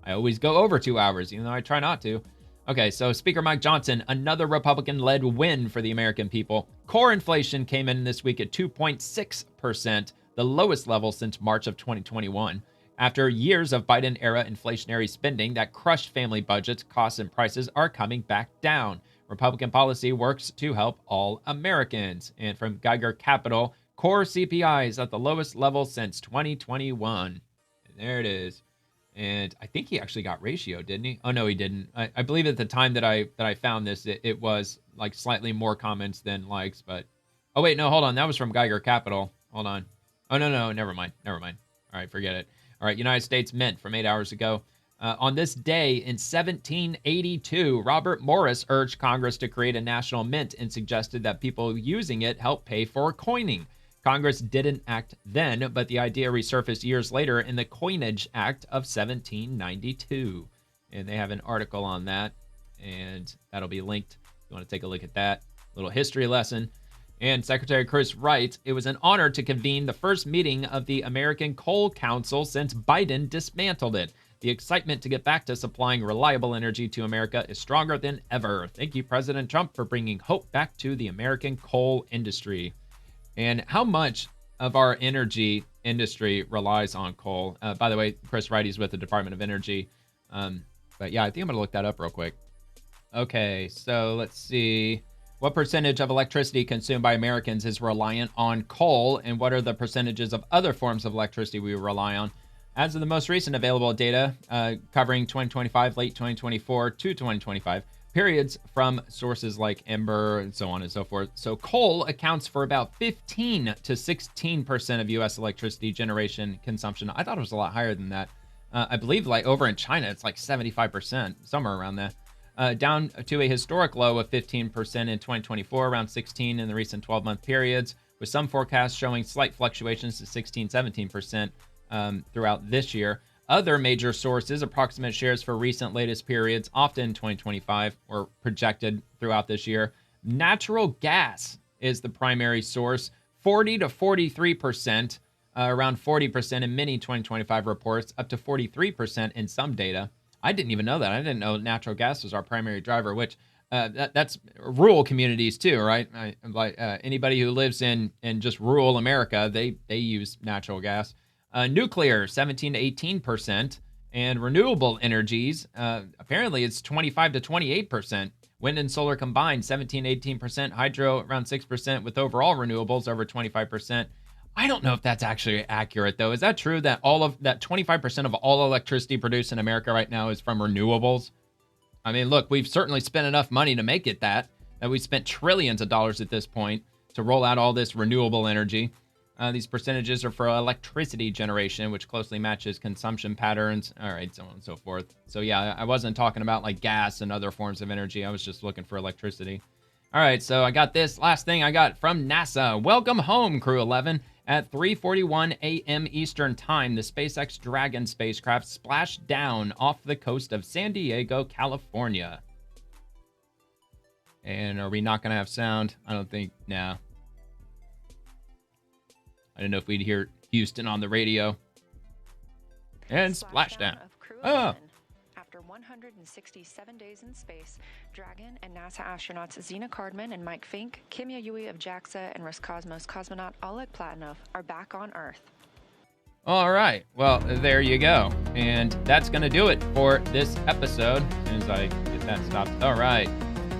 I always go over 2 hours, even though I try not to. Okay, so Speaker Mike Johnson, another Republican-led win for the American people. Core inflation came in this week at 2.6%, the lowest level since March of 2021. After years of Biden-era inflationary spending that crushed family budgets, costs and prices are coming back down. Republican policy works to help all Americans. And from Geiger Capital, core CPI is at the lowest level since 2021. And there it is. And I think he actually got ratio, didn't he? Oh, no, he didn't. I believe at the time that I found this, it was like slightly more comments than likes. But, oh, wait, no, hold on. That was from Geiger Capital. Hold on. Oh, no, never mind. All right, forget it. All right, United States Mint from 8 hours ago. On this day in 1782, Robert Morris urged Congress to create a national mint and suggested that people using it help pay for coining. Congress didn't act then, but the idea resurfaced years later in the Coinage Act of 1792. And they have an article on that, and that'll be linked if you want to take a look at that. Little history lesson. And Secretary Chris writes, it was an honor to convene the first meeting of the American Coal Council since Biden dismantled it. The excitement to get back to supplying reliable energy to America is stronger than ever. Thank you, President Trump, for bringing hope back to the American coal industry. And how much of our energy industry relies on coal? By the way, Chris Wrighty's with the Department of Energy. But yeah, I think I'm going to look that up real quick. Okay, so let's see. What percentage of electricity consumed by Americans is reliant on coal, and what are the percentages of other forms of electricity we rely on? As of the most recent available data, covering 2025, late 2024 to 2025, periods from sources like Ember and so on and so forth. So coal accounts for about 15 to 16% of U.S. electricity generation consumption. I thought it was a lot higher than that. I believe like over in China, it's like 75%, somewhere around there. Down to a historic low of 15% in 2024, around 16 in the recent 12-month periods, with some forecasts showing slight fluctuations to 16, 17% throughout this year. Other major sources, approximate shares for recent latest periods, often 2025, or projected throughout this year. Natural gas is the primary source, 40 to 43%, around 40% in many 2025 reports, up to 43% in some data. I didn't even know that. I didn't know natural gas was our primary driver, which that's rural communities too, right? Anybody who lives in just rural America, they use natural gas. Nuclear, 17 to 18%, and renewable energies, apparently it's 25 to 28%. Wind and solar combined, 17 to 18%. Hydro, around 6%, with overall renewables over 25%. I don't know if that's actually accurate, though. Is that true that all of that 25% of all electricity produced in America right now is from renewables? I mean, look, we've certainly spent enough money to make it that we spent trillions of dollars at this point to roll out all this renewable energy. These percentages are for electricity generation, which closely matches consumption patterns. All right, so on and so forth. So yeah, I wasn't talking about like gas and other forms of energy. I was just looking for electricity. All right, so I got this last thing I got from NASA. Welcome home, Crew 11. At 3:41 a.m. Eastern Time, the SpaceX Dragon spacecraft splashed down off the coast of San Diego, California. And are we not going to have sound? I don't think, no. I didn't know if we'd hear Houston on the radio. And splashdown. Oh. After 167 days in space, Dragon and NASA astronauts Zena Cardman and Mike Fink, Kim Yayui of JAXA, and Roscosmos cosmonaut Oleg Platonov are back on Earth. All right. Well, there you go. And that's going to do it for this episode. As soon as I get that stopped. All right.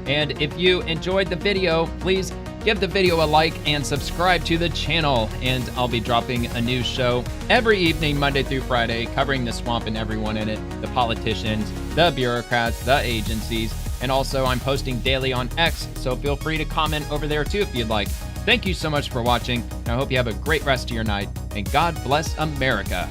And if you enjoyed the video, please give the video a like and subscribe to the channel. And I'll be dropping a new show every evening, Monday through Friday, covering the swamp and everyone in it, the politicians, the bureaucrats, the agencies. And also I'm posting daily on X, so feel free to comment over there too if you'd like. Thank you so much for watching. I hope you have a great rest of your night, and God bless America.